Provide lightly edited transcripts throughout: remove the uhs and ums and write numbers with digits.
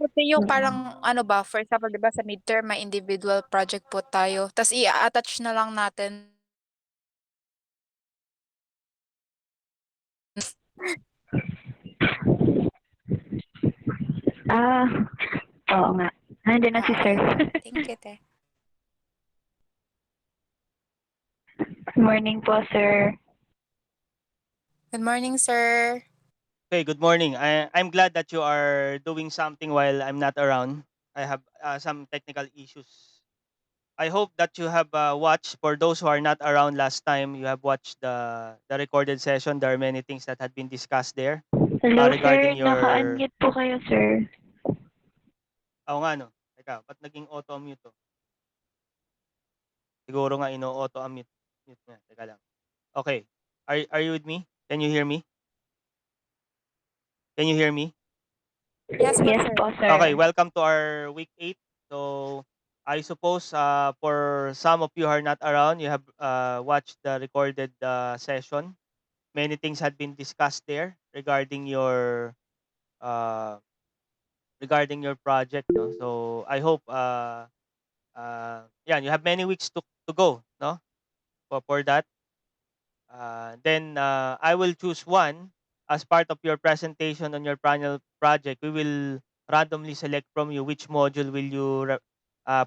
Kasi yung parang ano ba, for example, 'di ba sa midterm may individual project po tayo. Tas i-attach na lang natin. Ah, oo nga. Nandiyan na si sir. Okay. Thank you, te. Good morning po, sir. Good morning, sir. Okay, good morning. I'm glad that you are doing something while I'm not around. I have some technical issues. I hope that you have watched, for those who are not around last time, you have watched the recorded session. There are many things that had been discussed there Hello, regarding sir. your... Naka-unmute po kayo, sir. Oo nga, no? Teka, ba't naging auto-unmute to? Siguro nga ino-auto-unmute. Mute nga. Teka lang. Okay. Are you with me? Can you hear me? Can you hear me? Yes po, Yes sir. po, sir. Okay, welcome to our week 8. So, I suppose for some of you who are not around, you have watched the recorded session. Many things had been discussed there uh, regarding your project, no? So, I hope yeah, you have many weeks to go, no? For that. Then I will choose one as part of your presentation on your panel project. We will randomly select from you which module will you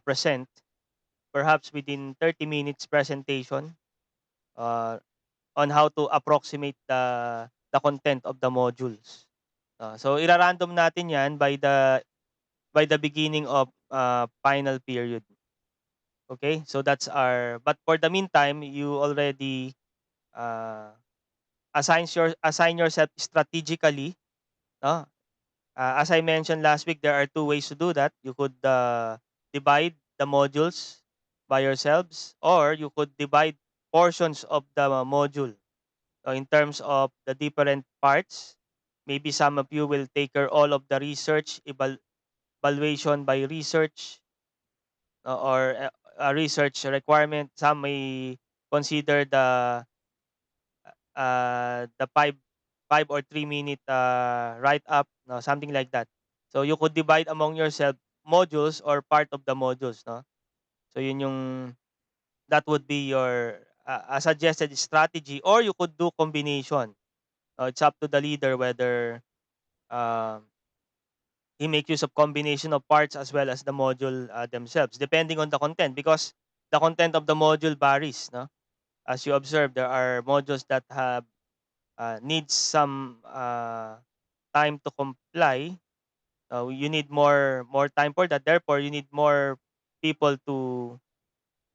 present, perhaps within 30 minutes presentation uh, on how to approximate the content of the modules. So ira-random natin yan by the beginning of final period. Okay? So that's our... But for the meantime, you already uh, assign yourself strategically, no? As I mentioned last week, there are two ways to do that. You could divide the modules by yourselves, or you could divide portions of the module. So in terms of the different parts, maybe some of you will take care all of the research, evaluation by research, or a research requirement. Some may consider the 5 or 3 minute write up, no, something like that. So you could divide among yourself modules or part of the modules, no. So yun yung... that would be your a suggested strategy, or you could do combination. It's up to the leader whether uh, he make use of combination of parts as well as the module themselves, depending on the content, because the content of the module varies, no. As you observe, there are modules that have needs some time to comply. You need more time for that. Therefore, you need more people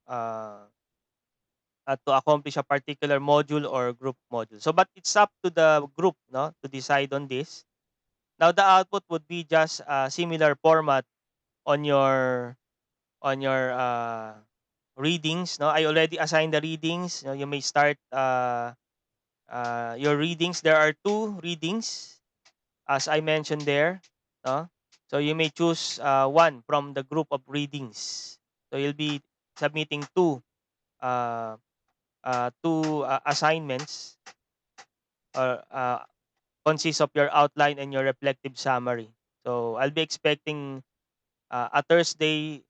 uh, to accomplish a particular module or group module. So, but it's up to the group, no, to decide on this. Now, the output would be just a similar format on your readings. No, I already assigned the readings. You may start your readings. There are 2 readings, as I mentioned there. No? So you may choose one from the group of readings. So you'll be submitting uh, two assignments, or consists of your outline and your reflective summary. So I'll be expecting a Thursday,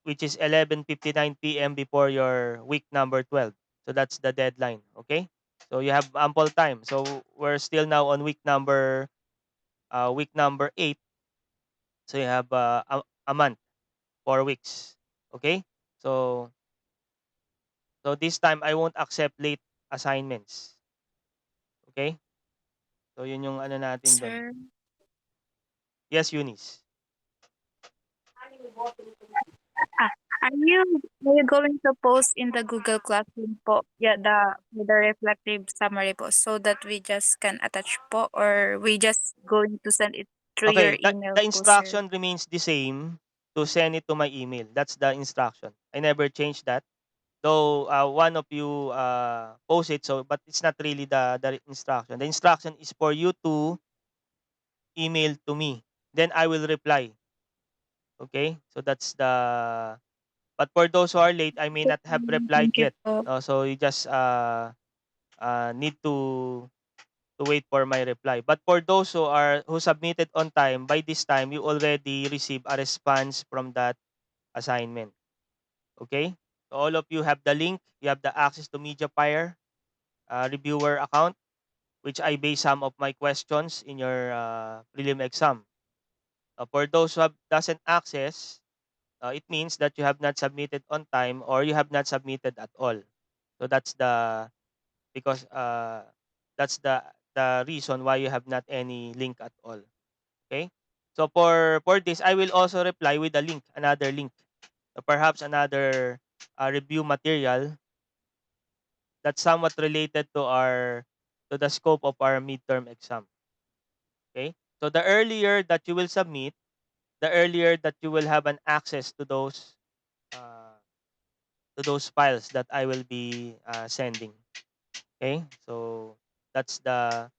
which is 11:59 p.m. before your week number 12. So that's the deadline. Okay. So you have ample time. So we're still now on week number 8. So you have a month, 4 weeks. Okay? So this time I won't accept late assignments. Okay? So yun yung ano natin doon. Sir. Yes, Eunice. Are you going to post in the Google Classroom po? Yeah, the reflective summary po, so that we just can attach po, or we just going to send it through your Okay, email the po, sir? instruction remains the same, to send it to my email. That's the instruction. I never changed that. Though one of you post it, so but it's not really the instruction. The instruction is for you to email to me. Then I will reply. Okay? So that's the... But for those who are late, I may not have replied Thank you yet. po. So you just need to to wait for my reply. But for those who submitted on time, by this time you already receive a response from that assignment. Okay? So all of you have the link, you have the access to MediaFire reviewer account, which I base some of my questions in your prelim exam. For those who have doesn't access, it means that you have not submitted on time or you have not submitted at all. So that's the because that's the reason why you have not any link at all. Okay? So for this, I will also reply with a link, another link, perhaps another review material that's somewhat related to the scope of our midterm exam. Okay? So the earlier that you will submit, the earlier that you will have an access uh, to those files that I will be sending. Okay? So that's the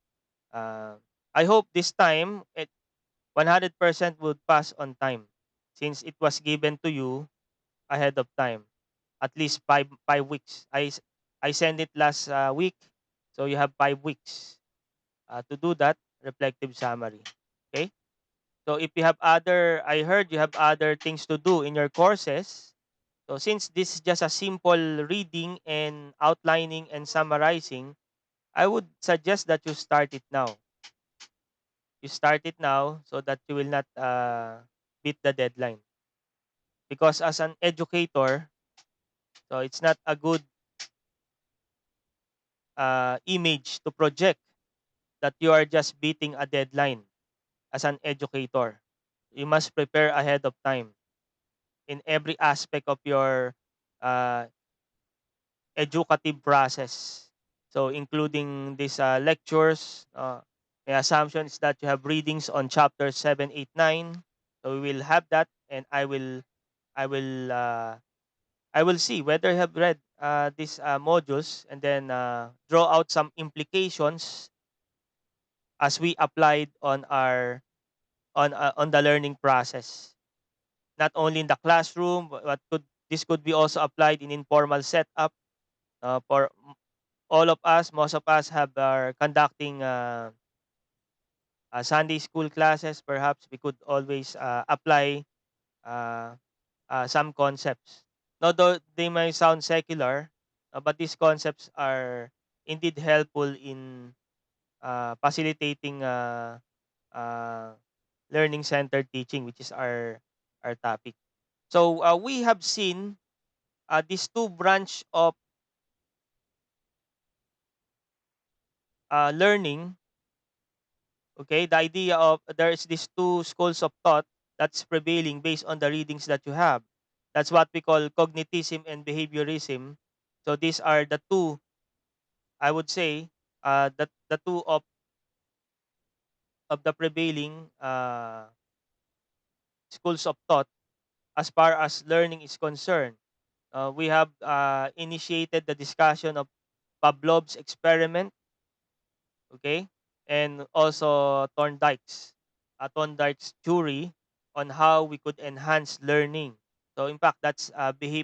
uh, I hope this time 100% would pass on time since it was given to you ahead of time, at least five weeks. I sent it last week, so you have 5 weeks to do that reflective summary. Okay. So if you have I heard you have other things to do in your courses. So since this is just a simple reading and outlining and summarizing, I would suggest that you start it now. You start it now so that you will not beat the deadline. Because as an educator, so it's not a good image to project that you are just beating a deadline as an educator. You must prepare ahead of time in every aspect of your uh, educative process. So, including these lectures, the assumption is that you have readings on chapter 7, 8, 9. So, we will have that, and I will, uh, I will see whether you have read these modules, and then draw out some implications as we applied on the learning process. Not only in the classroom, but this could be also applied in informal setup for all of us. Most of us have are conducting Sunday school classes. Perhaps we could always apply uh, some concepts. Although they may sound secular, but these concepts are indeed helpful in facilitating uh, learning-centered teaching, which is our topic. So we have seen these two branch of learning. Okay, the idea of there is these two schools of thought that's prevailing based on the readings that you have. That's what we call cognitism and behaviorism. So these are the two, I would say, the two of the prevailing schools of thought as far as learning is concerned. We have initiated the discussion of Pavlov's experiment, okay, and also Thorndike's theory on how we could enhance learning. So, in fact, that's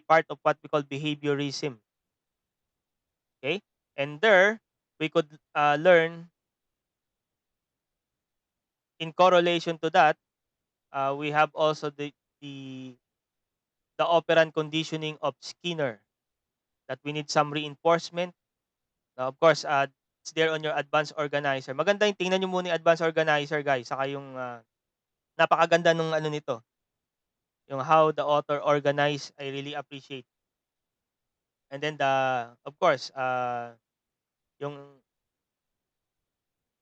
part of what we call behaviorism, okay, and there we could learn in correlation to that. We have also the the operand conditioning of Skinner that we need some reinforcement. Now, of course, it's there on your advanced organizer. Maganda yung tingnan nyo muna yung advanced organizer, guys. Saka yung napakaganda nung ano nito. Yung how the author organized, I really appreciate. And then of course, yung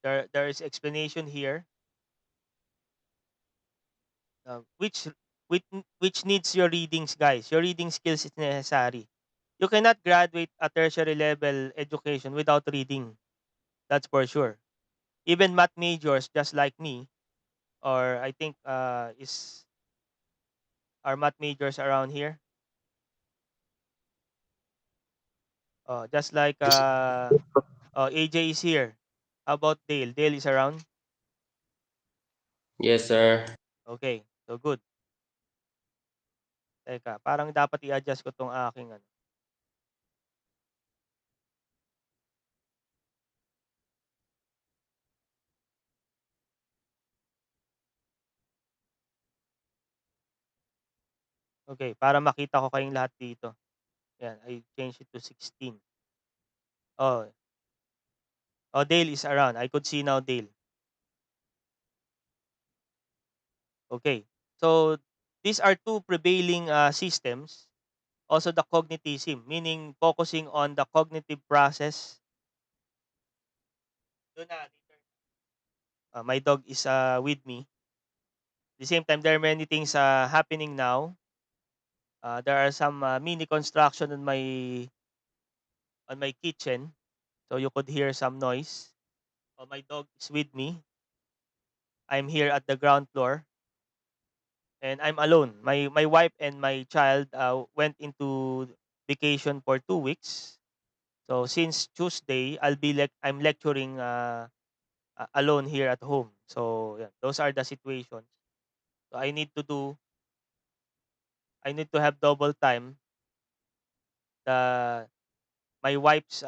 there is explanation here, which which which needs your readings, guys. Your reading skills is necessary. You cannot graduate a tertiary level education without reading. That's for sure. Even math majors, just like me, or I think is our math majors around here. Just like AJ is here. How about Dale? Dale is around. Yes, sir. Okay, so good. Teka, parang dapat i-adjust ko tong aking ano. Okay, para makita ko kayong lahat dito. Yan, I changed it to 16. Oh, oh, Dale is around. I could see now Dale. Okay. So these are two prevailing systems. Also the cognitism, meaning focusing on the cognitive process. Doon na, later. My dog is with me. At the same time, there are many things happening now. There are some mini construction on my kitchen, so you could hear some noise. My dog is with me. I'm here at the ground floor, and I'm alone. My wife and my child went into vacation for 2 weeks. So since Tuesday, I'm lecturing alone here at home. So yeah, those are the situations. So I need to have double time. The My wife's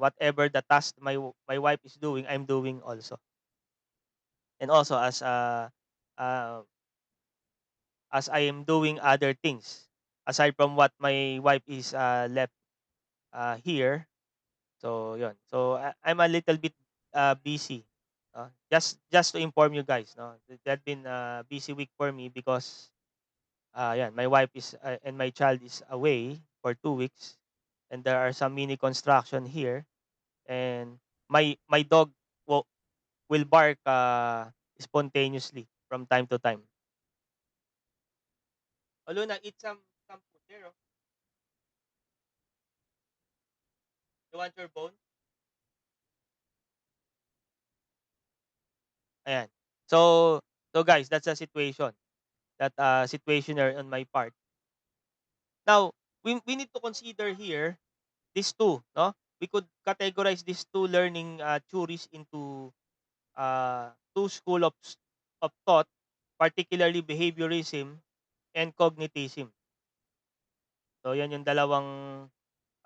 whatever the task my wife is doing, I'm doing also. And also uh as I am doing other things aside from what my wife is left here. So yun. So I'm a little bit busy. Just to inform you guys, no. That been a busy week for me because yan, my wife is and my child is away for 2 weeks, and there are some mini construction here, and my dog will, will bark spontaneously from time to time. Oh, Luna, eat some food there. Oh. You want your bone? Ayan. So so guys, that's a situation. That situationer on my part. Now, we need to consider here these two, no? We could categorize these two learning theories into two of thought, particularly behaviorism and cognitism. So yan yung dalawang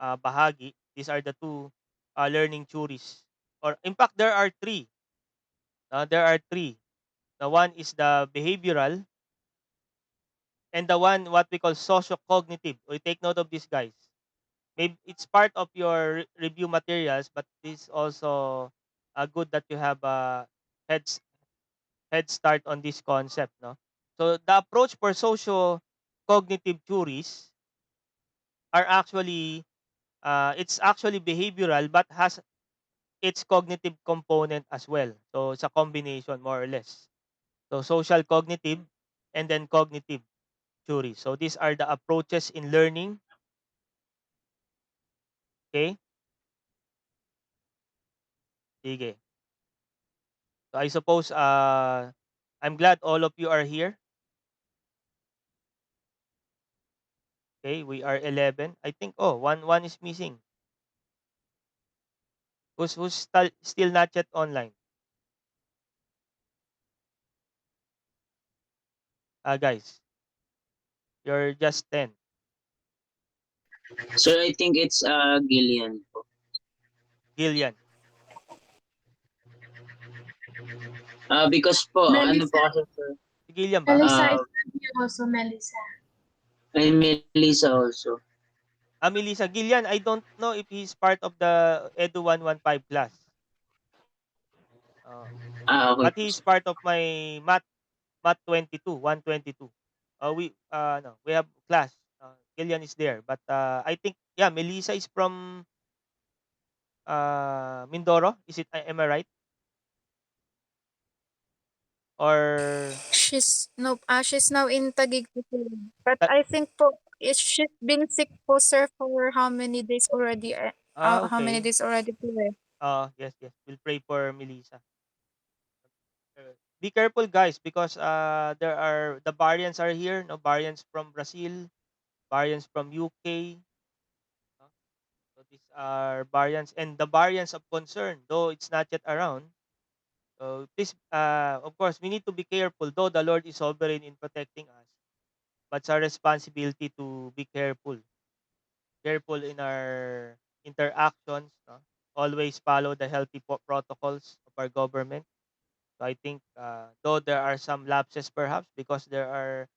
bahagi. These are the two learning theories. Or in fact, there are three. There are three. The one is the behavioral, and the one what we call socio-cognitive. We take note of this, guys. Maybe it's part of your review materials, but this also good that you have a head head start on this concept, no? So the approach for socio-cognitive theories are actually it's actually behavioral but has its cognitive component as well. So it's a combination more or less. So social cognitive and then cognitive theory. So these are the approaches in learning. Okay? Sige. So I suppose I'm glad all of you are here. Okay, we are 11. I think one is missing. Who's still not yet online? Guys, you're just 10. Sir, I think it's Gillian po. Gillian. Because po, ano Melissa. po kasi sir, Si Gillian ba? Melissa uh, is here also, Melissa. and Melissa also. Melissa. Gillian, I don't know if he's part of the EDU115 class. Okay But po he's sir. part of my Math 22, 122. We have class. Gillian is there, but I think yeah, Melissa is from Mindoro. Am I right? Or She's now in Taguig City. But ta- I think po she's been sick po sir for how many days already? How many okay. days already po eh? Yes, yes. We'll pray for Melissa. Be careful, guys, because there are the variants are here. No, variants from Brazil, variants from UK. No? So these are variants, and the variants of concern, though it's not yet around. So please, of course, we need to be careful. Though the Lord is sovereign in protecting us, but it's our responsibility to be careful in our interactions. No? Always follow the healthy protocols of our government. So I think, though there are some lapses perhaps because there are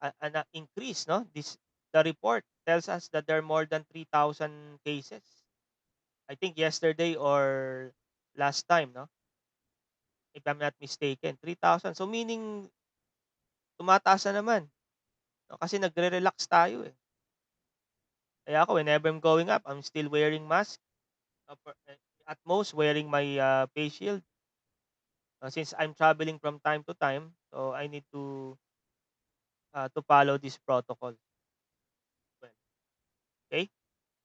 an increase, no? The report tells us that there are more than 3,000 cases. I think yesterday or last time, no? If I'm not mistaken, 3,000. So meaning tumataas na naman, no? Kasi nagre-relax tayo eh. Kaya ako whenever I'm going up, I'm still wearing mask. At most wearing my face shield. Since I'm traveling from time to time, so I need to follow this protocol. Well, okay?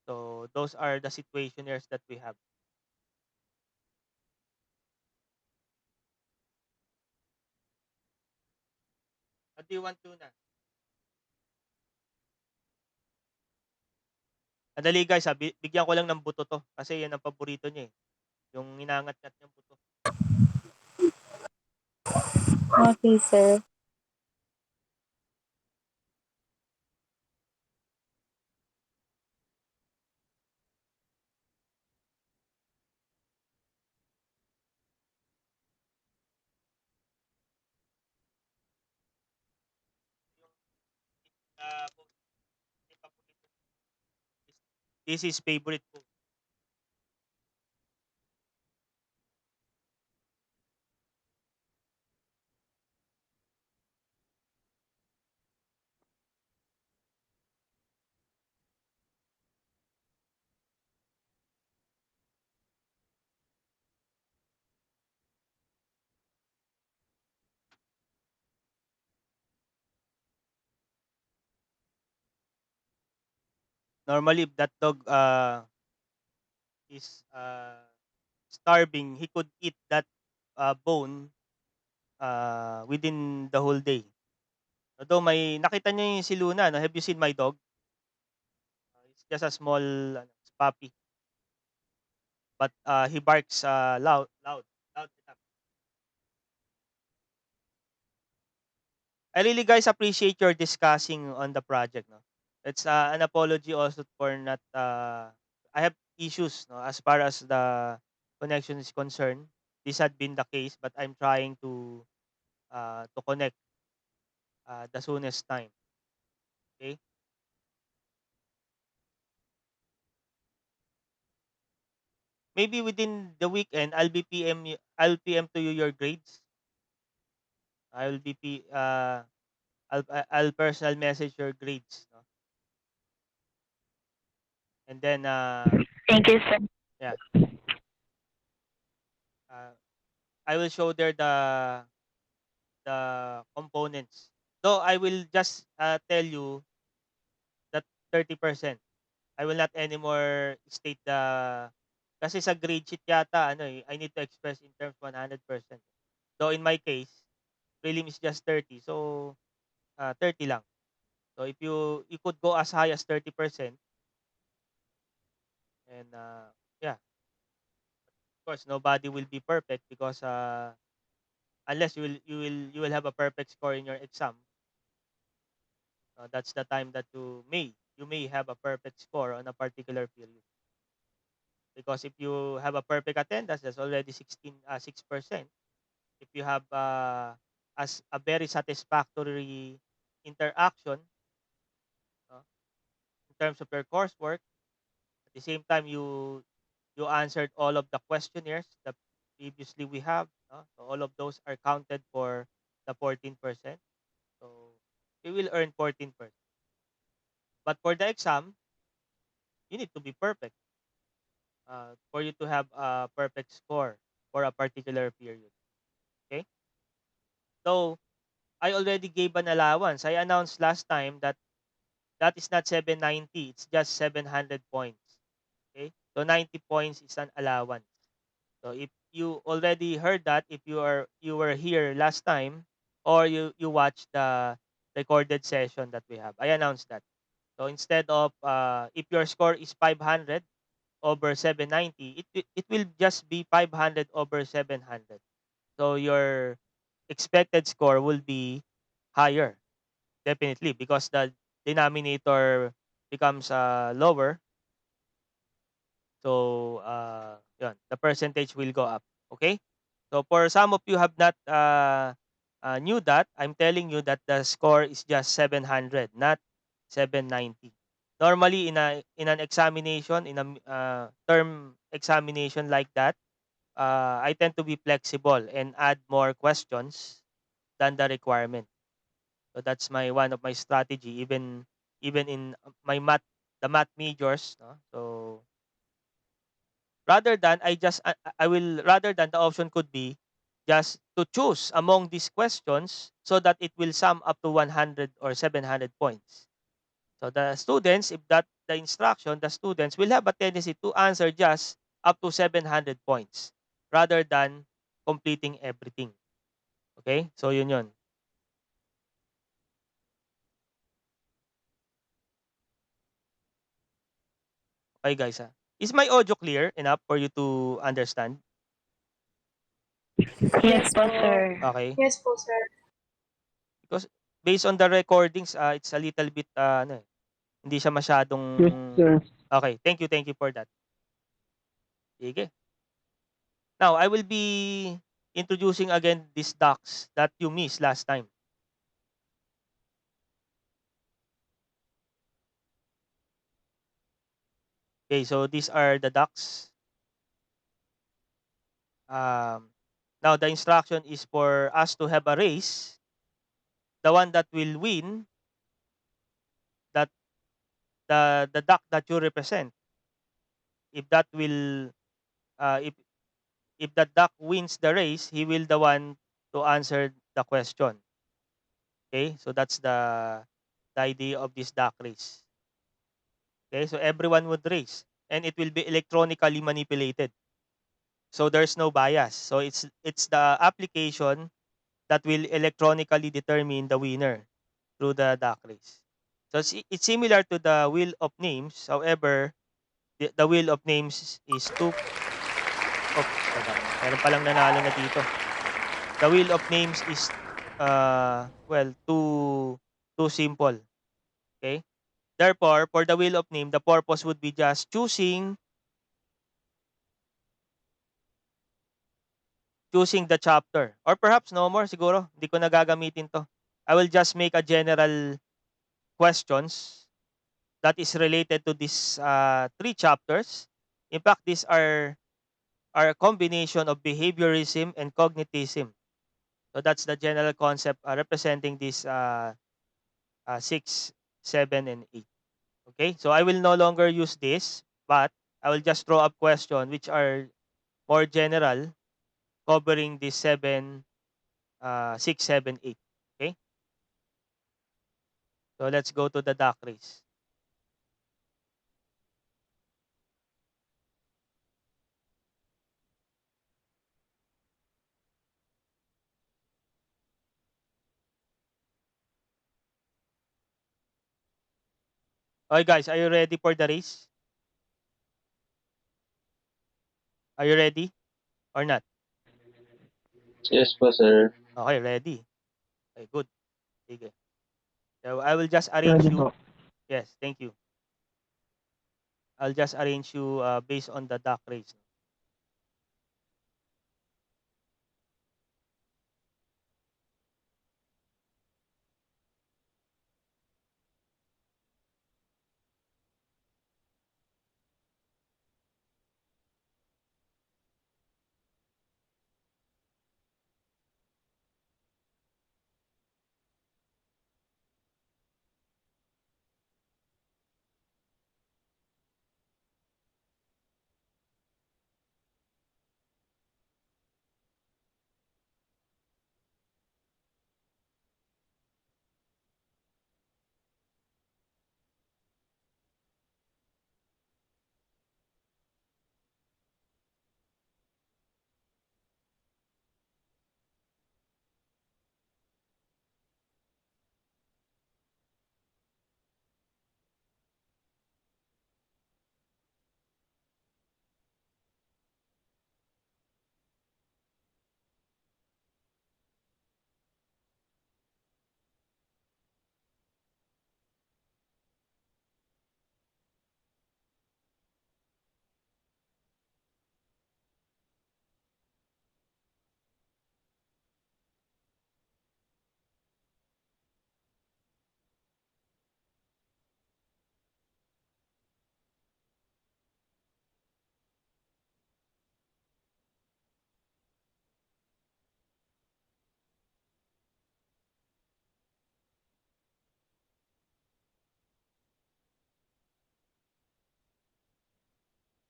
So those are the situationers that we have. What do you want to na? Madali guys, bigyan ko lang ng buto to kasi yan ang paborito niya eh. Yung inangat-ngat niyang buto. Okay, sir. Uh, this is favorite food. Normally, if that dog is starving, he could eat that bone within the whole day. Although may nakita niyo yung si Luna, no? Have you seen my dog? It's just a small puppy, but he barks loud enough. I really guys appreciate your discussing on the project. No, it's an apology also for not. I have issues no as far as the connection is concerned. This had been the case, but I'm trying to connect the soonest time. Okay, maybe within the weekend, I'll PM to you your grades. I'll be P, I'll personal message your grades, no? And then Thank you, sir. yeah, uh, I will show there the components. Though I will just tell you that 30%. I will not anymore state the kasi sa grade sheet yata ano eh, I need to express in terms 100%. Though in my case, prelim is just 30. So 30 lang. So if you could go as high as 30% and yeah, of course nobody will be perfect because unless you will have a perfect score in your exam. That's the time that you may have a perfect score on a particular period. Because if you have a perfect attendance, that's already 6%. If you have as a very satisfactory interaction uh, in terms of your coursework, at the same time you answered all of the questionnaires that previously we have. So all of those are counted for the 14%. So you will earn 14%. But for the exam, you need to be perfect for you to have a perfect score for a particular period. Okay? So I already gave an allowance. I announced last time that that is not 790, it's just 700 points. Okay? So 90 points is an allowance. So if you already heard that, if you were here last time or you watched the recorded session that we have, I announced that. So instead of if your score is 500 over 790, it will just be 500 over 700. So your expected score will be higher, definitely, because the denominator becomes lower. So yun, the percentage will go up. Okay. So for some of you have not knew that, I'm telling you that the score is just 700, not 790. Normally, in an examination, in a term examination like that, I tend to be flexible and add more questions than the requirement. So that's my one of my strategy, even in my math, the math majors. No? So rather than I will, rather than the option could be just to choose among these questions so that it will sum up to 100 or 700 points. So the students, if that the instruction, the students will have a tendency to answer just up to 700 points rather than completing everything. Okay? So yun. Okay guys ha. Is my audio clear enough for you to understand? Yes Yes po, po. sir. Okay? Yes po, sir. Because based on the recordings, it's a little bit hindi siya masyadong Yes, sir. okay. Thank you for that. Sige. Now, I will be introducing again these docs that you missed last time. Okay, so these are the docs. Um, Now, the instruction is for us to have a race. The one that will win, that the duck that you represent, if that will, if that duck wins the race, he will the one to answer the question. Okay, so that's the idea of this duck race. Okay, so everyone would race, and it will be electronically manipulated. So there's no bias. So it's the application that will electronically determine the winner through the duck race. So it's similar to the wheel of names. However, the wheel of names is too. Oops, hold up. Meron palang nanalo na dito. The wheel of names is well, too simple. Okay? Therefore, for the wheel of name, the purpose would be just choosing the chapter. Or perhaps no more siguro. Hindi ko na gagamitin to. I will just make a general questions that is related to these three chapters. In fact, these are a combination of behaviorism and cognitivism. So that's the general concept representing these 6, 7, and 8. Okay, so I will no longer use this, but I will just throw up questions which are more general, covering this 7, 6, 7, 8. Okay, so let's go to the duck race. Okay, guys, are you ready for the race? Are you ready or not? Yes po, sir. Okay, ready. Okay, good. Sige. So I will just arrange Ready you. po. Yes, thank you. I'll just arrange you based on the duck race.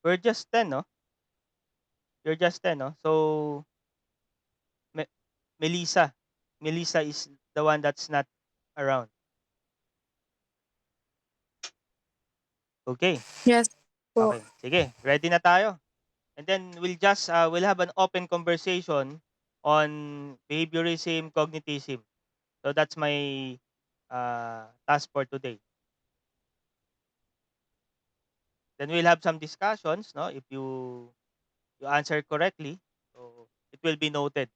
We're just 10, no? You're just 10, no? So, Me- Melissa. Melissa is the one that's not around. Okay. Yes po. Okay. Sige. Ready na tayo. And then we'll have an open conversation on behaviorism, cognitism. So that's my task for today. Then we'll have some discussions, no? If you answer correctly, so it will be noted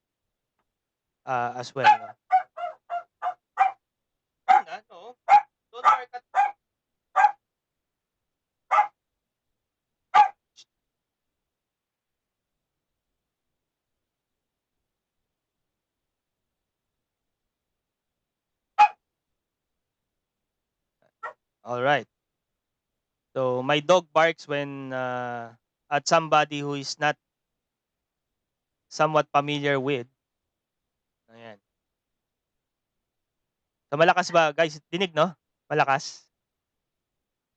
as well. No? No, don't mark at. All right. So my dog barks when at somebody who is not somewhat familiar with. Ayan. So malakas ba, guys? Dinig, no? Malakas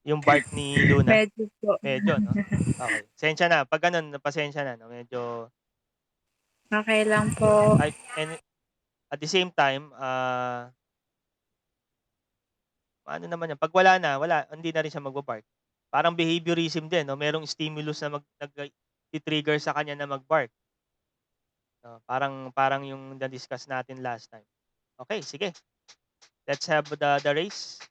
yung bark ni Luna. Medyo po. Medyo, no? Okay. Pasensya na. Pag ganun, pasensya na. No? Medyo, Okay lang po. and at the same time, ano naman yan, pag wala, hindi na rin siya magbabark. Parang behaviorism din, no? Merong stimulus na nag-trigger sa kanya na magbark. No? Parang yung na-discuss natin last time. Okay, sige. Let's have the race.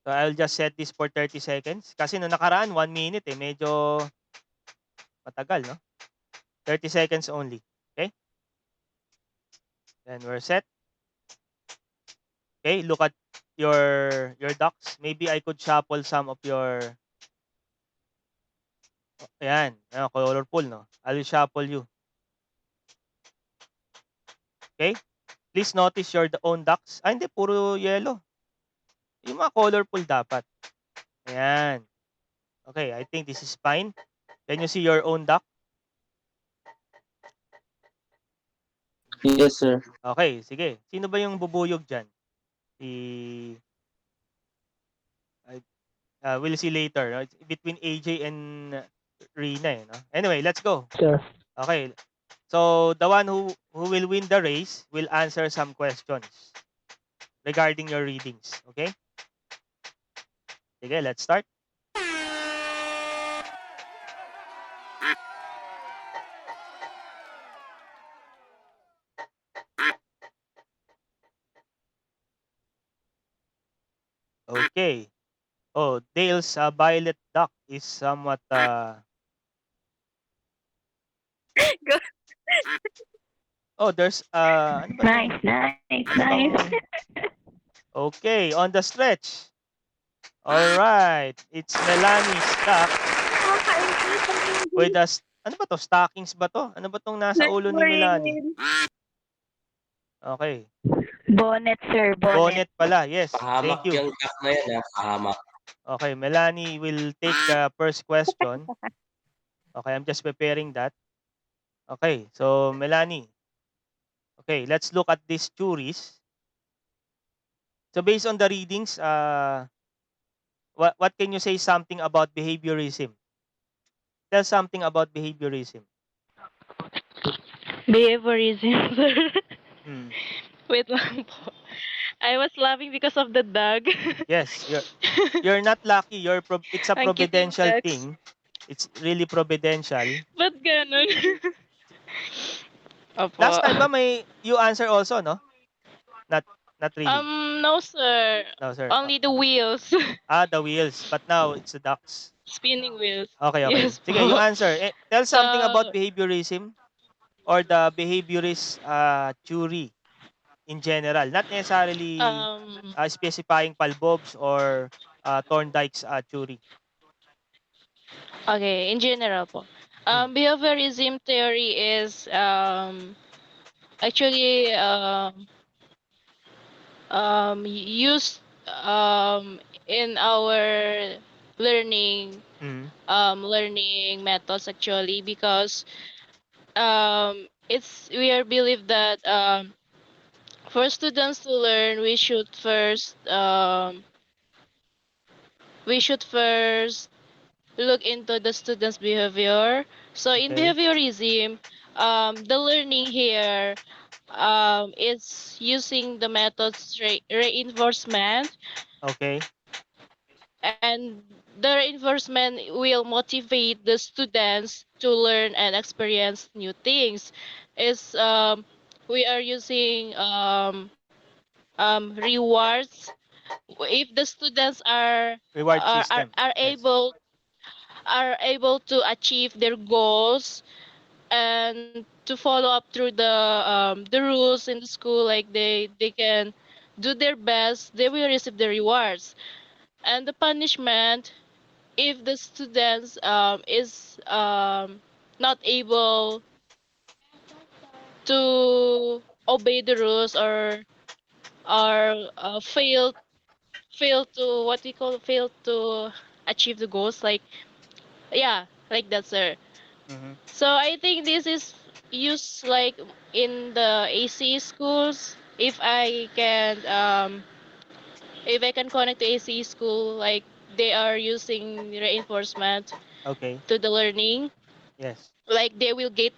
So I'll just set this for 30 seconds. Kasi no nakaraan, 1 minute eh. Medyo matagal, no? 30 seconds only. Okay? Then we're set. Okay, look at your ducks. Maybe I could shuffle some of your. Ayan, colorful, no? I'll shuffle you. Okay? Please notice your own ducks. Ah, hindi, puro yellow. Yung mga colorful dapat. Ayan. Okay, I think this is fine. Can you see your own duck? Yes, sir. Okay, sige. Sino ba yung bubuyog dyan? Si... we'll see later. No? It's between AJ and Rina. Eh, no? Anyway, let's go. Sir. Okay. So, the one who will win the race will answer some questions regarding your readings. Okay? Sige, let's start. Okay. Oh, Dale's violet duck is somewhat oh, there's ano ba to? Nice, nice. Okay, on the stretch. All right. It's Melanie's duck with ano ba to? Stockings ba to? Ano ba tong nasa ulo ni Melanie? Okay. Bonnet, sir. Bonnet pala. Yes. Pahamak Thank you. yung duck na yan, pahamak. Okay, Melanie will take the first question. Okay, I'm just preparing that. Okay, so Melanie. Okay, let's look at these theories. So based on the readings, what can you say something about behaviorism? Tell something about behaviorism. Behaviorism, sir. Hmm. Wait lang po. I was laughing because of the dog. Yes, you're not lucky. It's a Ang cute yung providential ducks. thing. It's really providential. Ba't ganun? Opo. Last time ba you answer also, no? Not really. No, sir. No, sir. Only the wheels. The wheels. But now it's the ducks. Spinning wheels. Okay. Yes Sige, po. you answer. Tell something So, about behaviorism or the behaviorist theory in general. Not necessarily specifying Palbob's or Thorndike's theory. okay, in general po. Behaviorism theory is actually used in our learning learning methods actually because we are believe that for students to learn we should first we should first look into the student's behavior. So in Okay. behaviorism, the learning here is using the methods reinforcement, Okay. and the reinforcement will motivate the students to learn and experience new things. Is we are using rewards. If the students Reward system. are Yes. able to achieve their goals and to follow up through the rules in the school, like they can do their best, they will receive the rewards. And the punishment, if the students is not able to obey the rules, or fail to what we call fail to achieve the goals, like, yeah, like that, sir. Mm-hmm. So I think this is used like in the AC schools. If I can connect to AC school, like they are using reinforcement Okay. to the learning, Yes. like they will get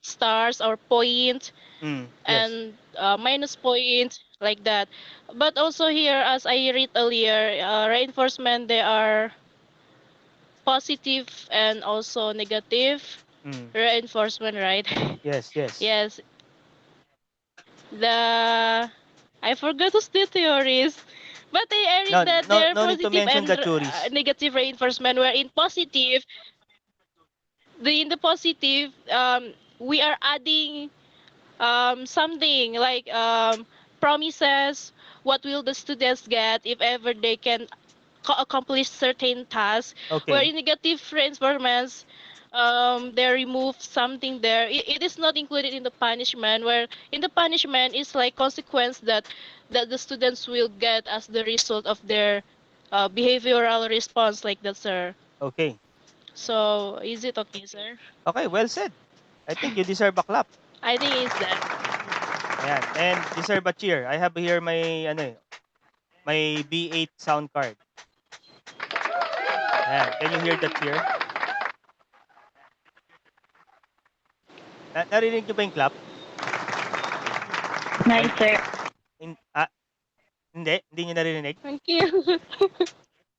stars or point Yes. and minus point, like that. But also here, as I read earlier, reinforcement, they are positive and also negative Mm. reinforcement, right? Yes. Yes. Yes, the I forgot what's the theories, but I No, read that no, there are no need to positive mention and the theories. negative reinforcement. Where in positive, in the positive, we are adding something like promises. What will the students get if ever they can accomplish certain tasks? Where Okay. in negative reinforcements, they remove something there. It is not included in the punishment. Where in the punishment is like consequence that the students will get as the result of their behavioral response, like that, sir. Okay. So is it okay, sir? Okay. Well said. I think you deserve a clap. I think it's that. Ayan. And deserve a cheer. I have here my ano my B8 sound card. Ayan. Can you hear the cheer? Narinig niyo ba yung clap? Nice, Ay, sir. in, hindi niyo naririnig? Thank you.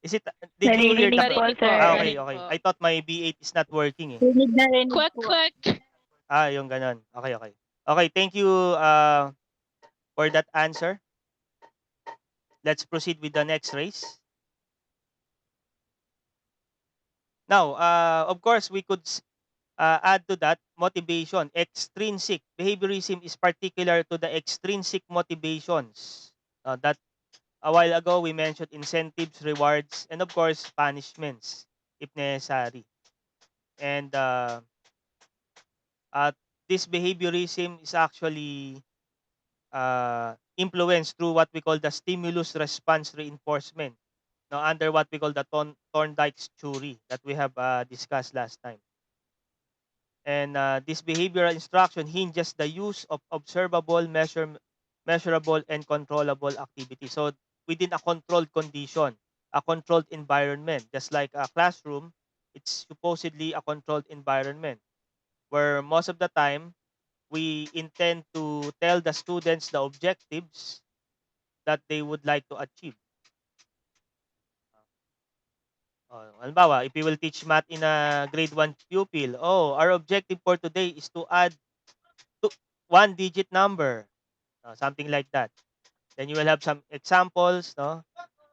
Is it, did you hear the Narinig clap? po, Narinig po, sir. Okay, narinig okay. po. I thought my B8 is not working eh. Rinig na rinig Quack, po. quack. Yung ganon. Okay, okay. Okay, thank you for that answer. Let's proceed with the next race. Now, of course, we could add to that motivation, extrinsic. Behaviorism is particular to the extrinsic motivations. That a while ago we mentioned incentives, rewards, and of course punishments if necessary. And uh, this behaviorism is actually influenced through what we call the stimulus response reinforcement. Now, under what we call the Thorndike's theory that we have discussed last time. And this behavioral instruction hinges the use of observable, measurable, and controllable activity. So within a controlled condition, a controlled environment, just like a classroom, it's supposedly a controlled environment where most of the time we intend to tell the students the objectives that they would like to achieve. Halimbawa, if we will teach math in a grade 1 pupil, our objective for today is to add to one digit number, something like that. Then you will have some examples, no?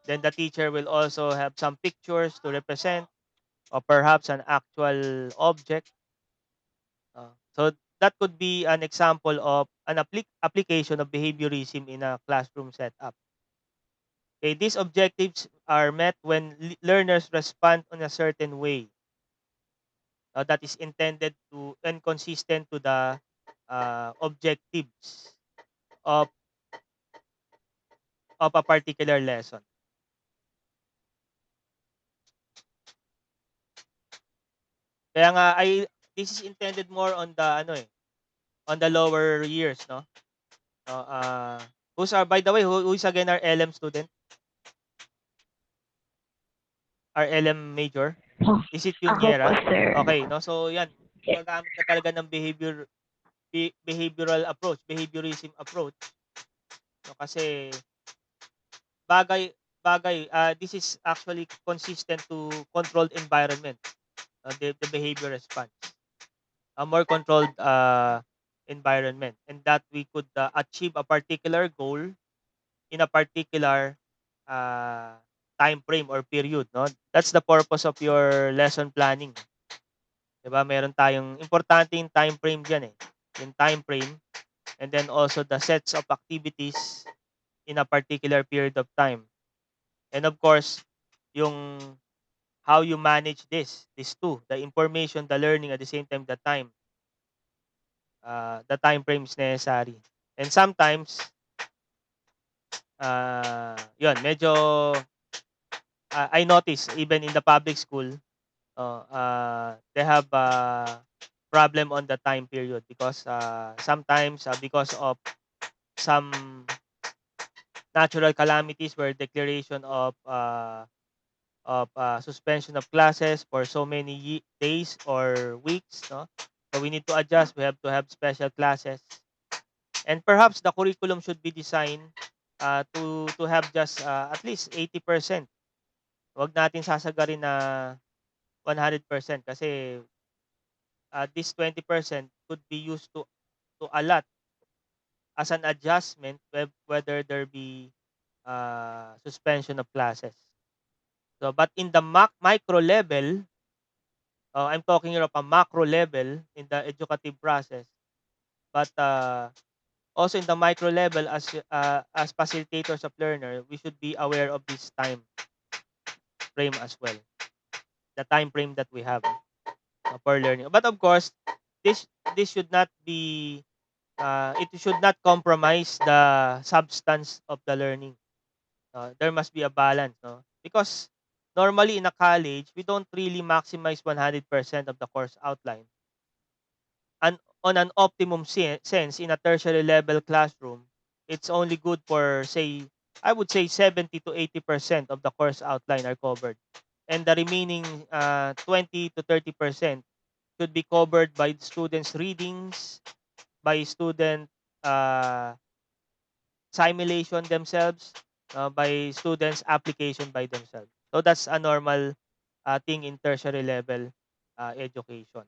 Then the teacher will also have some pictures to represent, or perhaps an actual object. So that could be an example of an application of behaviorism in a classroom setup. Okay, these objectives are met when learners respond in a certain way that is intended to and consistent to the objectives of a particular lesson. Kaya nga this is intended more on the on the lower years, no? No, who's our by the way, who is again our LM student? RLM major? Is it Ako po, Yuniera? sir. Okay, no? So yan, gagamit ka talaga ng behavioral approach, behaviorism approach, no? Kasi bagay this is actually consistent to controlled environment, the behavior response. A more controlled environment, and that we could achieve a particular goal in a particular uh, time frame or period, no? That's the purpose of your lesson planning. 'Di ba? Meron tayong importante yung time frame diyan eh. Yung time frame, and then also the sets of activities in a particular period of time. And of course, yung how you manage these two, the information, the learning, at the same time the time frames necessary. And sometimes, yun, medyo, I notice even in the public school, they have a problem on the time period because sometimes because of some natural calamities where declaration of suspension of classes for so many days or weeks, no? So we need to adjust. We have to have special classes, and perhaps the curriculum should be designed to have just at least 80%. Wag natin sasagarin na 100% kasi this 20% could be used to a lot as an adjustment whether there be suspension of classes. So, but in the micro level, I'm talking here of a macro level in the educative process, but also in the micro level as facilitators of learner, we should be aware of this time frame as well, the time frame that we have for learning. But of course, this this should not be it should not compromise the substance of the learning. There must be a balance, no? Because normally in a college, we don't really maximize 100% of the course outline. And on an optimum sense, in a tertiary level classroom, it's only good for, say, I would say 70 to 80% of the course outline are covered. And the remaining 20 to 30% should be covered by students' readings, by student uh, simulation themselves, by students' application by themselves. So that's a normal thing in tertiary level education.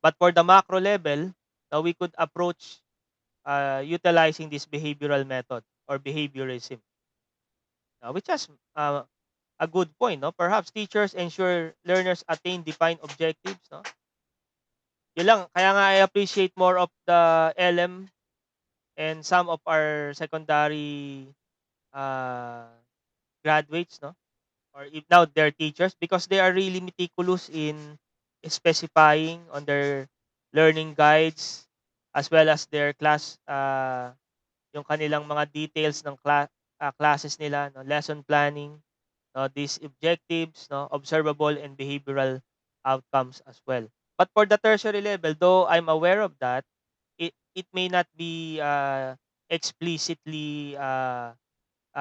But for the macro level, we could approach utilizing this behavioral method or behaviorism, which has a good point. No? Perhaps teachers ensure learners attain defined objectives. No? Yun lang. Kaya nga I appreciate more of the LM and some of our secondary uh, graduates, no? Or if now they're teachers, because they are really meticulous in specifying on their learning guides as well as their class yung kanilang mga details ng classes nila, no, lesson planning, no, these objectives, no, observable and behavioral outcomes as well. But for the tertiary level, though I'm aware of that, it may not be explicitly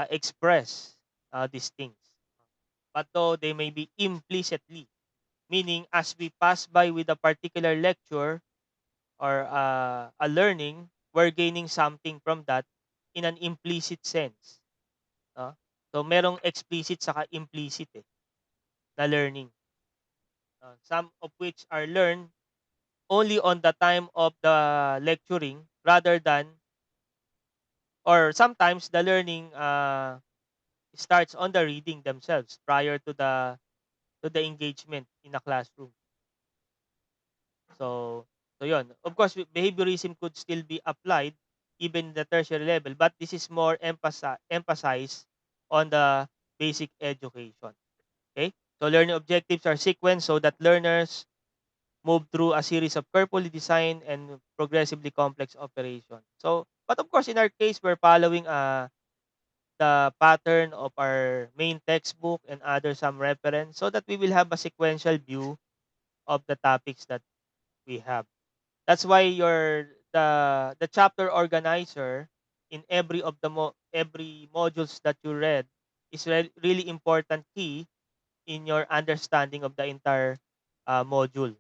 express these things. But though they may be implicitly, meaning as we pass by with a particular lecture or a learning, we're gaining something from that in an implicit sense. No? So merong explicit saka implicit na learning. Some of which are learned only on the time of the lecturing rather than, or sometimes the learning starts on the reading themselves prior to the engagement in a classroom. So, so yun. Of course, behaviorism could still be applied even in the tertiary level, but this is more emphasized on the basic education. Okay? So, learning objectives are sequenced so that learners move through a series of carefully designed and progressively complex operations. So, but of course, in our case, we're following the pattern of our main textbook and other some reference so that we will have a sequential view of the topics that we have. That's why the chapter organizer in every modules that you read is really important key in your understanding of the entire module.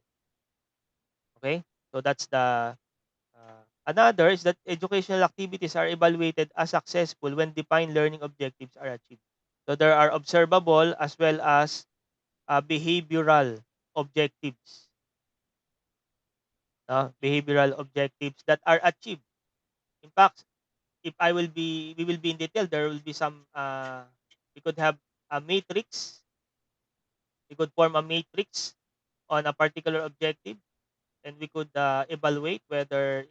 Okay, so that's the another is that educational activities are evaluated as successful when defined learning objectives are achieved. So there are observable as well as behavioral objectives, behavioral objectives that are achieved. In fact, if we will be in detail, there will be some, we could have a matrix, we could form a matrix on a particular objective, and we could evaluate whether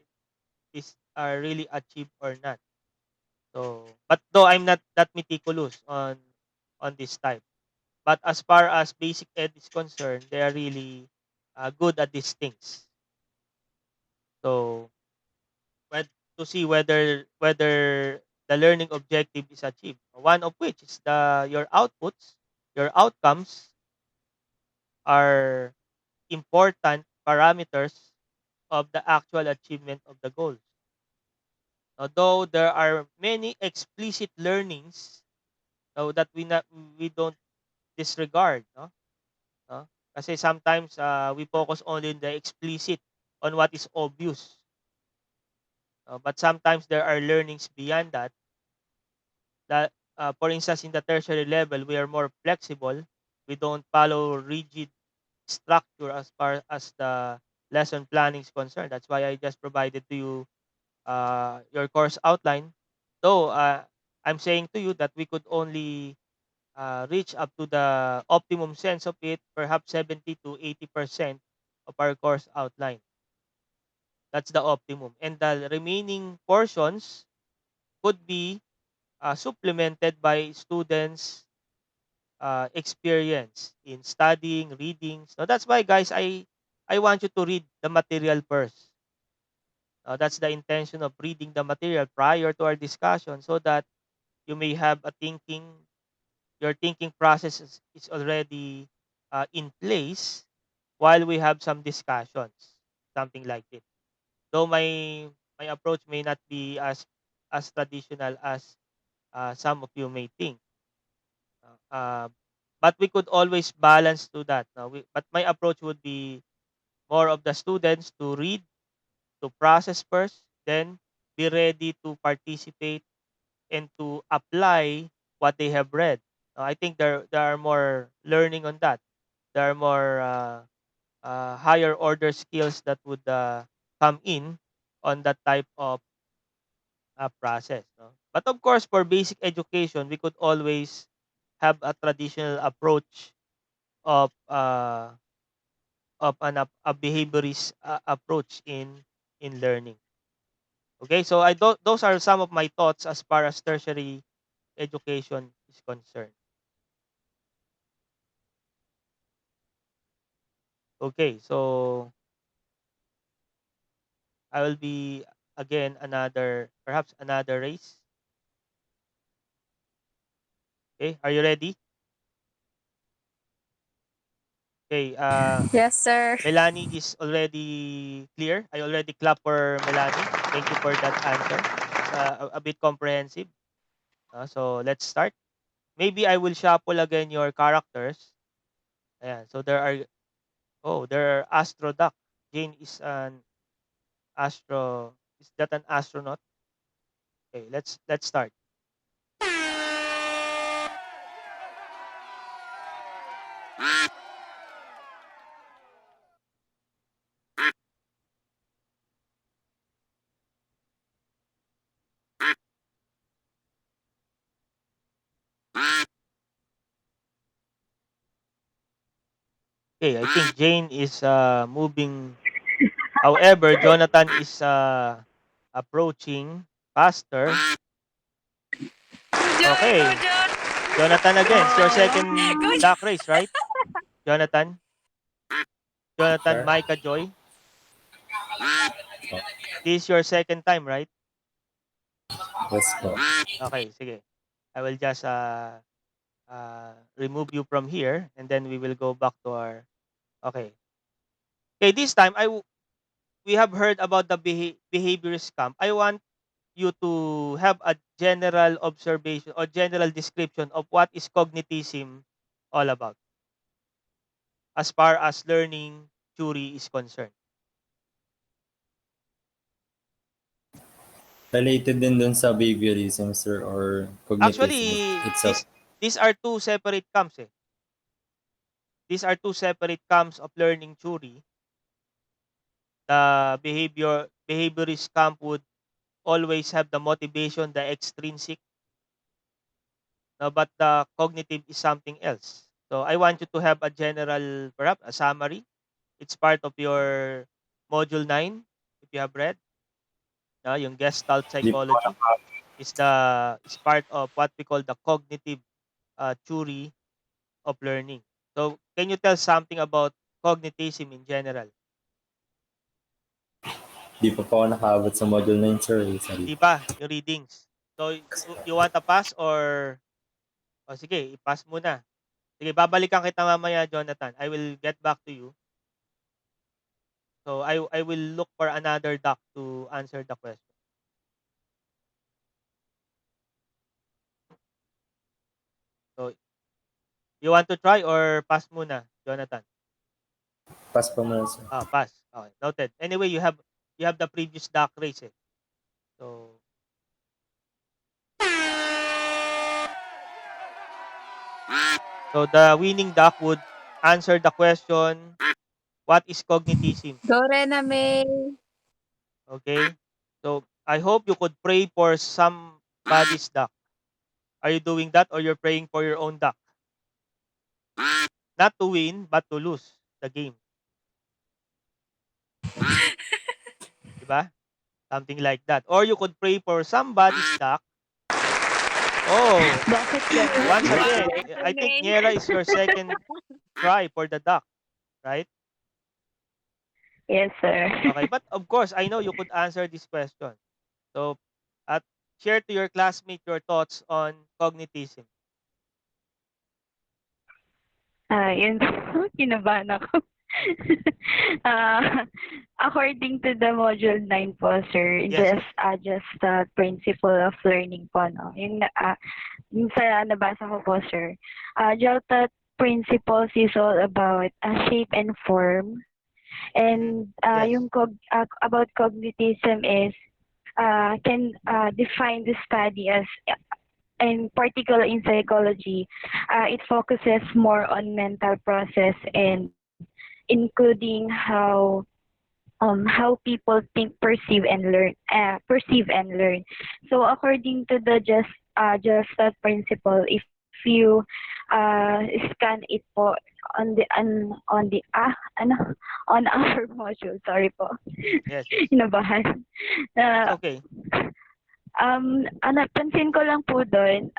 these are really achieved or not. So, but though I'm not that meticulous on this type, but as far as basic ed is concerned, they are really good at these things. So, but to see whether the learning objective is achieved. One of which is your outputs, your outcomes are important parameters of the actual achievement of the goals. Although there are many explicit learnings that we don't disregard, no? No? Kasi sometimes we focus only on the explicit, on what is obvious. But sometimes there are learnings beyond that. That for instance, in the tertiary level, we are more flexible. We don't follow rigid structure as far as the lesson planning is concerned. That's why I just provided to you your course outline. Though I'm saying to you that we could only reach up to the optimum sense of it, perhaps 70 to 80% of our course outline. That's the optimum. And the remaining portions could be supplemented by students' experience in studying, reading. So that's why, guys, I want you to read the material first. That's the intention of reading the material prior to our discussion, so that you may have a thinking, your thinking process is already in place while we have some discussions, something like this. Though my approach may not be as traditional as some of you may think. Uh, but we could always balance to that. But my approach would be more of the students to read, to process first, then be ready to participate and to apply what they have read. I think there are more learning on that. There are more higher order skills that would come in on that type of process. No? But of course, for basic education, we could always have a traditional approach of a behaviorist approach in learning. Okay, so those are some of my thoughts as far as tertiary education is concerned. Okay, so I will be again perhaps another race. Okay, are you ready? Okay, Yes, sir. Melanie is already clear. I already clap for Melanie. Thank you for that answer. It's a bit comprehensive. So let's start. Maybe I will shuffle again your characters. Ayan, so there are Astro Duck. Jane is an astro. Is that an astronaut? Okay, let's start. Okay, I think Jane is moving. However, Jonathan is approaching faster. Okay, Jonathan again. It's your second duck race, right? Jonathan, Jonathan, Sir? Micah, Joy. Oh, This is your second time, right? yes po. Okay, sige. I will just remove you from here, and then we will go back to our. Okay. Okay, this time we have heard about the behaviorist camp. I want you to have a general observation or general description of what is cognitism all about. as far as learning theory is concerned? Related din dun sa behaviorism, sir, or cognitism Actually, itself. these are two separate camps. These are two separate camps of learning theory. The behaviorist camp would always have the motivation, the extrinsic, no, but the cognitive is something else. So I want you to have a general, perhaps a summary. It's part of your module 9, if you have read. Yung Gestalt Di po psychology naka- is part of what we call the cognitive theory of learning. So can you tell something about cognitism in general? Di pa po ako nakaabot sa module 9, sir. Sorry. Di ba? Yung readings. So you want to pass or sige, i-pass muna. Sige, babalikan kita mamaya, Jonathan. I will get back to you. So I will look for another doc to answer the question. So you want to try or pass muna, Jonathan? Pass pa muna, sir. Pass. Okay, noted. Anyway, you have the previous doc race. So the winning doc would answer the question, what is cognitism? Dore na may. Okay? So I hope you could pray for somebody's doc. Are you doing that or you're praying for your own doc? Not to win, but to lose the game. Diba? Something like that. Or you could pray for somebody's doc. Oh, Bakit ganun? once again, Dore I think Niera is your second try for the doc, right? Yes, sir. Okay, but of course, I know you could answer this question. So, at share to your classmate your thoughts on cognitism. Yun po, kinabahan ako. According to the module 9 po, sir, Yes. just the principle of learning po, no? Yung sa nabasa ko po, sir. Just that principles is all about shape and form. And Yes. yung about cognitism is can define the study as in particular in psychology, it focuses more on mental process and including how people think, perceive and learn. So according to the just that principle, if you scan it po on our module, sorry po, Yes. inabahan. It's okay. Napansin ko lang po doon,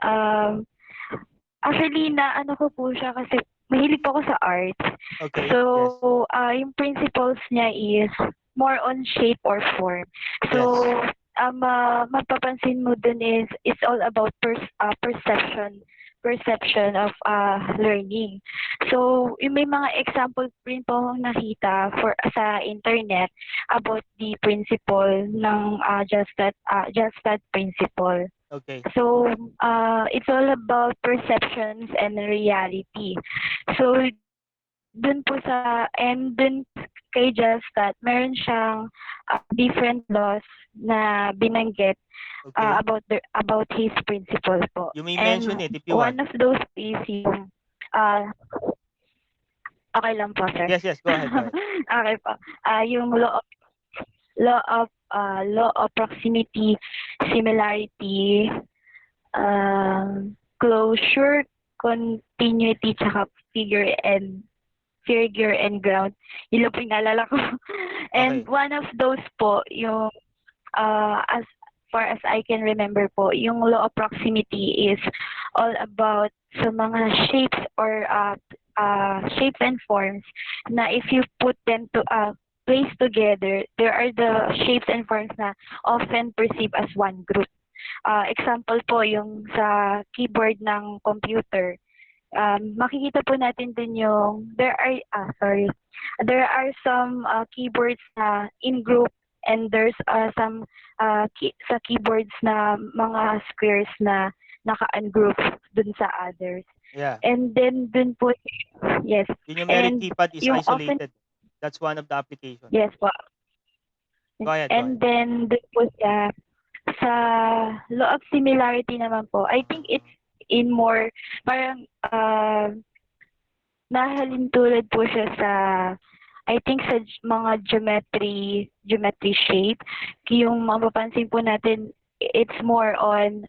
actually na ano ko po siya kasi mahilig po ako sa arts. Okay. So, Yes. yung principles niya is more on shape or form. So, mapapansin mo dun is it's all about perception of learning. So, yung may mga example rin po akong nakita sa internet about the principle ng just that principle. Okay. So, it's all about perceptions and reality. So, dun kay Just that, meron siyang different laws na binanggit Okay. about his principle po. You may And mention it if you one want. of those is yung okay lang po, sir. Yes. Go ahead. Okay po. Yung law of proximity, similarity, closure, continuity, tsaka figure and ground. Yun lang po yung naalala ko. And Okay. one of those po, yung as far as I can remember po, yung law of proximity is all about sa mga shapes or shapes and forms na if you put them to place together, there are the shapes and forms na often perceived as one group. Example po yung sa keyboard ng computer. Makikita po natin din yung there are some keyboards na in group and there's some sa keyboards na mga squares na naka-ungroup dun sa others. Yeah. And then dun po, yes. Yung numeric And keypad is yung often, isolated. That's one of the applications. yes po. Go ahead. And then dun po sa law of similarity naman po, I think it's in more, parang nahalintulad po siya sa, I think sa mga geometry shape. Yung mapapansin po natin, it's more on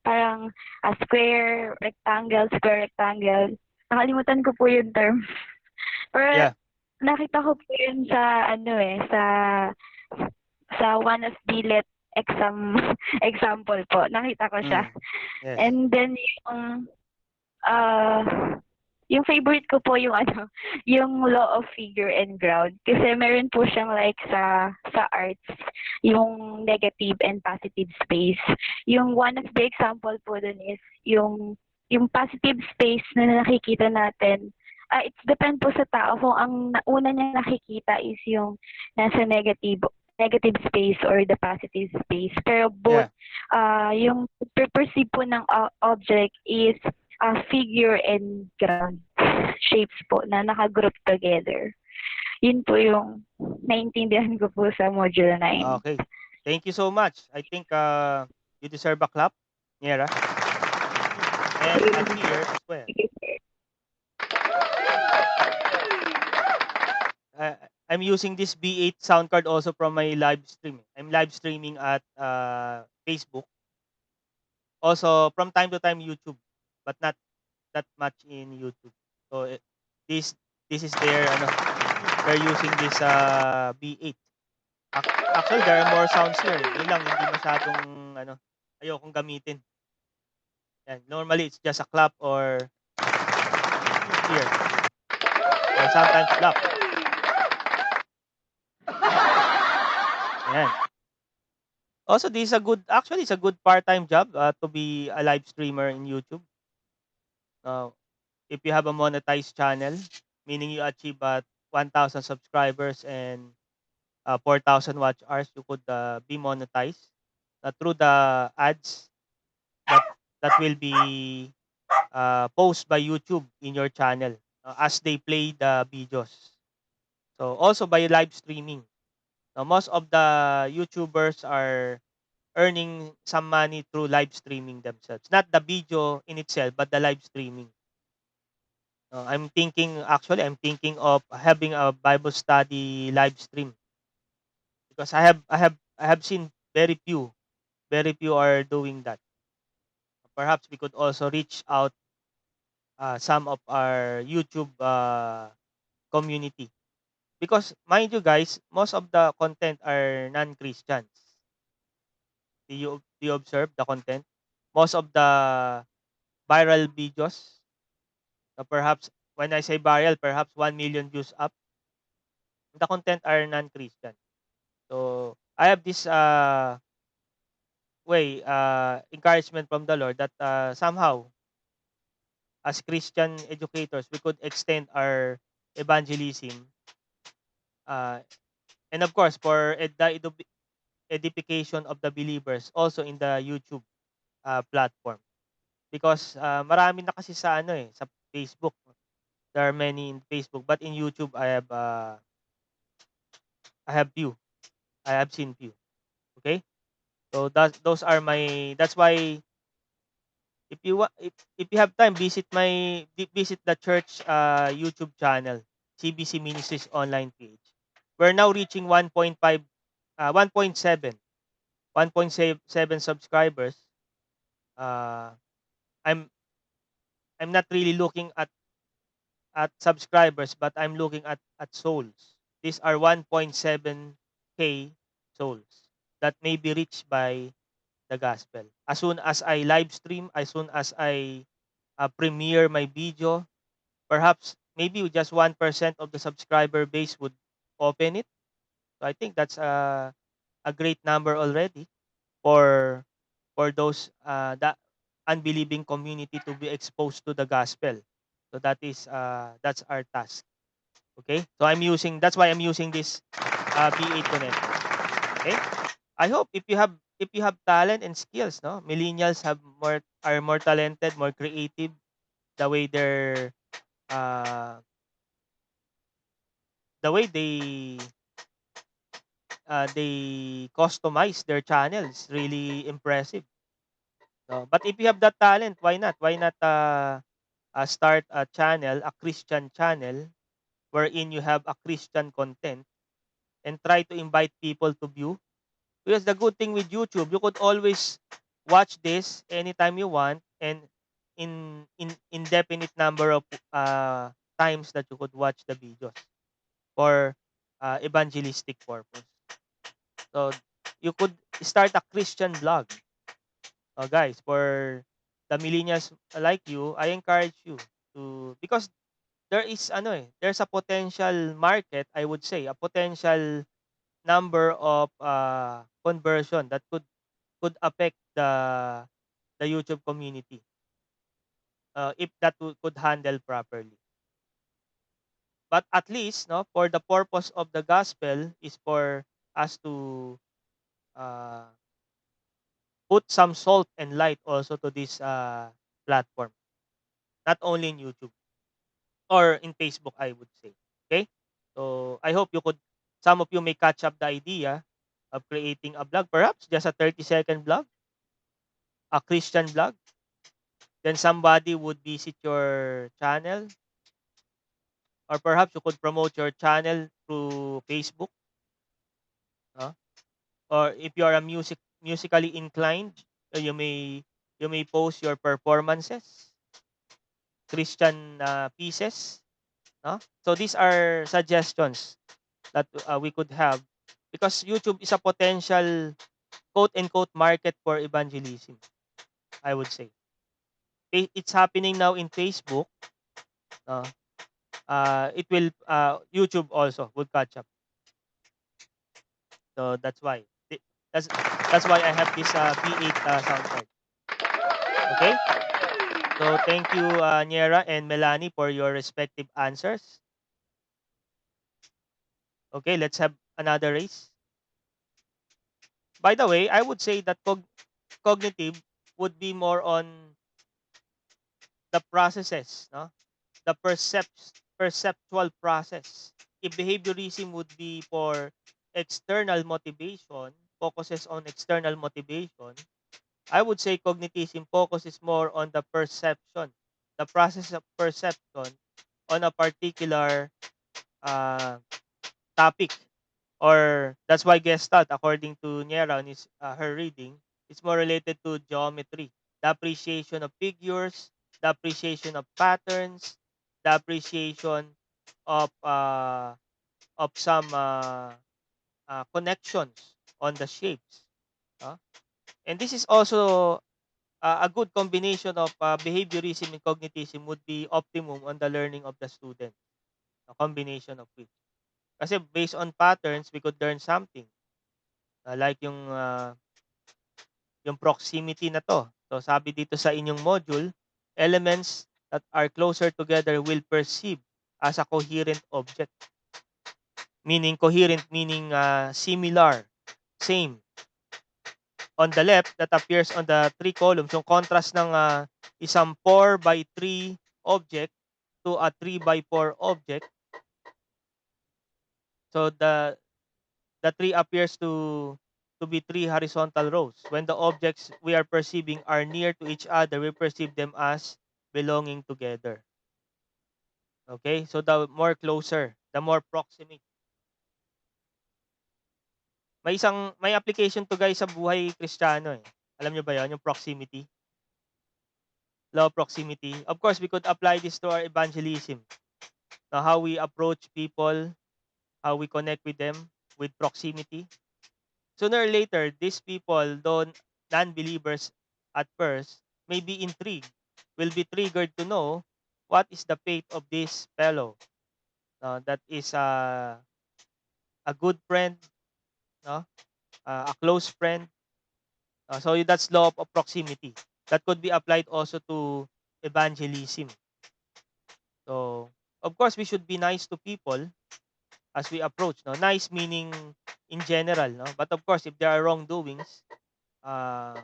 parang a square, rectangle. Nakalimutan ko po yung term. Pero Yeah. nakita ko po yun sa sa one of the example po. Nakita ko siya. Yes. And then yung favorite ko po yung yung law of figure and ground. Kasi meron po siyang like sa arts, yung negative and positive space. Yung one of the example po dun is yung positive space na nakikita natin. It's depend po sa tao kung ang una niya nakikita is yung nasa negative space or the positive space. Pero both yung perceive po ng object is figure and ground shapes po na naka-group together. Yun po yung naintindihan ko po sa Module 9. Okay. Thank you so much. I think you deserve a clap, Niera. And a cheer as well. I'm using this B8 sound card also from my live stream. I'm live streaming at Facebook. Also, from time to time, YouTube. But not that much in YouTube. So, this is their, they're using this B8. Actually, there are more sounds here. Yun lang, hindi masyadong, ayokong gamitin. Yan. Normally, it's just a clap or here. Or sometimes clap. Yan. Also, this is it's a good part-time job to be a live streamer in YouTube. If you have a monetized channel, meaning you achieve 1,000 subscribers and 4,000 watch hours, you could be monetized through the ads that will be posted by YouTube in your channel as they play the videos. So also by live streaming. Now, most of the YouTubers are earning some money through live streaming themselves. Not the video in itself, but the live streaming. I'm thinking of having a Bible study live stream because I have seen very few are doing that. Perhaps we could also reach out some of our YouTube community because mind you guys, most of the content are non-Christians. Do you observe the content? Most of the viral videos, perhaps when I say viral, perhaps 1 million views up. The content are non-Christian. So I have this encouragement from the Lord that somehow as Christian educators we could extend our evangelism and of course for the edification of the believers also in the YouTube platform because marami na kasi sa sa Facebook. There are many in Facebook, but in YouTube I have few. I have seen few. Okay? So those are that's why if you have time visit the church YouTube channel, CBC Ministries online page. We're now reaching 1.5 1.7 1.7 subscribers. I'm not really looking at subscribers, but I'm looking at souls. These are 1.7k souls that may be reached by the gospel. As soon as I live stream, as soon as I premiere my video, perhaps maybe just 1% of the subscriber base would open it. So I think that's a great number already for those that unbelieving community to be exposed to the gospel. So that's our task. Okay? So that's why I'm using this B8 connector. Okay? I hope if you have if you have talent and skills, no, millennials are more talented, more creative, the way uh, they customize their channels, really impressive. No? But if you have that talent, why not? Why not start a channel, a Christian channel, wherein you have a Christian content and try to invite people to view? Because the good thing with YouTube, you could always watch this anytime you want, and in indefinite number of times that you could watch the videos for evangelistic purpose. So you could start a Christian blog. Guys, for the millennials like you, I encourage you to, because there's a potential market, I would say, a potential number of conversion that could affect the YouTube community, if that could handle properly. But at least, no, for the purpose of the gospel is for us to uh, put some salt and light also to this platform, not only in YouTube or in Facebook, I would say. Okay, so I hope some of you may catch up the idea of creating a blog, perhaps just a 30-second blog, a Christian blog. Then somebody would visit your channel, or perhaps you could promote your channel through Facebook. No? Or if you are a musically inclined, you may post your performances, Christian pieces. No? So these are suggestions that we could have, because YouTube is a potential quote unquote market for evangelism, I would say. It's happening now in Facebook. No? It will YouTube also would catch up. So that's why. That's why I have this P8 sound card. Okay? So thank you, Niera and Melanie, for your respective answers. Okay, let's have another race. By the way, I would say that cognitive would be more on the processes, no? The perceptual process. If behaviorism would be for external motivation, focuses on external motivation, I would say cognitism focuses more on the perception, the process of perception on a particular uh, topic. Or that's why Gestalt, according to Niera in her reading, it's more related to geometry, the appreciation of figures, the appreciation of patterns, the appreciation of some connections on the shapes. uh. And this is also a good combination of behaviorism and cognitism would be optimum on the learning of the student. A combination of which. Kasi based on patterns, we could learn something. Like yung proximity na to. So sabi dito sa inyong module, elements that are closer together will perceive as a coherent object. Meaning coherent, meaning similar, same. On the left, that appears on the three columns, yung contrast ng isang 4 by 3 object to a 3 by 4 object. So the tree appears to be three horizontal rows. When the objects we are perceiving are near to each other, we perceive them as belonging together. Okay? So the more closer, the more proximate. May application to guys sa buhay Kristiyano eh. Alam niyo ba 'yon, yung proximity? Law of proximity. Of course, we could apply this to our evangelism. Now, how we approach people, how we connect with them with proximity. Sooner or later, these people, though non-believers at first, may be intrigued, will be triggered to know what is the faith of this fellow. That is a good friend, no? A close friend. So that's law of proximity. That could be applied also to evangelism. So, of course, we should be nice to people as we approach. No? Nice meaning in general. No? But of course, if there are wrongdoings, uh,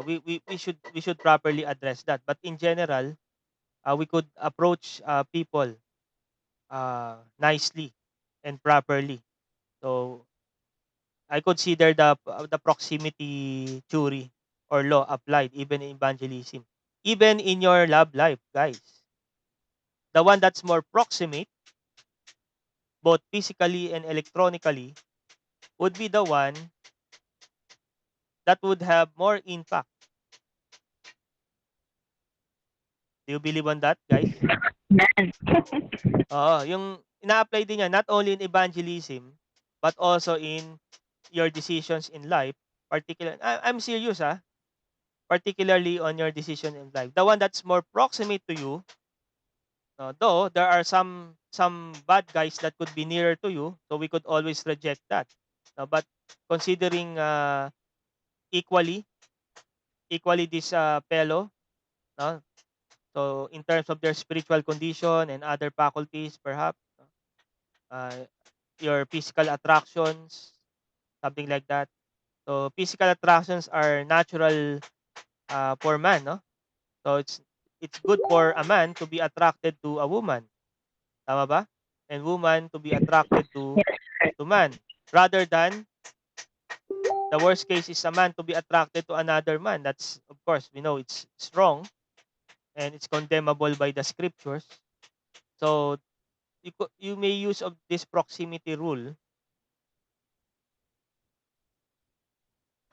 we should properly address that. But in general, we could approach people nicely and properly. So I consider the proximity theory or law applied even in evangelism, even in your love life, guys. The one that's more proximate, both physically and electronically, would be the one that would have more impact. Do you believe on that, guys? Man. Oo, yung ina-apply din yan not only in evangelism, but also in your decisions in life. I'm serious, particularly on your decision in life. The one that's more proximate to you, though there are some bad guys that could be nearer to you, so we could always reject that. But considering equally equally this fellow, no? So in terms of their spiritual condition and other faculties, perhaps uh, your physical attractions, something like that. So physical attractions are natural for man, no? So it's good for a man to be attracted to a woman, tama ba? And woman to be attracted Yes, sir. to man, rather than the worst case is a man to be attracted to another man. That's, of course, we know it's wrong and it's condemnable by the scriptures. So you may use of this proximity rule,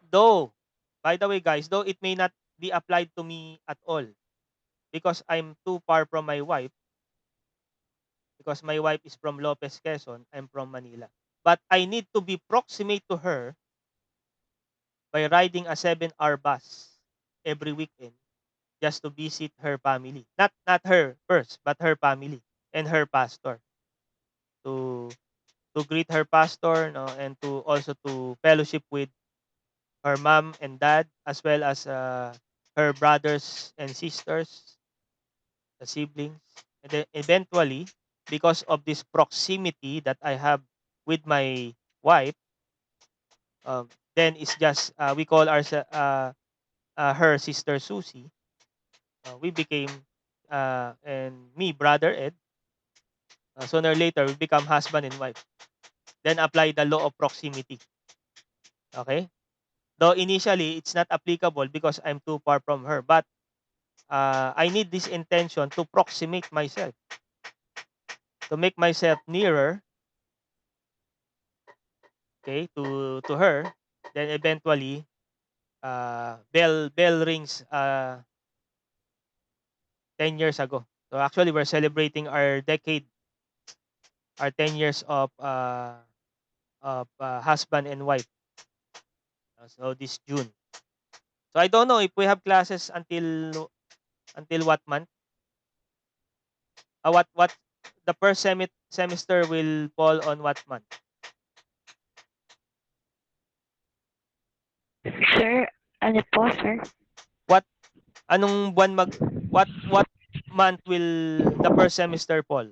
though, by the way, guys, though it may not be applied to me at all because I'm too far from my wife, because my wife is from Lopez, Quezon, I'm from Manila. But I need to be proximate to her by riding a 7-hour bus every weekend just to visit her family. Not her first, but her family and her pastor. To greet her pastor, no, and to also to fellowship with her mom and dad, as well as her brothers and sisters, the siblings. And then eventually, because of this proximity that I have with my wife, then it's just we call her sister Susie. We became and me, brother Ed. Sooner or later, we become husband and wife. Then apply the law of proximity. Okay? Though initially, it's not applicable because I'm too far from her. But I need this intention to proximate myself, to make myself nearer, okay, to her. Then eventually, bell rings 10 years ago. So actually, we're celebrating our decade, our 10 years of husband and wife. So this June. So I don't know if we have classes until what month? What the first semester will fall on what month? Sir, ano po, sir? What anong buwan what month will the first semester fall?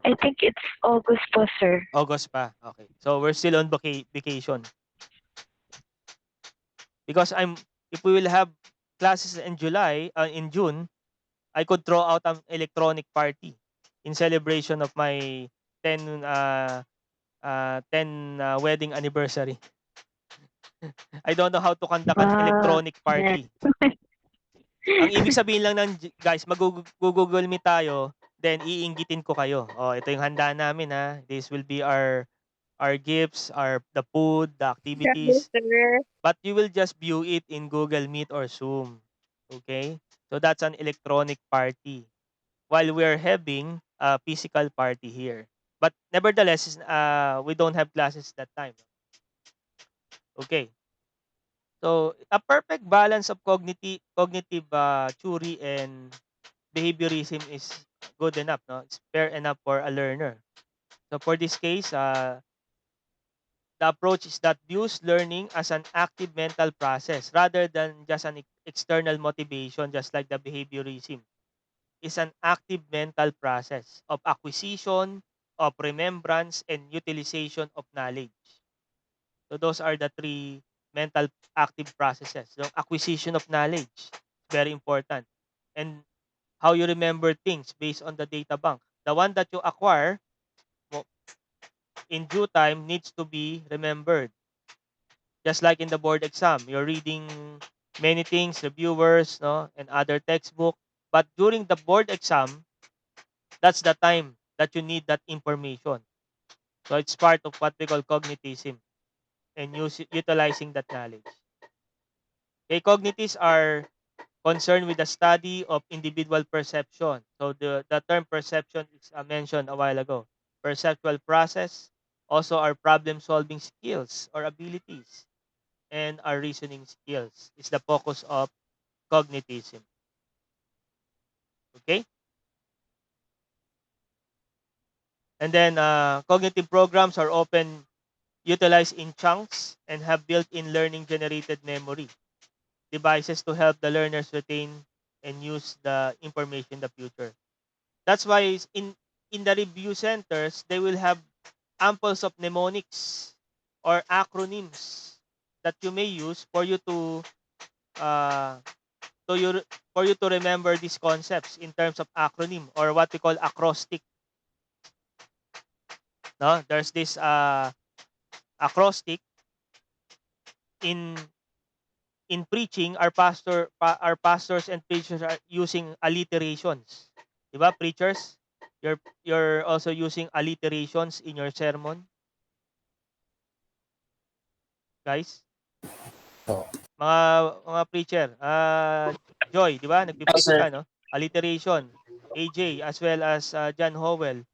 I think it's August po, sir. August pa. Okay. So we're still on vacation because if we will have classes in in June, I could throw out an electronic party in celebration of my 10 wedding anniversary. I don't know how to conduct an electronic Yes. party. Ang ibig sabihin lang ng guys, Google Meet tayo, then iinggitin ko kayo. Oh, ito yung handa namin ha. This will be our gifts, the food, the Yes, activities. sir. But you will just view it in Google Meet or Zoom. Okay? So that's an electronic party. While we're having a physical party here. But nevertheless, we don't have classes that time. Okay. So a perfect balance of cognitive theory and behaviorism is good enough, no? It's fair enough for a learner. So for this case, the approach is that views learning as an active mental process rather than just an external motivation, just like the behaviorism. Is an active mental process of acquisition, of remembrance, and utilization of knowledge. So those are the three mental active processes. So acquisition of knowledge, very important. And how you remember things based on the data bank. The one that you acquire in due time needs to be remembered. Just like in the board exam, you're reading many things, reviewers, no, and other textbook. But during the board exam, that's the time that you need that information. So it's part of what we call cognitism and utilizing that knowledge. Okay, cognitives are concerned with the study of individual perception. So the term perception is mentioned a while ago. Perceptual process, also our problem solving skills or abilities, and our reasoning skills is the focus of cognitism. Okay? And then cognitive programs are often utilized in chunks and have built-in learning generated memory devices to help the learners retain and use the information in the future. That's why in the review centers, they will have amples of mnemonics or acronyms that you may use for you uh, to your for you to remember these concepts in terms of acronym or what we call acrostic. No, there's this acrostic in preaching. Our pastors and preachers are using alliterations. 'Di ba, preachers? You're also using alliterations in your sermon, guys. Oh, Mga preacher, Joy, 'di ba? Yes, Nagpi-preach sir. ka, no? Alliteration. AJ as well as John Howell.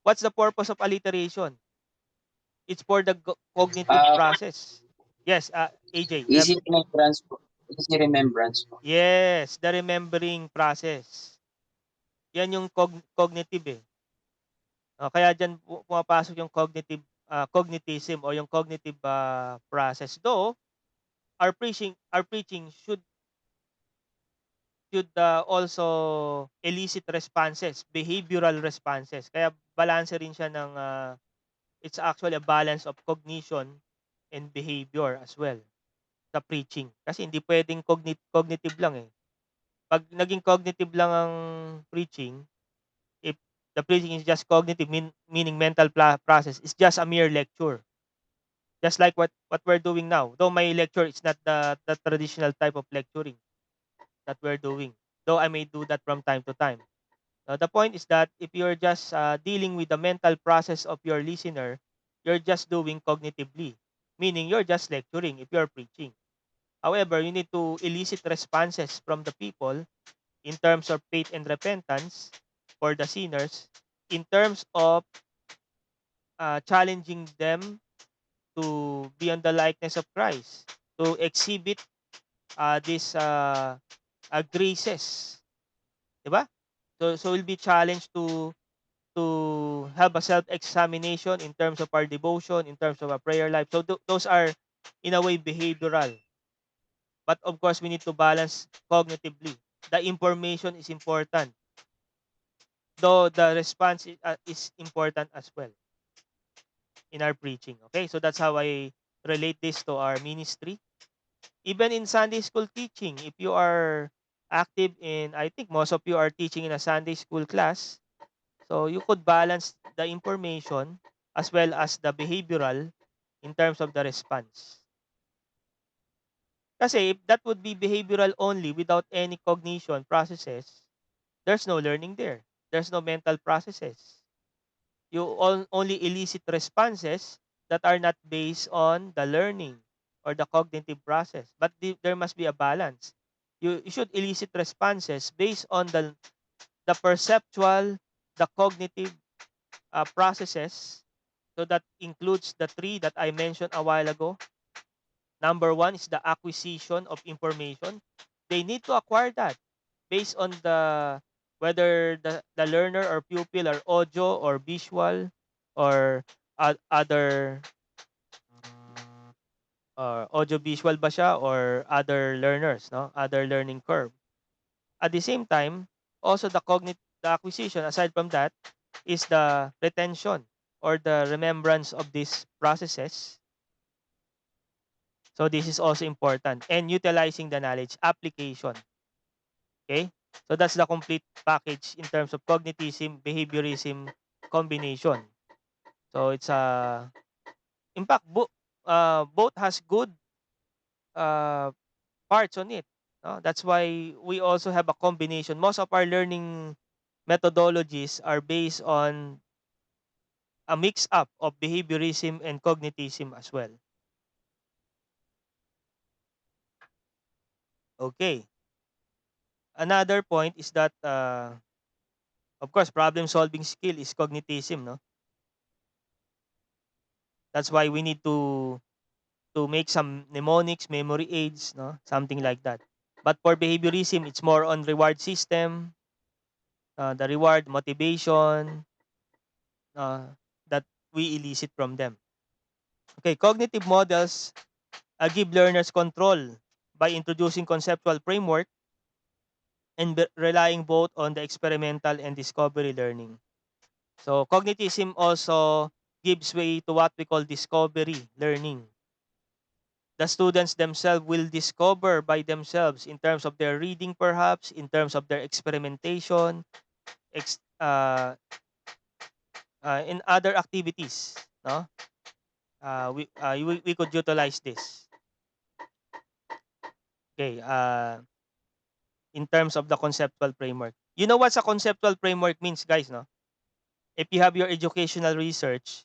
What's the purpose of alliteration? It's for the cognitive Uh, process. Yes, AJ, you have easy remembrance po. Easy remembrance po. yes, the remembering process. Yan yung cognitive eh. Kaya diyan pumapasok yung cognitism o yung cognitive process. Though our preaching should also elicit responses, behavioral responses. Kaya balanse rin siya ng it's actually a balance of cognition and behavior as well sa preaching. Kasi hindi pwedeng cognitive lang eh. Pag naging cognitive lang ang preaching, if the preaching is just cognitive, meaning mental process, it's just a mere lecture. Just like what we're doing now. Though my lecture is not the traditional type of lecturing that we're doing. Though I may do that from time to time. The point is that if you're just dealing with the mental process of your listener, you're just doing cognitively, meaning you're just lecturing if you're preaching. However, you need to elicit responses from the people in terms of faith and repentance for the sinners, in terms of challenging them to be on the likeness of Christ, to exhibit these graces, di ba? So we'll be challenged to have a self-examination in terms of our devotion, in terms of our prayer life. So those are in a way behavioral. But of course, we need to balance cognitively. The information is important, though the response is important as well in our preaching. Okay, so that's how I relate this to our ministry. Even in Sunday school teaching, if you are active in, I think most of you are teaching in a Sunday school class, so you could balance the information as well as the behavioral in terms of the response. Kasi if that would be behavioral only without any cognition processes, there's no learning there. There's no mental processes. You only elicit responses that are not based on the learning or the cognitive process. But there must be a balance. You should elicit responses based on the perceptual, the cognitive processes. So that includes the three that I mentioned a while ago. Number one is the acquisition of information. They need to acquire that based on whether the learner or pupil are audio or visual or other audio visual ba siya or other learners, no? Other learning curve. At the same time, also the acquisition aside from that, is the retention or the remembrance of these processes. So this is also important. And utilizing the knowledge application. Okay? So that's the complete package in terms of cognitism, behaviorism combination. So it's in fact both has good uh, parts on it. No? That's why we also have a combination. Most of our learning methodologies are based on a mix up of behaviorism and cognitism as well. Okay. Another point is that of course problem solving skill is cognitism, no? That's why we need to make some mnemonics, memory aids, no? Something like that. But for behaviorism, it's more on reward system, the reward motivation uh, that we elicit from them. Okay, cognitive models give learners control by introducing conceptual framework and relying both on the experimental and discovery learning. So cognitism also gives way to what we call discovery learning. The students themselves will discover by themselves in terms of their reading, perhaps in terms of their experimentation, ex- uh, in other activities. No, we could utilize this. Okay, in terms of the conceptual framework. You know what a conceptual framework means, guys? No, if you have your educational research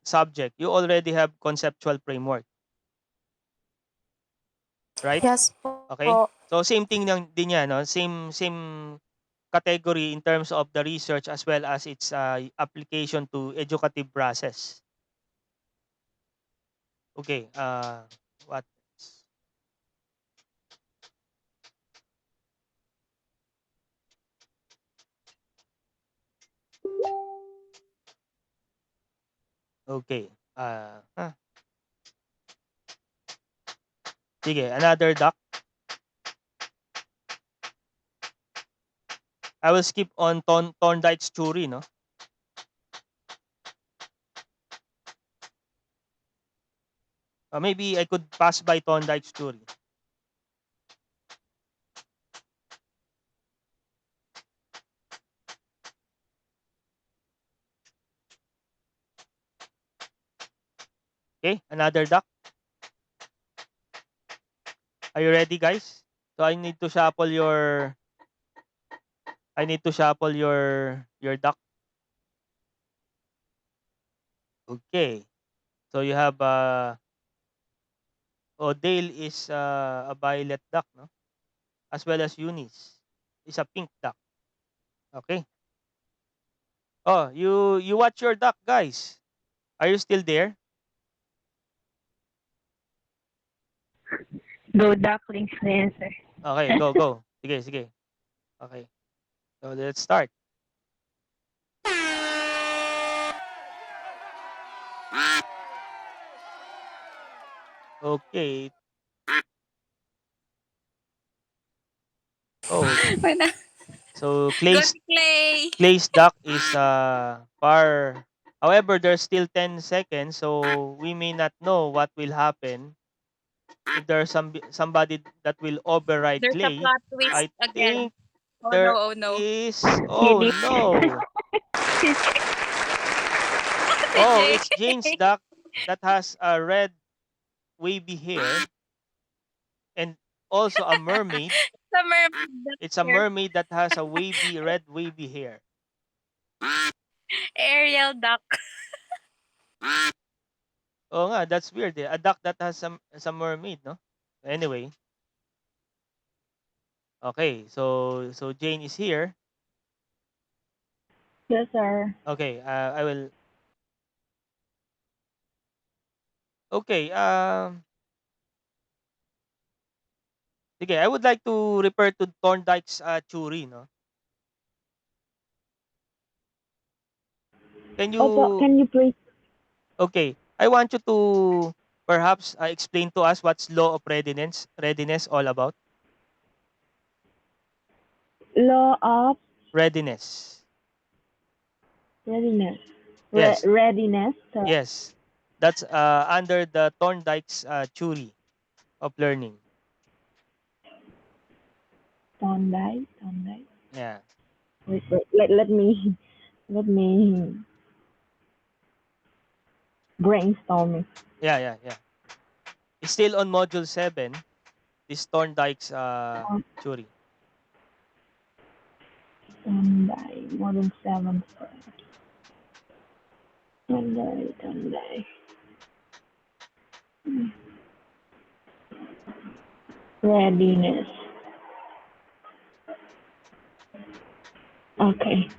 subject, you already have conceptual framework, right? Yes po. Okay? So same thing din yan, no? Same category in terms of the research as well as its application to educative process. Okay, what else? Okay. Sige, another doc. I will skip on Thorndike's theory, no? Maybe I could pass by Thorndike's theory. Okay, another doc. Are you ready, guys? So I need to shuffle your duck. Okay. So you have Dale is a violet duck, no? As well as Eunice is a pink duck. Okay. Oh, you watch your duck, guys. Are you still there? Go ducklings na yan, sir. Okay, go. Sige, sige. Okay. So let's start. Okay. Oh, Wala. so Go to Clay. Clay's duck is far. However, there's still 10 seconds, so we may not know what will happen if there's somebody that will override There's a Clay. plot twist I again. think Oh no, there oh no. is. Oh Hindi. no! Oh, TJ. it's Jane's duck that has a red wavy hair and also a mermaid. Summer It's a here. mermaid that has a red wavy hair. Ariel duck. Oh nga, that's weird. A duck that has some mermaid, no? Anyway, okay. So Jane is here. Yes, sir. Okay, I will. Okay, sige, I would like to refer to Thorndike's theory, no? Can Opo, you can you please Okay, I want you to perhaps explain to us what's law of readiness all about? law of Readiness. Readiness. Yes, Readiness. yes. That's under the Thorndike's theory of learning. Sunday. Sunday. Yeah, Wait. Let me let me brainstorming. yeah. It's still on module 7, this Thorndike's theory. Sunday. More than 7. Sunday. Sunday. Readiness. Okay.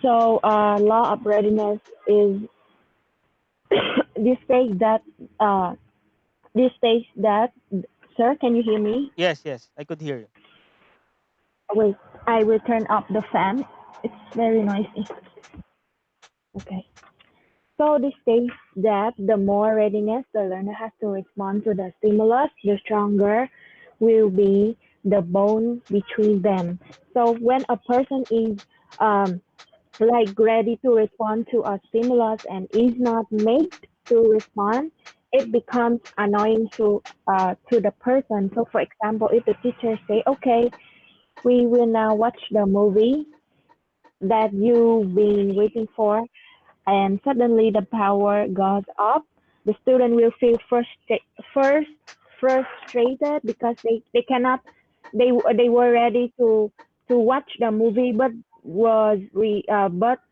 So, law of readiness is this stage that uh this stage that sir, can you hear me? Yes, I could hear you. Wait, I will turn up the fan. It's very noisy. Okay. So this states that the more readiness the learner has to respond to the stimulus, the stronger will be the bond between them. So when a person is um, like ready to respond to a stimulus and is not made to respond, it becomes annoying to the person. So for example, if the teacher say, "Okay, we will now watch the movie that you've been waiting for," and suddenly the power goes off, the student will feel first frustrated because they cannot they were ready to watch the movie but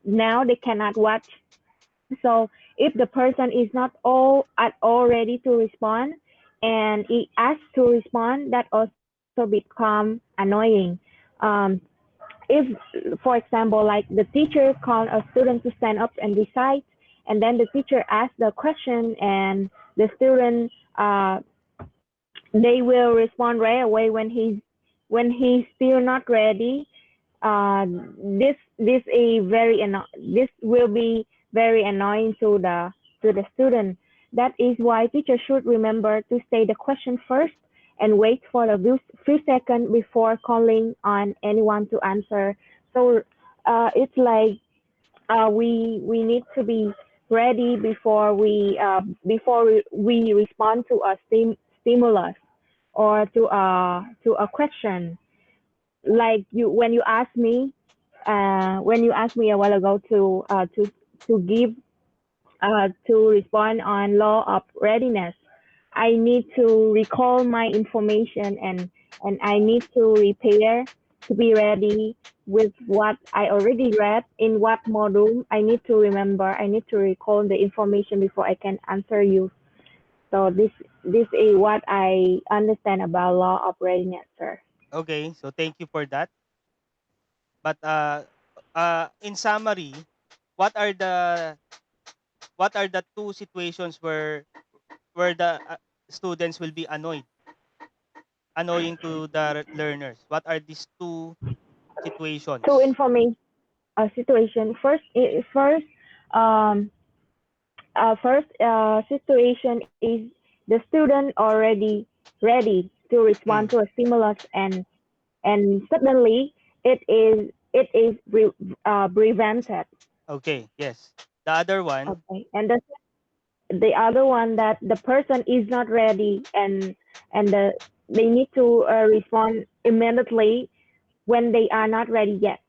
now they cannot watch. So if the person is not all ready to respond and he asks to respond, that also become annoying. Um, if, for example, like the teacher called a student to stand up and recite, and then the teacher asks the question, and the student they will respond right away when he's still not ready. This will be very annoying to the student. That is why teachers should remember to say the question first and wait for a few seconds before calling on anyone to answer. So it's like we need to be ready before we respond to a stimulus or to a question. Like you when you asked me a while ago to give to respond on law of readiness, I need to recall my information and I need to prepare to be ready with what I already read in what module. I need to remember. I need to recall the information before I can answer you. So this is what I understand about law of readiness, sir. Okay, so thank you for that. But in summary, what are the two situations where the students will be annoying to the learners? What are these two To situations? information situation um, situation is the student already ready to respond Mm, to a stimulus and suddenly it is prevented. okay, yes. The other one, Okay, and the other one that the person is not ready and they need to respond immediately when they are not ready yet.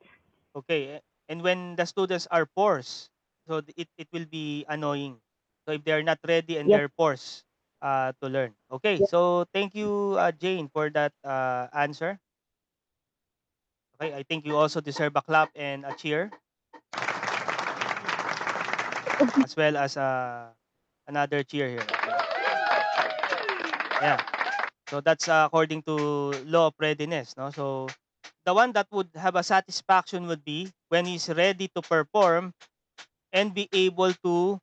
okay. And when the students are forced, so it will be annoying. So if they're not ready and Yes, they're forced to learn. Okay, yes. so thank you, Jane, for that answer. Okay, I think you also deserve a clap and a cheer, as well as another cheer here. Okay, yeah. So that's according to law of readiness, no? So the one that would have a satisfaction would be when he's ready to perform and be able to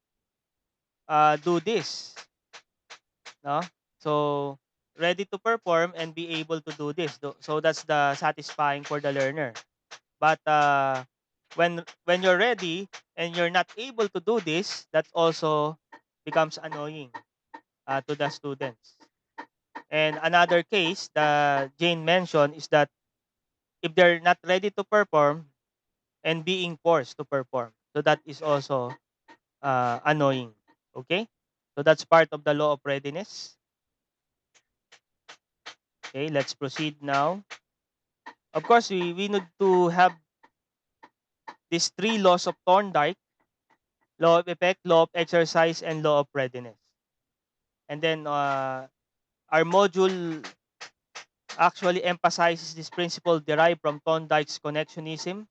do this, no? So ready to perform and be able to do this. So that's the satisfying for the learner. But when you're ready and you're not able to do this, that also becomes annoying to the students. And another case that Jane mentioned is that if they're not ready to perform, and being forced to perform. So that is also annoying. Okay? So that's part of the law of readiness. Okay, let's proceed now. Of course, we need to have these three laws of Thorndike: law of effect, law of exercise, and law of readiness. And then our module actually emphasizes this principle derived from Thorndike's connectionism,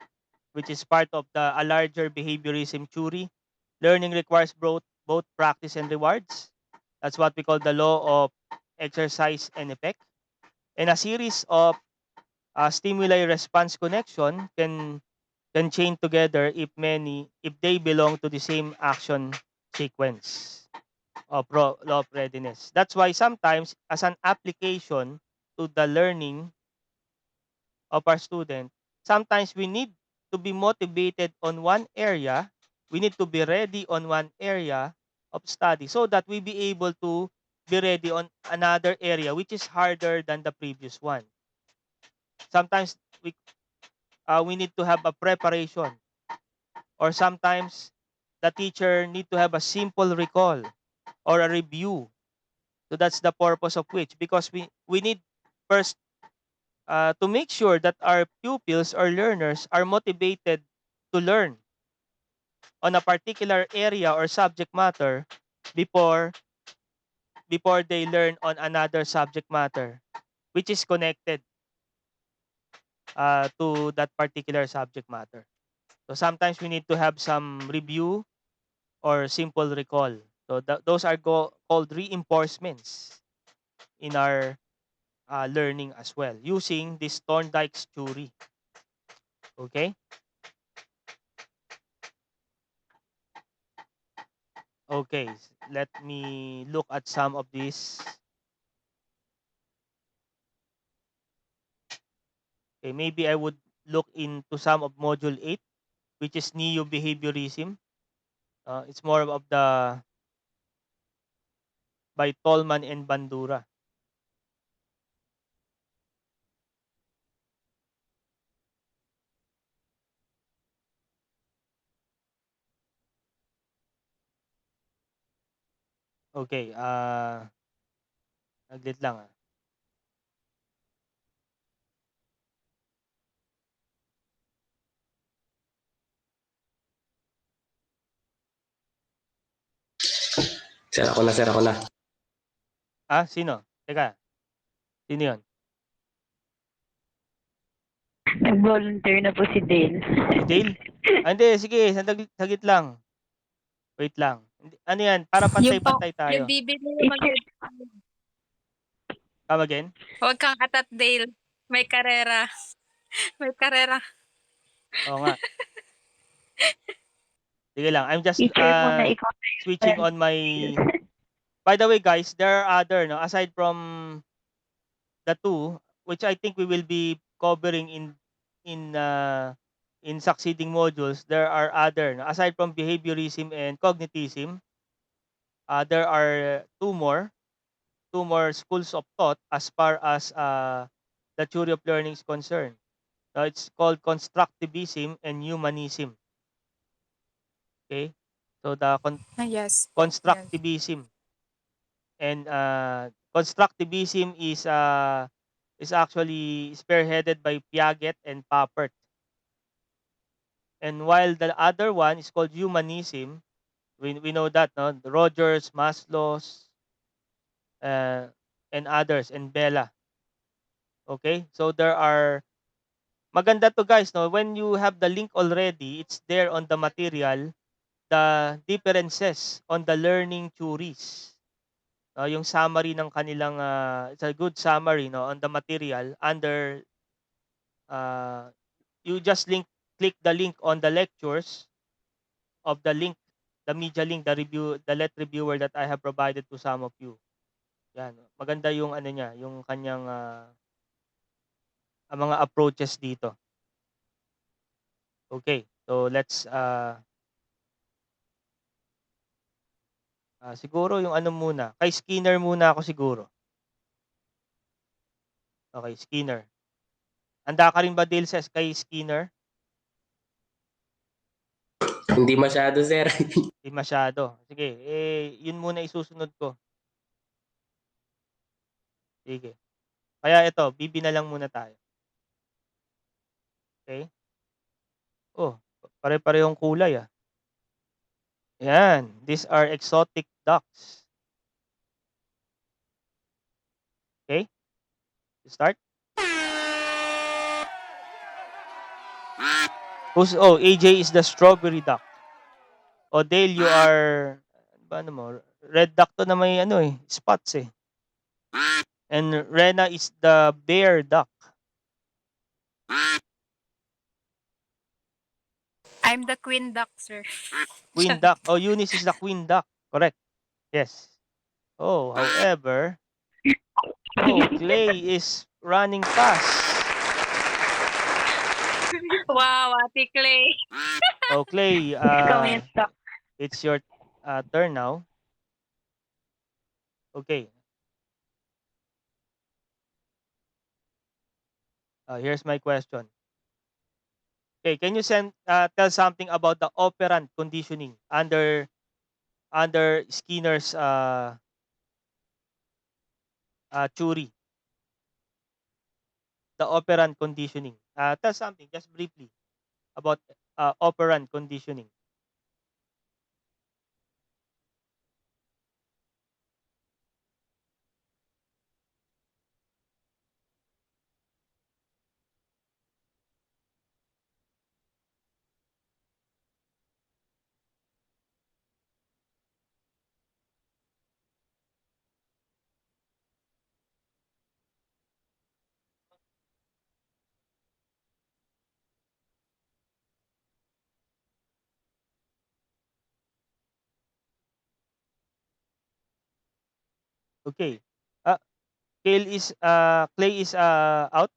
which is part of a larger behaviorism theory. Learning requires both practice and rewards. That's what we call the law of exercise and effect. And a series of stimuli response connection can chain together if they belong to the same action sequence of law of readiness. That's why sometimes as an application to the learning of our student, sometimes we need to be motivated on one area, we need to be ready on one area of study so that we be able to be ready on another area which is harder than the previous one. Sometimes we need to have a preparation, or sometimes the teacher need to have a simple recall or a review. So that's the purpose of which, because we need first to make sure that our pupils or learners are motivated to learn on a particular area or subject matter before before they learn on another subject matter which is connected to that particular subject matter. So sometimes we need to have some review or simple recall. So those are called reinforcements in our learning as well, using this Thorndike's theory. Okay? Okay, let me look at some of these. Okay, maybe I would look into some of Module 8, which is Neo-Behaviorism. It's more of the by Tolman and Bandura. Okay, naglit lang ah. Sir, ako na. Ah, sino? Teka, sino yun? Nag-volunteer na po si Dale. Si Dale? Ah, hindi, sige, saglit lang. Wait lang. Ano yan? Para pantay-pantay Yung tayo. bibili yung Teacher, Come again? Huwag kang atat, Dale. May karera. May karera. Oo nga. Sige lang. I'm just teacher muna ikaw switching on my... By the way, guys, there are other, no? Aside from the two, which I think we will be covering in uh, in succeeding modules, there are other, no? Aside from behaviorism and cognitism, there are two more schools of thought as far as the theory of learning is concerned. It's called Constructivism and Humanism. Okay, so the Yes po. Yes. Constructivism and Constructivism is actually spearheaded by Piaget and Papert. And while the other one is called Humanism, we know that, no, Rogers, Maslow's, uh, and others, and Bella. Okay, so there are maganda to, guys, no, when you have the link already, it's there on the material, the differences on the learning theories. Yung summary ng kanilang it's a good summary, no, on the material under you just click the link on the lectures of the link, the media link, the let reviewer that I have provided to some of you. Yan, maganda yung ano niya, yung kanyang mga approaches dito. Okay, so let's siguro yung ano muna, kay Skinner muna ako siguro. Okay, Skinner. Handa ka rin ba, Dale, kay Skinner? Hindi masyado, sir. Di masyado. Sige, yun muna isusunod ko. Sige. Kaya ito, BB na lang muna tayo. Okay? Oh, pare-parehong kulay ah. Yan, these are exotic ducks. Okay? Start. AJ is the strawberry duck. Dale, you are, ano mo, red duck to na may spots eh. And Rena is the bear duck. I'm the queen duck, sir. Queen duck. Eunice is the queen duck. Correct. Yes. However, Clay is running fast. Wow, Ate Clay. Clay, Ikaw yung duck. it's your turn now. Okay. Here's my question. Okay, can you tell something about the operant conditioning under Skinner's theory? The operant conditioning. Tell something just briefly about operant conditioning. Okay. Clay is out.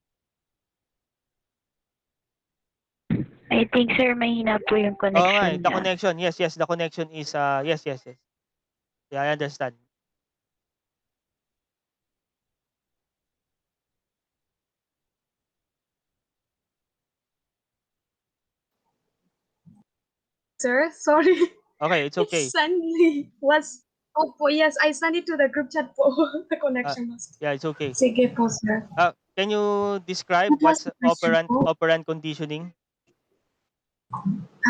I think, sir, mahina po yung Oo nga, connection the niya. connection. Yes, the connection is yes. Yeah, I understand. Sir, sorry. Okay, it's okay. It suddenly was. Oh, yes, I sent it to the group chat po. The connection was. Yeah, it's okay. Sige po, sir. Can you describe What was what's the question po? operant conditioning?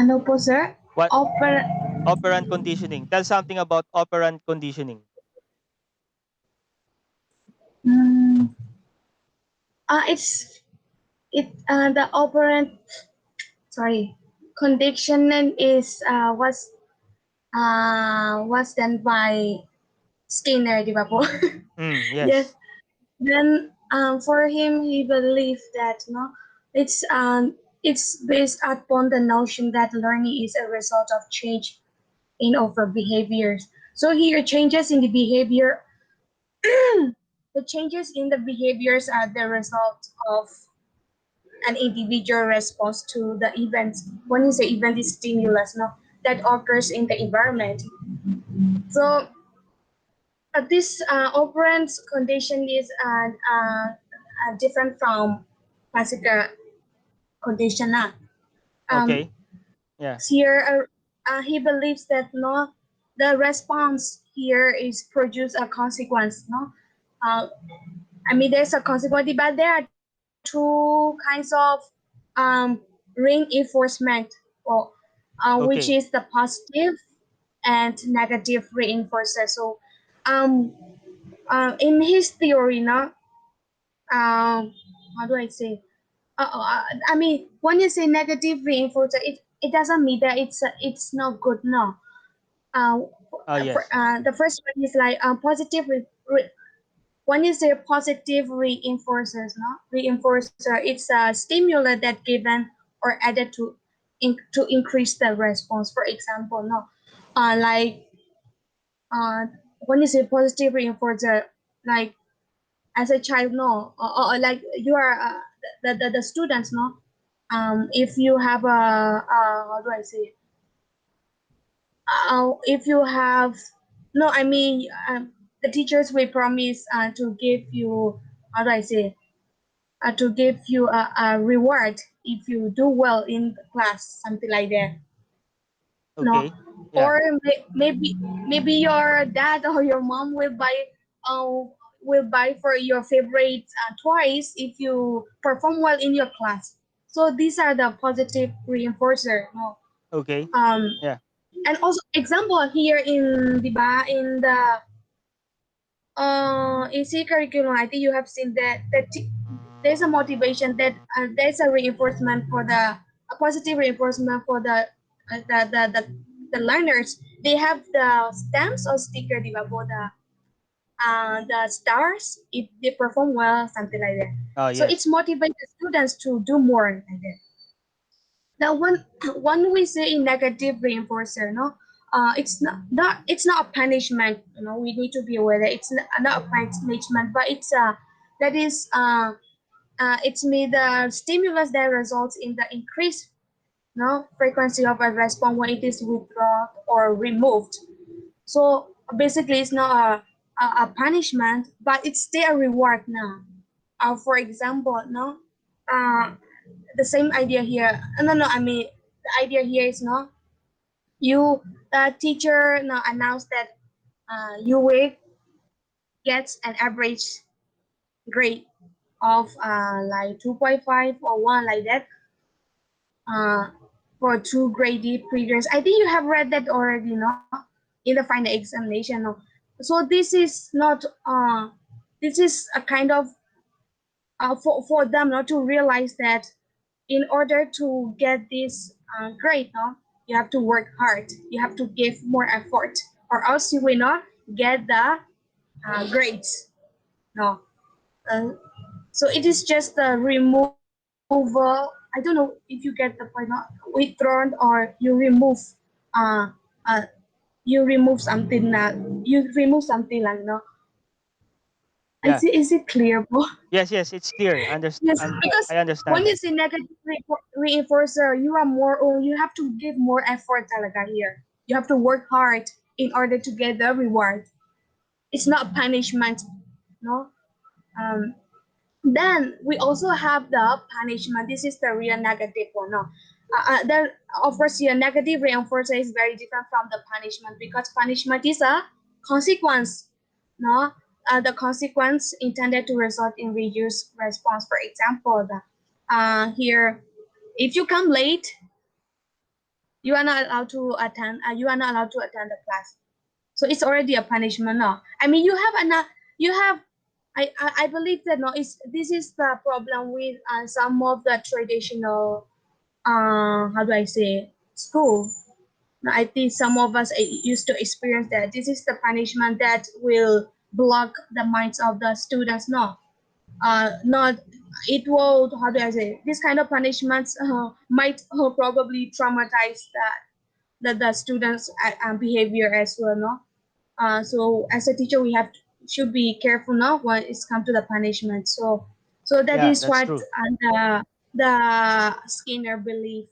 Ano po, sir? What Opera. operant conditioning? Tell something about operant conditioning. The operant. Sorry, conditioning is was done by Skinner, di ba po? Yes. Yes. Then for him, he believed that it's based upon the notion that learning is a result of change in our behaviors. So here, changes in the behavior, the changes in the behaviors are the result of an individual response to the events. One is the event is stimulus, no, that occurs in the environment. So this operant condition is different from classic condition. Okay. Yeah. Here, he believes that the response here is produce a consequence. There's a consequence, but there are two kinds of reinforcement, or which Okay. is the positive and negative reinforcer. So, in his theory, how do I say? When you say negative reinforcer, it doesn't mean that it's not good. No. Yes. The first one is like positive. One is a positive reinforcers. No, reinforcer. It's a stimulus that given or added to increase the response. For example, like when you say positive reinforcer, like as a child, like you are the students, if you have how do I say, if you have no I mean the teachers will promise to give you, how do I say, to give you a reward if you do well in the class, something like that. no, Okay. Yeah. or maybe your dad or your mom uh, will buy for your favorite toys if you perform well in your class. So these are the positive reinforcer, no. Okay. um Yeah. and also example here in the AC curriculum, I think you have seen that there's a motivation, that there's a reinforcement for a positive reinforcement for the learners. They have the stamps or sticker, di ba, for the stars if they perform well, something like that. Oh, So it's yes. motivate the students to do more like that. Now, one we say in negative reinforcer, no, it's not a punishment. You know, we need to be aware that it's not a punishment, but that is it's made the stimulus that results in the increased no frequency of a response when it is withdrawn or removed. So basically, it's not a punishment, but it's still a reward now. For example, no, uh, the same idea here. No, no, I mean the idea here is no. You the teacher now announced that you will get an average grade of like 2.5 or 1 like that uh, for two grade previous. I think you have read that already, no? In the final examination, no? So this is a kind of for them not to realize that in order to get this grade, no, you have to work hard. You have to give more effort, or else you will not get the grades. No, uh, so it is just the removal. I don't know if you get the point. No? Withdrawn or uh, uh, you remove something. You remove something like no. Yeah. Is it clear, bro? Yes, yes, it's clear. Yes, because I one understand. is a negative reinforcer. You are more, or you have to give more effort talaga here. You have to work hard in order to get the reward. It's not punishment, no. Um, then we also have the punishment. This is the real negative one, no. Then of course, your negative reinforcer is very different from the punishment because punishment is a consequence, no. The consequence intended to result in reduced response. For example, here, if you come late, you are not allowed to attend. You are not allowed to attend the class. So it's already a punishment, no. I mean, you have. I believe that no, this is the problem with some of the traditional how do I say school. I think some of us used to experience that. This is the punishment that will block the minds of the students. No, not it will. How do I say? This kind of punishments might probably traumatize the students' behavior as well. No, so as a teacher, we should be careful now when it's come to the punishment. So that Yeah, is that's what true. the Skinner belief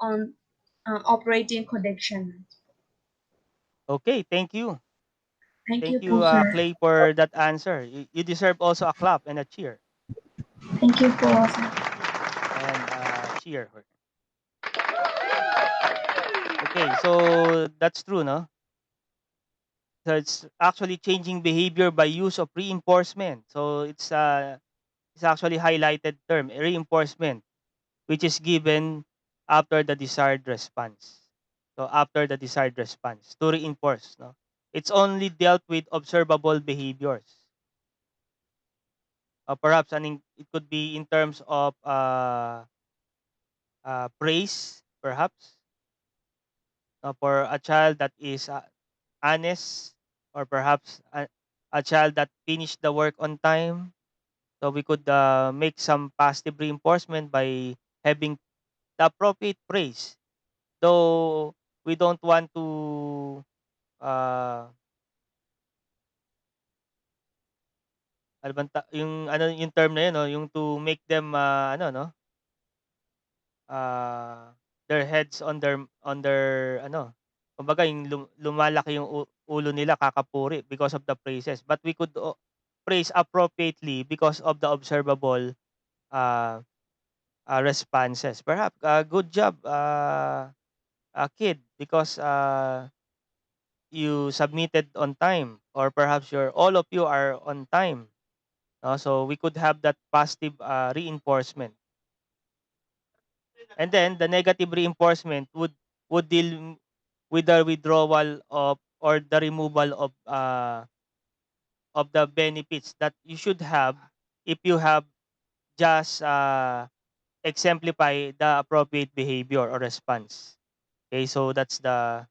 on operating condition. Okay, thank you. Thank Thank you, you, Professor. Clay, for that answer. You deserve also a clap and a cheer. Thank you, Professor. And cheer. Okay, so that's true, no? So it's actually changing behavior by use of reinforcement. So it's actually highlighted term reinforcement, which is given after the desired response. So after the desired response to reinforce, no? It's only dealt with observable behaviors. Perhaps it could be in terms of praise, perhaps for a child that is honest, or perhaps a child that finished the work on time. So we could make some positive reinforcement by having the appropriate praise. Though we don't want to uh, ano bang yung ano yung term na yun, no? Yung to make them ano, no, uh, their heads on their ano, kumbaga yung lumalaki yung ulo nila kakapuri because of the praises, but we could praise appropriately because of the observable uh, responses. Perhaps good job, kid because you submitted on time, or perhaps all of you are on time. So we could have that positive reinforcement. And then the negative reinforcement would deal with the withdrawal of, or the removal of the benefits that you should have if you have just exemplify the appropriate behavior or response. Okay, so that's the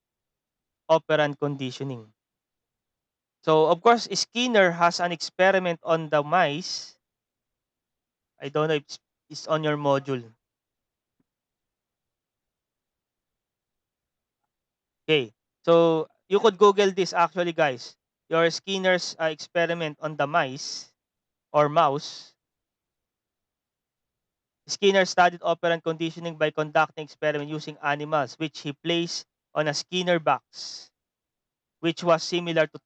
operant conditioning. So of course, Skinner has an experiment on the mice. I don't know if it's on your module. Okay, so you could Google this actually, guys. Your Skinner's experiment on the mice or mouse. Skinner studied operant conditioning by conducting experiment using animals, which he placed on a Skinner box, which was similar to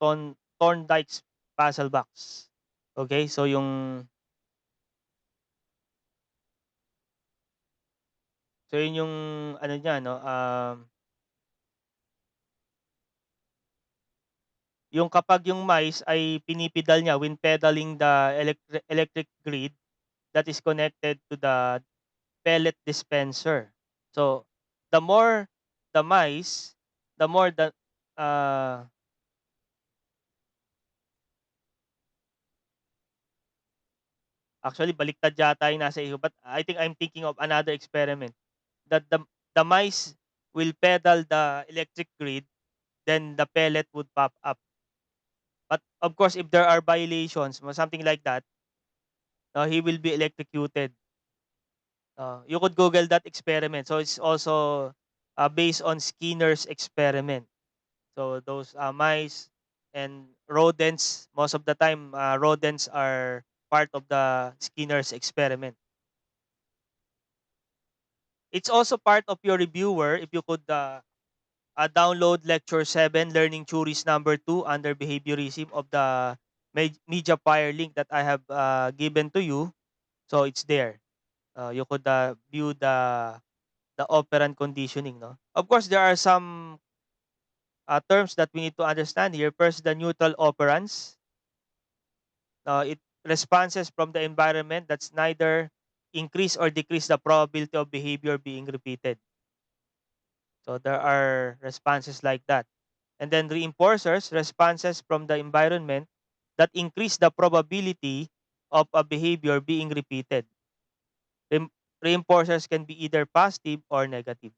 Thorndike's puzzle box. Okay, so yun yung ano niya, no, yung kapag yung mice ay pinipedal niya when pedaling the electric grid that is connected to the pellet dispenser. So the more the mice, the more the uh, actually baliktad yata yung nasa iyo, but I think I'm thinking of another experiment that the mice will pedal the electric grid, then the pellet would pop up. But of course, if there are violations, something like that, he will be electrocuted. You could Google that experiment. So it's also based on Skinner's experiment. So those mice and rodents, most of the time, rodents are part of the Skinner's experiment. It's also part of your reviewer. If you could download Lecture 7, Learning Theories number 2 under Behaviorism of the Media Fire link that I have given to you. So it's there. You could view the operant conditioning. No? Of course, there are some terms that we need to understand here. First, the neutral operants. It responses from the environment that's neither increase or decrease the probability of behavior being repeated. So there are responses like that. And then reinforcers, responses from the environment that increase the probability of a behavior being repeated. Reinforcers can be either positive or negative.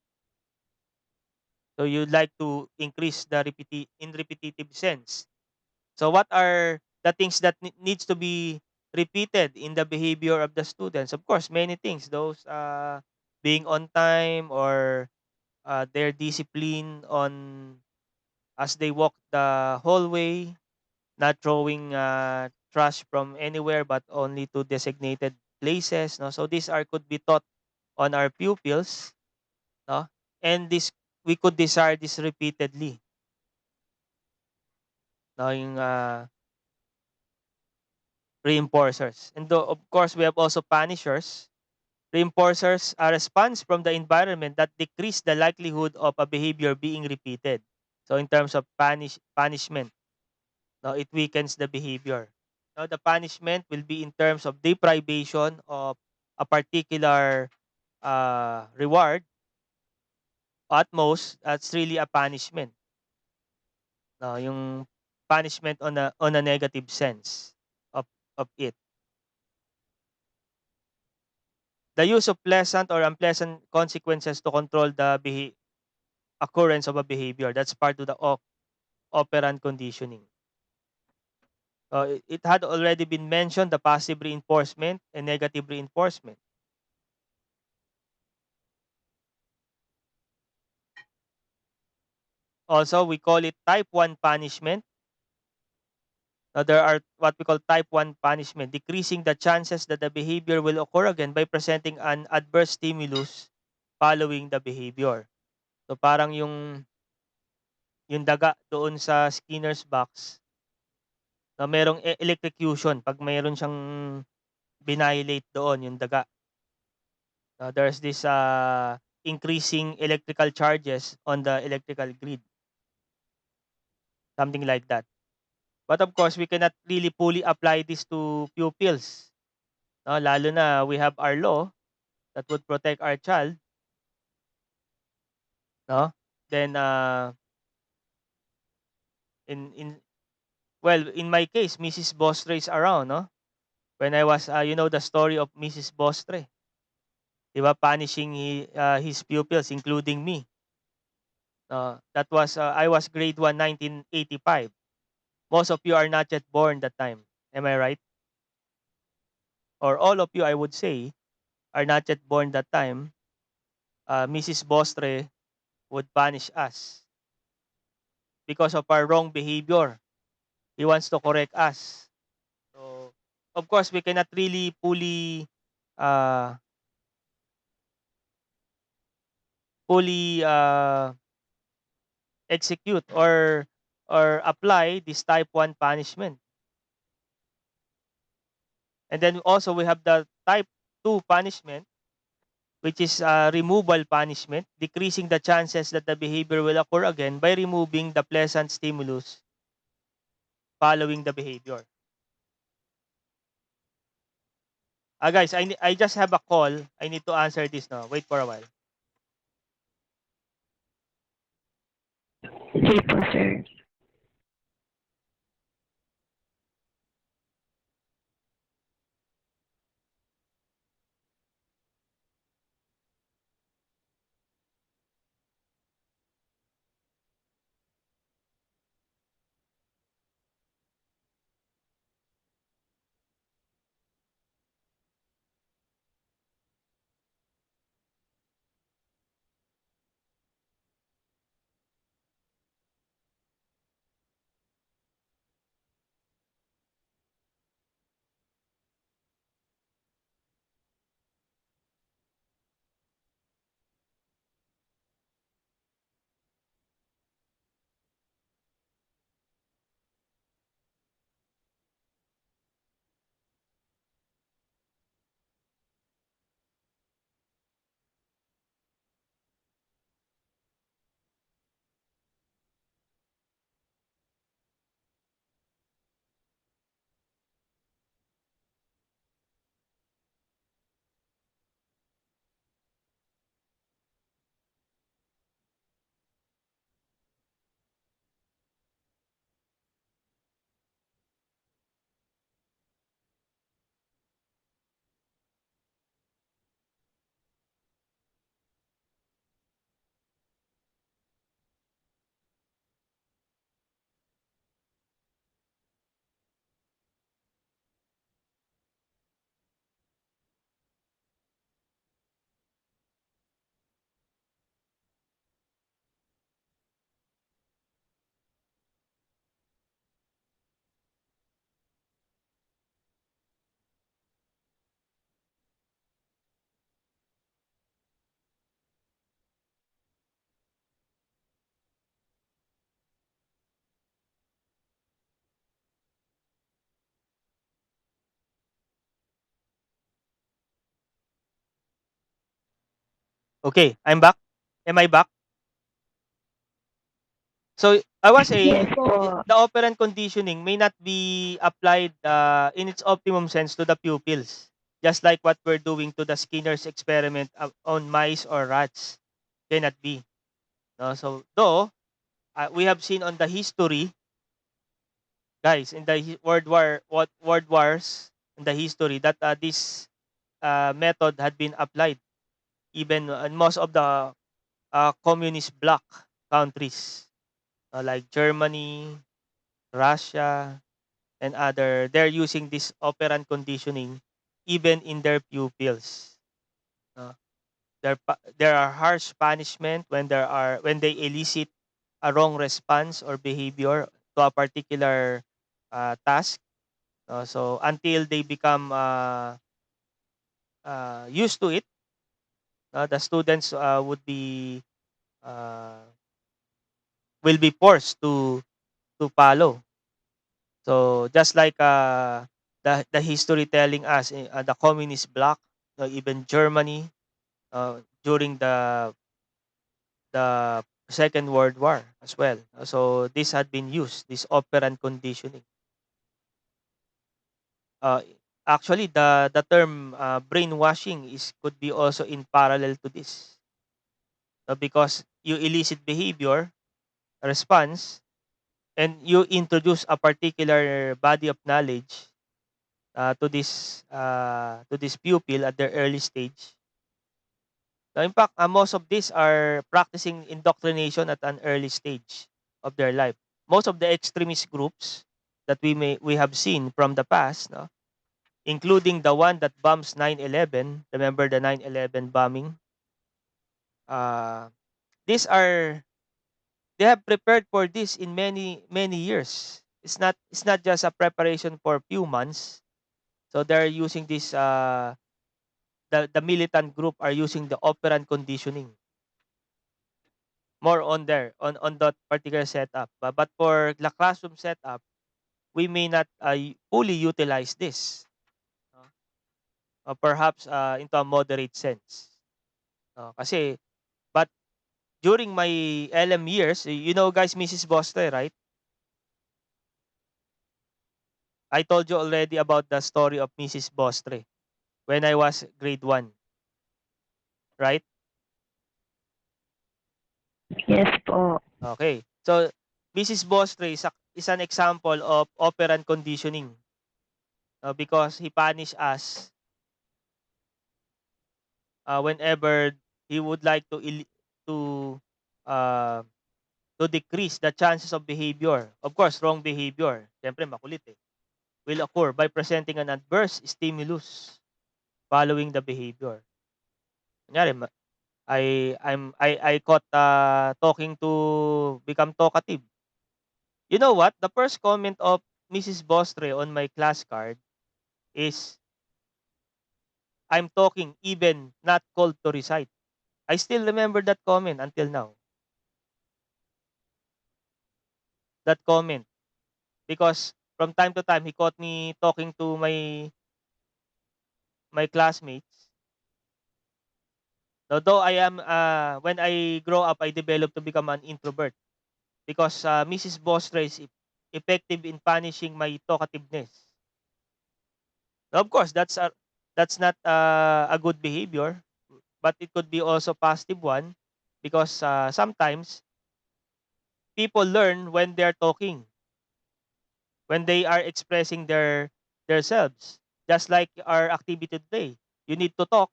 So you'd like to increase the in repetitive sense. So what are the things that needs to be repeated in the behavior of the students? Of course, many things. Those being on time, or their discipline on as they walk the hallway, not throwing trash from anywhere but only to designated places. No, so these are could be taught on our pupils. No, and this we could desire this repeatedly. No, yung reinforcers. And though, of course, we have also punishers. Reinforcers are response from the environment that decrease the likelihood of a behavior being repeated. So in terms of punishment, no, it weakens the behavior. Now the punishment will be in terms of deprivation of a particular reward. At most, that's really a punishment. No, yung punishment on a negative sense of it. The use of pleasant or unpleasant consequences to control the occurrence of a behavior. That's part of the operant conditioning. It had already been mentioned, the positive reinforcement and negative reinforcement. Also, we call it type 1 punishment. Now, there are what we call type 1 punishment, decreasing the chances that the behavior will occur again by presenting an adverse stimulus following the behavior. So, parang yung daga doon sa Skinner's box, na merong electrocution pag mayroon siyang binayolate doon, yung daga. There's this increasing electrical charges on the electrical grid, something like that. But of course, we cannot really fully apply this to pupils. No, lalo na we have our law that would protect our child, no? Then in well, in my case, Mrs. Bostre is around, no? When I was you know the story of Mrs. Bostre, 'di ba, punishing his pupils including me. That was I was grade 1 1985. Most of you are not yet born that time. Am I right? Or all of you, I would say, are not yet born that time. Mrs. Bostre would punish us because of our wrong behavior. He wants to correct us. So, of course, we cannot really uh, fully execute or apply this type 1 punishment. And then also we have the type 2 punishment, which is removal punishment, decreasing the chances that the behavior will occur again by removing the pleasant stimulus following the behavior. Guys, I just have a call. I need to answer this now. Wait for a while. Sige po, sir. Okay, I'm back. Am I back? So I was saying Yes po. the operant conditioning may not be applied in its optimum sense to the pupils, just like what we're doing to the Skinner's experiment on mice or rats. Cannot be. No? So though we have seen on the history, guys, in the world wars in the history that this method had been applied even in most of the communist bloc countries like Germany, Russia, and other. They're using this operant conditioning even in their pupils. Uh, there are harsh punishment when they elicit a wrong response or behavior to a particular task. So until they become used to it, the students uh, will be forced to follow. So just like the history telling us the communist bloc, even Germany, during the Second World War as well. So this had been used, this operant conditioning. Uh, Actually, the term brainwashing could be also in parallel to this. Because you elicit behavior, response, and you introduce a particular body of knowledge to this pupil at their early stage. Now, in fact, most of these are practicing indoctrination at an early stage of their life. Most of the extremist groups that we have seen from the past, no, including the one that bombs 9/11. Remember the 9/11 bombing? Uh, these are they have prepared for this in many years. It's not just a preparation for few months. So they're using this. The militant group are using the operant conditioning more on there on that particular setup. But for the classroom setup, we may not fully utilize this. Perhaps into a moderate sense. Kasi, but during my LM years, you know guys, Mrs. Boston, right? I told you already about the story of Mrs. Bostre when I was grade 1, right? Yes po. Okay. So, Mrs. Bostre is an example of operant conditioning because he punished us whenever he would like to uh, to decrease the chances of behavior. Of course, wrong behavior. Siyempre, makulit eh. Will occur by presenting an adverse stimulus following the behavior. Kunyari, I caught talking to become talkative. You know what? The first comment of Mrs. Bostre on my class card is, I'm talking even not called to recite. I still remember that comment until now. That comment. Because from time to time, he caught me talking to my classmates. Although when I grow up, I developed to become an introvert. Because Mrs. Bostre is effective in punishing my talkativeness. Now, of course, that's not a good behavior, but it could be also positive one because sometimes people learn when they're talking, when they are expressing themselves. Just like our activity today, you need to talk,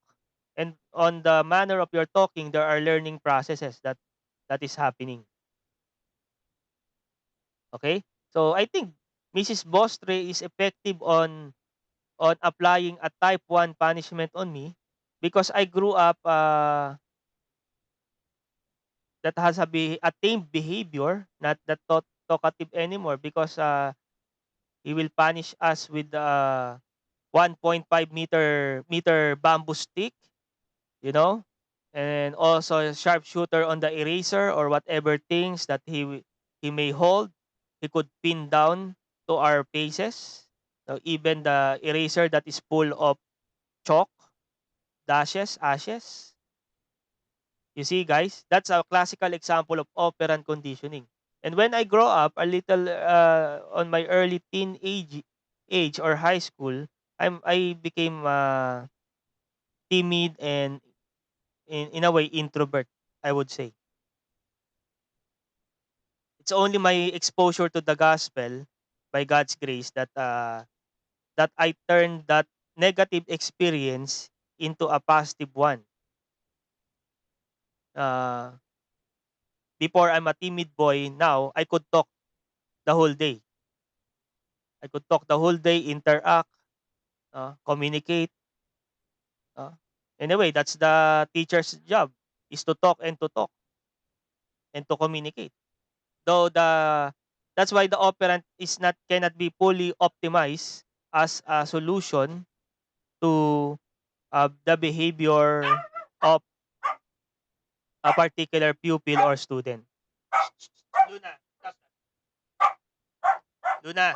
and on the manner of your talking, there are learning processes that is happening. Okay, so I think Mrs. Bostre is effective on applying a type 1 punishment on me because I grew up that has a tamed behavior, not that talkative anymore because he will punish us with 1.5 meter bamboo stick, you know, and also a sharpshooter on the eraser or whatever things that he may hold. He could pin down to our faces. Even the eraser that is full of chalk, dashes, ashes. You see, guys, that's a classical example of operant conditioning. And when I grow up, a little on my early age or high school, I became timid and in a way introvert. I would say it's only my exposure to the gospel by God's grace that I turned that negative experience into a positive one. Uh, Before I'm a timid boy, now I could talk the whole day. I could talk the whole day, interact, communicate. Uh, Anyway, that's the teacher's job is to talk and to communicate. Though that's why the operant is not cannot be fully optimized as a solution to the behavior of a particular pupil or student. Luna, stop that. Luna.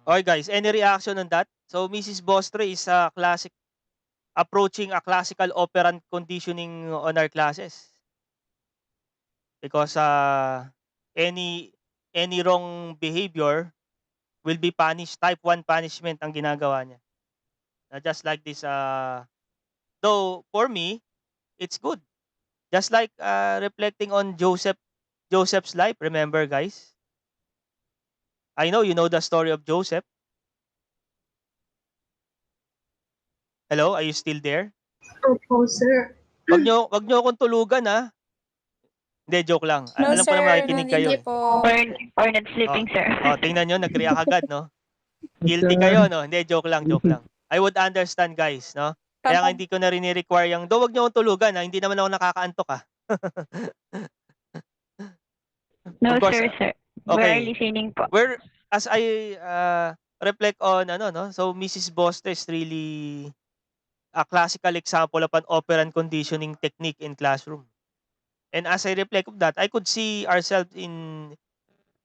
Okay, guys, any reaction on that? So, Mrs. Bostre is approaching a classical operant conditioning on our classes because any any wrong behavior will be punished. Type 1 punishment ang ginagawa niya. Just like this, though for me, it's good. Just like reflecting on Joseph's life. Remember, guys? I know you know the story of Joseph. Hello, are you still there? Opo, sir. Wag nyo akong tulugan, ha. Hindi, joke lang. No, Alam ko naman sir. nakikinig kayo, Hindi eh. po. Or not Oh, sleeping, sir. tingnan nyo, nag-react agad, no? Guilty kayo, no? Hindi, joke lang, joke lang. I would understand, guys, no? Kaya nga hindi ko na rini-require yung, wag nyo akong tulugan, ha? Hindi naman ako nakakaantok, ha? No, Of course, sir. We are okay. listening po. As I reflect on, no? So, Mrs. Boste is really a classical example of an operant conditioning technique in classroom. And as I reflect of that, I could see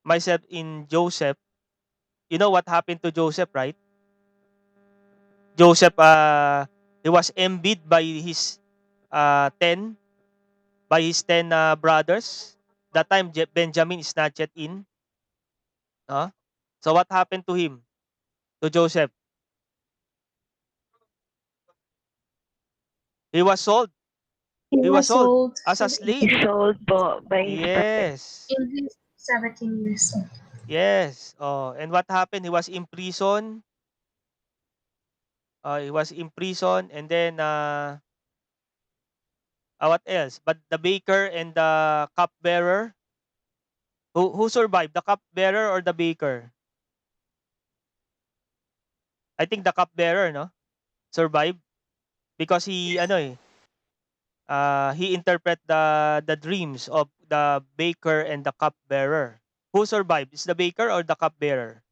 myself in Joseph. You know what happened to Joseph, right? Joseph, he was envied by his 10 brothers. That time Benjamin is not yet in. No? So what happened to him? To Joseph? He was sold. He He was was sold sold as a slave. Sold po by his brother. Yes. in his 17 years old. Yes. Oh, and what happened? He was imprisoned. And then what else? But the baker and the cupbearer, who survived? The cupbearer or the baker? I think the cupbearer, no, survived because he interpret the dreams of the baker and the cupbearer. Who survived? Is the baker or the cupbearer?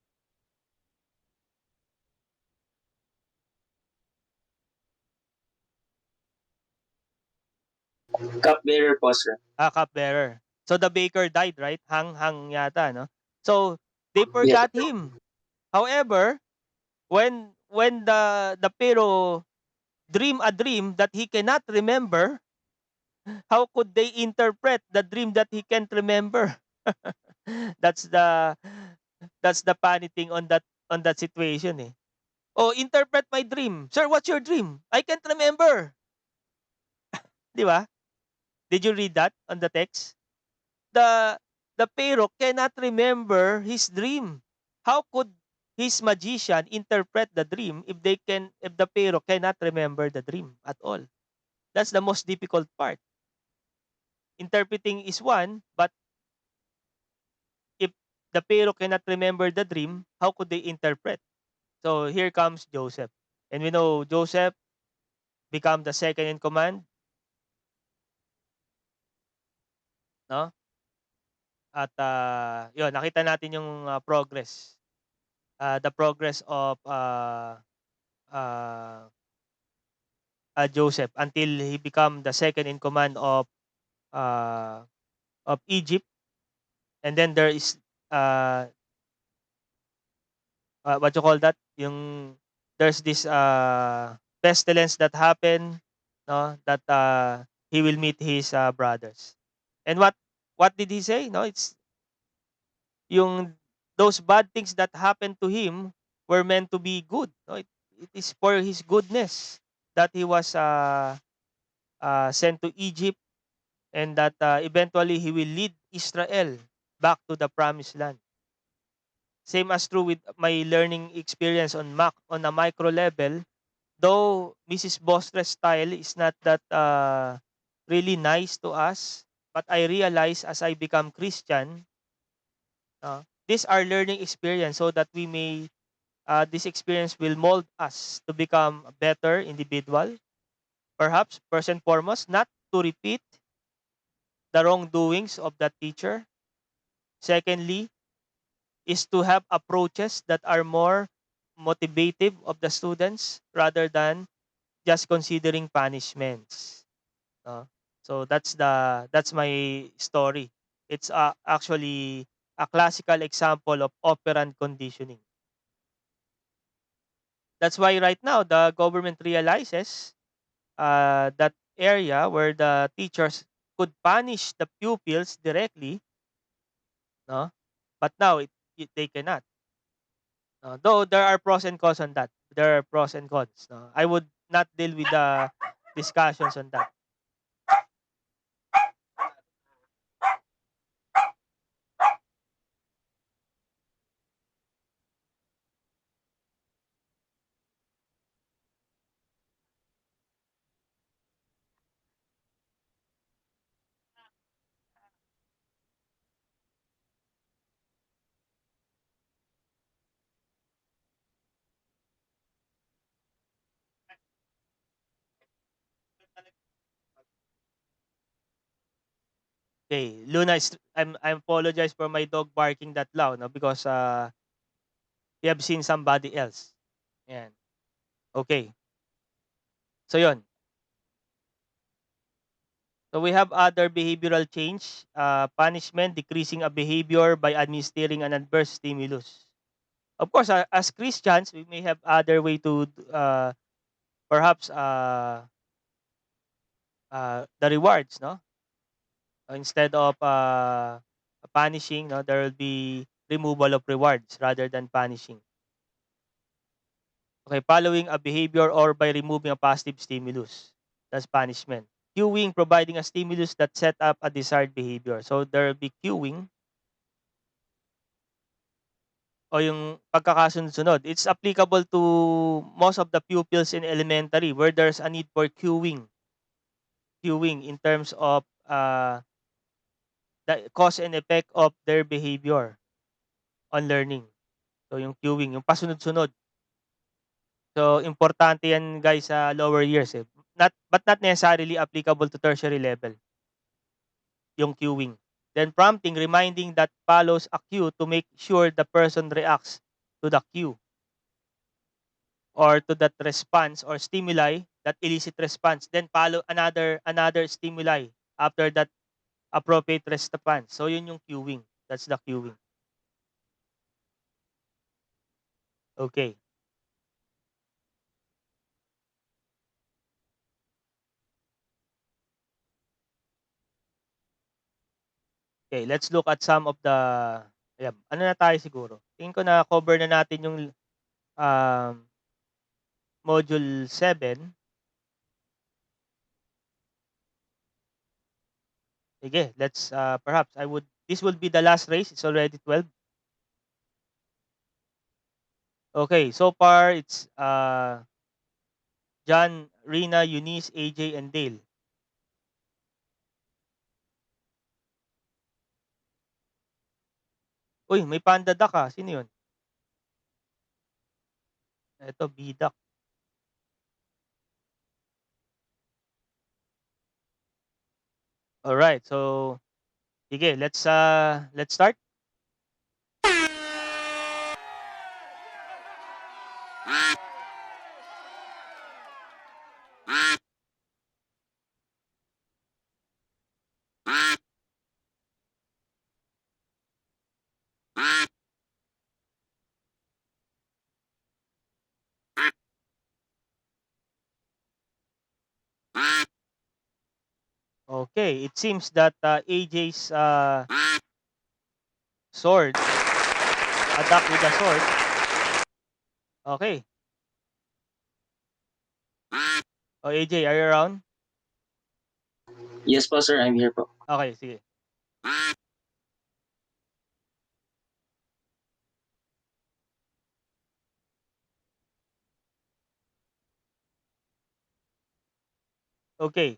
Cupbearer po, sir. Cupbearer. So the baker died, right? Hang yata, no? So they Yes, forgot him. However, when the Pharaoh dream a dream that he cannot remember, how could they interpret the dream that he can't remember? that's the that's the funny thing on that situation, eh. Oh, interpret my dream. Sir, what's your dream? I can't remember. Di ba? Did you read that on the text? The the Pharaoh cannot remember his dream. How could his magician interpret the dream if the Pharaoh cannot remember the dream at all? That's the most difficult part. Interpreting is one, but if the Pharaoh cannot remember the dream, how could they interpret? So here comes Joseph. And we know Joseph become the second in command, no? At yun, nakita natin yung progress. The progress of uh, Joseph until he become the second in command uh, of Egypt. And then there is uh, what you call that? There's this pestilence that happened, no? That he will meet his brothers. And what did he say? No, it's yung those bad things that happened to him were meant to be good. No, it is for his goodness that he was sent to Egypt, and that eventually he will lead Israel back to the promised land. Same as true with my learning experience on a micro level. Though Mrs. Bostre's style is not that really nice to us, but I realize as I become Christian, these are learning experience so that we may this experience will mold us to become a better individual. Perhaps first and foremost, not to repeat the wrongdoings of that teacher. Secondly, is to have approaches that are more motivative of the students rather than just considering punishments. No? So that's my story. It's actually a classical example of operant conditioning. That's why right now the government realizes that area where the teachers could punish the pupils directly, no? But now they cannot. Though there are pros and cons on that. There are pros and cons. No? I would not deal with the discussions on that. Okay, Luna is I apologize for my dog barking that loud, no, because we have seen somebody else. Yan. Okay. So yon. So we have other behavioral change, punishment, decreasing a behavior by administering an adverse stimulus. Of course, as Christians, we may have other way to perhaps the rewards, no? Instead of punishing, no, there will be removal of rewards rather than punishing. Okay, following a behavior or by removing a positive stimulus. That's punishment. Cueing, providing a stimulus that set up a desired behavior. So there will be cueing o yung pagkakasunod-sunod. It's applicable to most of the pupils in elementary where there's a need for cueing. Cueing in terms of the cause and effect of their behavior on learning. So yung cueing, yung pasunod-sunod. So importante yan guys sa lower years eh. But not necessarily applicable to tertiary level. Yung cueing. Then prompting, reminding that follows a cue to make sure the person reacts to the cue or to that response or stimuli, that illicit response. Then follow another stimuli after that appropriate response. So yun yung cueing. That's the cueing. Okay. Okay, let's look at some of the ayan, ano na tayo siguro. Tingin ko na cover na natin yung um, module 7. Sige, let's perhaps this will be the last race. It's already 12. Okay, so far it's John, Rina, Eunice, AJ, and Dale. Uy, may panda duck ah. Sino yun? Ito, B-duck. Alright, so sige, let's start. Okay, it seems that AJ's sword, a duck with a sword. Okay. Oh, AJ, are you around? Yes po, sir. I'm here po. Okay, sige. Okay.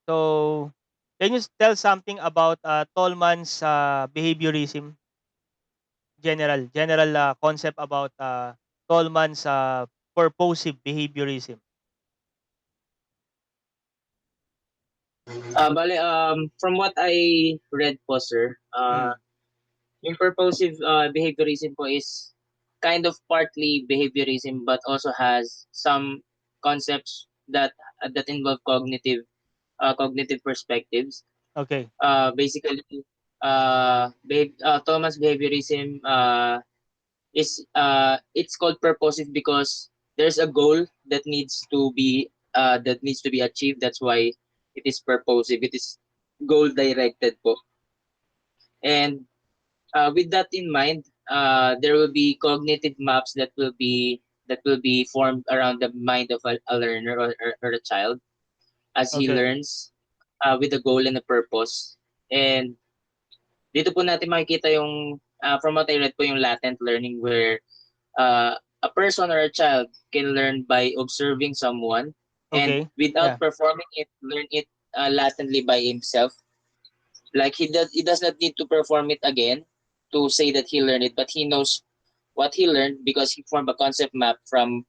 So, can you tell something about Tolman's behaviorism? General concept about Tolman's purposive behaviorism. Bale, from what I read po, sir, Mm. yung purposive behaviorism po is kind of partly behaviorism but also has some concepts that involve cognitive perspectives. Okay. Basically, Thomas behaviorism is it's called purposive because there's a goal that needs to be achieved. That's why it is purposive. It is goal directed po. And with that in mind, there will be cognitive maps that will be formed around the mind of a learner, or a child, as he Okay. learns with a goal and a purpose. And dito po natin makikita yung from what I read po, yung latent learning, where a person or a child can learn by observing someone, and Okay. without Yeah. performing it, learn it latently by himself. Like he does not need to perform it again to say that he learned it, but he knows what he learned because he formed a concept map from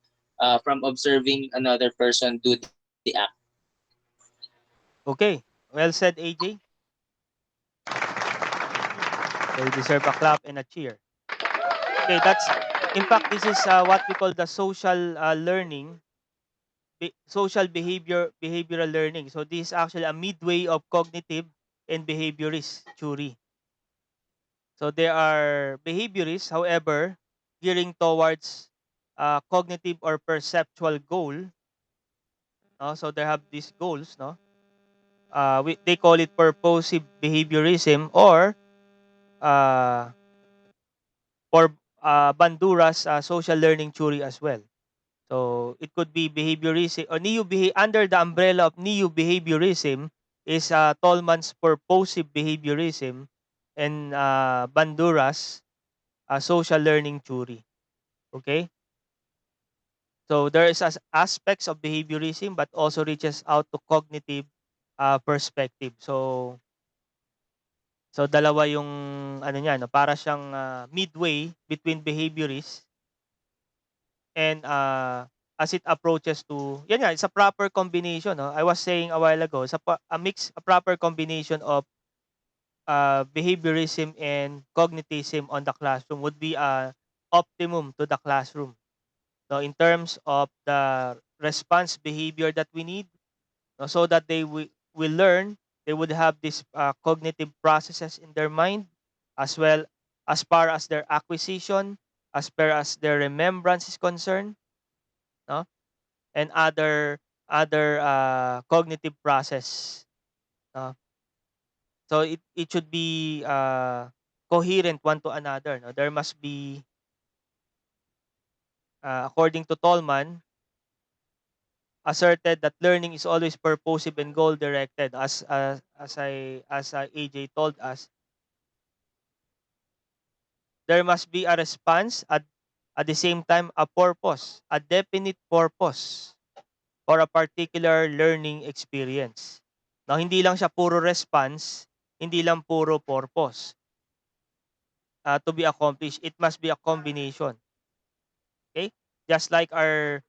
observing another person do the act. Okay. Well said, AJ. They deserve a clap and a cheer. Okay, that's in fact this is what we call the social learning, social behavioral learning. So this is actually a midway of cognitive and behaviorist theory. So there are behaviorists, however, gearing towards cognitive or perceptual goal. No? So they have these goals. No, they call it purposive behaviorism, uh, or Bandura's social learning theory as well. So it could be behaviorism or under the umbrella of neo behaviorism is Tolman's purposive behaviorism and Bandura's social learning theory. Okay, so there is aspects of behaviorism, but also reaches out to cognitive perspective. So dalawa yung ano niya, no, para siyang midway between behaviorist and as it approaches to yan nga, it's a proper combination, no. I was saying a while ago, it's a proper combination of behaviorism and cognitism on the classroom would be a optimum to the classroom. So in terms of the response behavior that we need, no, so that will learn, they would have these cognitive processes in their mind, as well as far as their acquisition, as far as their remembrance is concerned, no, and other cognitive process. No? So it should be coherent one to another. No? There must be, according to Tolman, asserted that learning is always purposive and goal directed. As AJ told us, there must be a response at the same time a purpose, a definite purpose for a particular learning experience. Now, hindi lang siya puro response, hindi lang puro purpose to be accomplished. It must be a combination. Okay? Just like our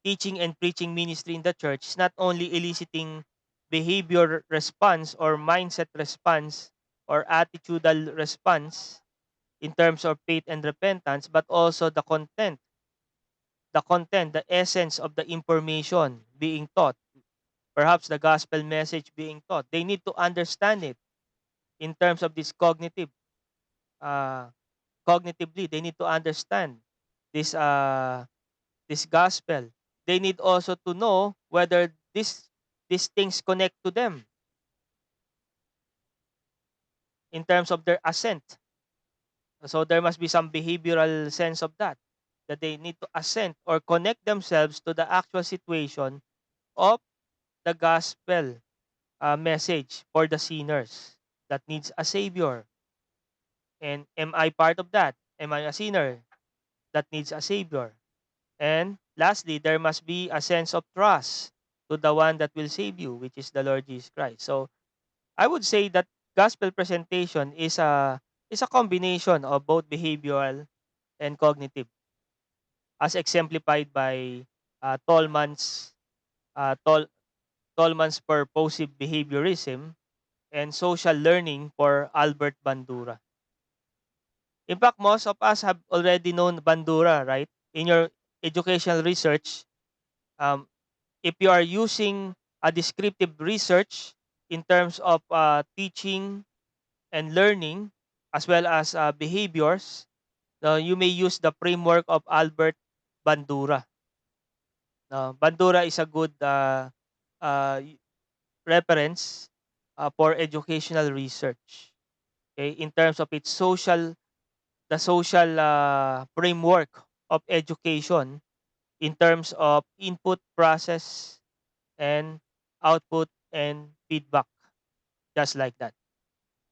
teaching and preaching ministry in the church is not only eliciting behavior response or mindset response or attitudinal response in terms of faith and repentance, but also the essence of the information being taught, perhaps the gospel message being taught. They need to understand it in terms of this uh, cognitively. They need to understand this this gospel. They need also to know whether these things connect to them in terms of their assent. So there must be some behavioral sense of that they need to assent or connect themselves to the actual situation of the gospel message for the sinners that needs a savior. And am I part of that? Am I a sinner that needs a savior? And lastly, there must be a sense of trust to the one that will save you, which is the Lord Jesus Christ. So I would say that gospel presentation is a combination of both behavioral and cognitive, as exemplified by Tolman's uh, Tol, Tolman's purposive behaviorism and social learning for Albert Bandura. In fact, most of us have already known Bandura, right? In your educational research, um, if you are using a descriptive research in terms of teaching and learning, as well as behaviors, you may use the framework of Albert Bandura. No, Bandura is a good uh, reference for educational research. Okay, in terms of its the social framework of education in terms of input, process, and output and feedback, just like that.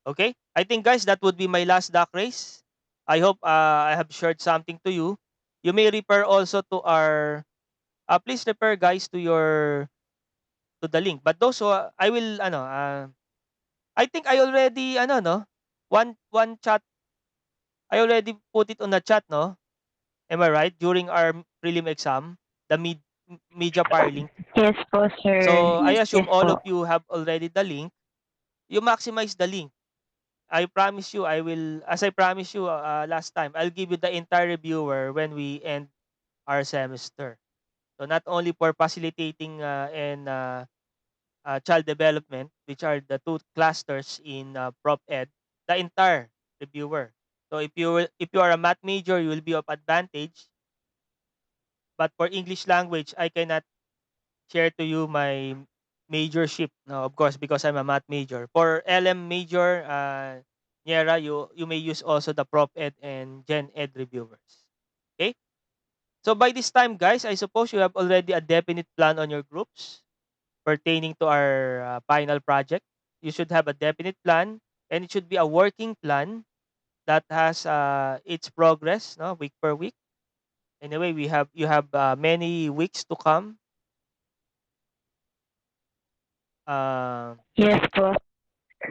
Okay, I think guys that would be my last doc race. I hope I have shared something to you. You may refer also to our please refer guys to your to the link. But those who I will I think I already no one chat I already put it on the chat, no? Am I right? During our prelim exam, the media file link. Yes po, sir. So I Yes assume all of po. you have already the link. You maximize the link. I promise you, I will, as I promised you last time, I'll give you the entire reviewer when we end our semester. So not only for facilitating and child development, which are the two clusters in Prop Ed, the entire reviewer. So if you are a math major, you will be of advantage. But for English language, I cannot share to you my majorship. No, of course, because I'm a math major. For LM major, Niera, you may use also the Prop Ed and Gen Ed reviewers. Okay? So by this time, guys, I suppose you have already a definite plan on your groups pertaining to our final project. You should have a definite plan, and it should be a working plan that has its progress, no, week per week. Anyway, you have many weeks to come. Uh, Yes po.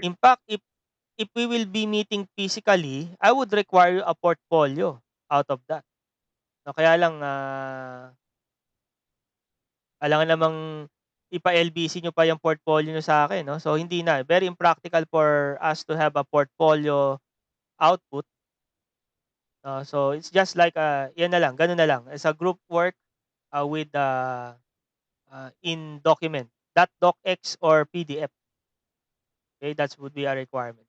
in fact, if we will be meeting physically, I would require a portfolio out of that. No, kaya lang alangan namang ipa-LBC nyo pa yung portfolio nyo sa akin, no? So hindi na, very impractical for us to have a portfolio output. So it's just like yan na lang, ganun na lang. It's a group work with in document, .docx or PDF. Okay, that would be a requirement.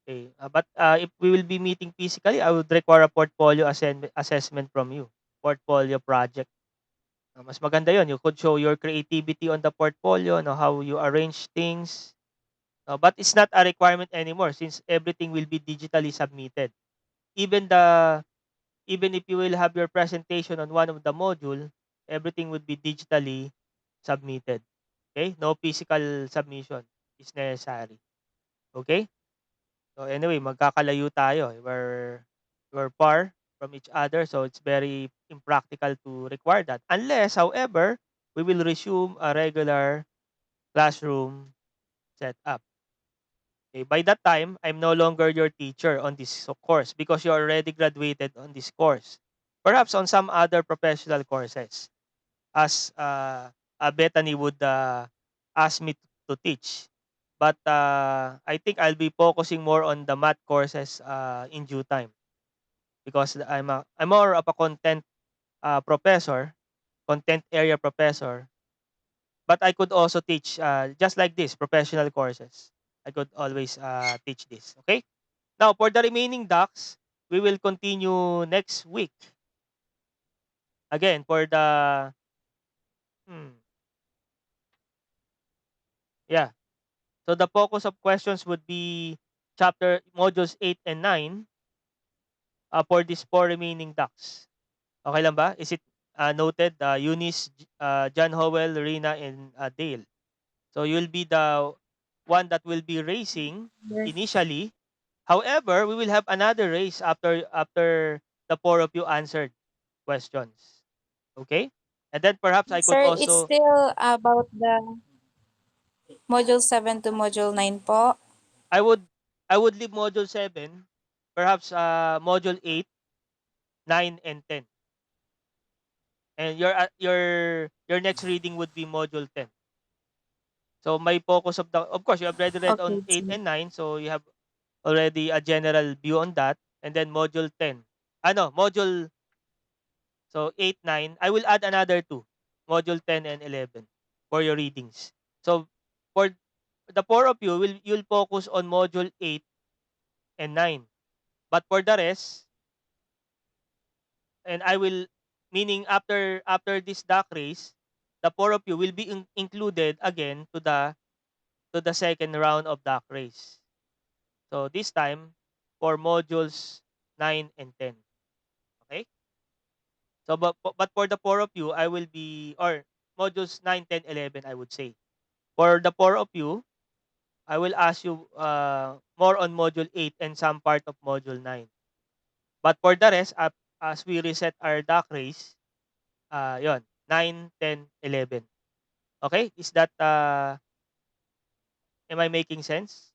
Okay, but if we will be meeting physically, I would require a portfolio assessment from you. Portfolio project. Mas maganda yon. You could show your creativity on the portfolio, no, how you arrange things. But it's not a requirement anymore since everything will be digitally submitted. Even the even if you will have your presentation on one of the module, everything would be digitally submitted. Okay? No physical submission is necessary. Okay? So anyway, magkakalayo tayo. We're far from each other, so it's very impractical to require that. Unless, however, we will resume a regular classroom setup. Okay, by that time, I'm no longer your teacher on this course because you already graduated on this course. Perhaps on some other professional courses, as Bethany would ask me to teach. But I think I'll be focusing more on the math courses in due time because I'm more of a content professor, content area professor. But I could also teach just like this professional courses. I could always teach this. Okay. Now for the remaining docs, we will continue next week. Again for the hmm, yeah. So the focus of questions would be chapter modules 8 and 9 for these four remaining docs. Okay lang ba? Is it noted? Eunice, John Howell, Rina, and Dale. So you'll be the one that will be racing Yes. initially. However, we will have another race after the four of you answered questions. Okay? And then perhaps I could Sir, it's also still about the module 7 to module 9 po. I would I would leave module 7, perhaps module 8, 9 and 10. And your next reading would be module 10. So my focus of course you have already read Okay, on 8 sir. and 9, so you have already a general view on that. And then module 10. Module so 8, 9. I will add another two. Module 10 and 11 for your readings. So for the four of you you'll focus on module 8 and 9. But for the rest, and I will meaning after this doc race, the four of you will be included again to the second round of DAC race. So this time for modules 9 and 10. Okay? So but for the four of you, I will be, or modules 9, 10, 11, I would say. For the four of you, I will ask you more on module 8 and some part of module 9. But for the rest, as we reset our DAC race, yon, 9, 10, 11. Okay? Is that, am I making sense?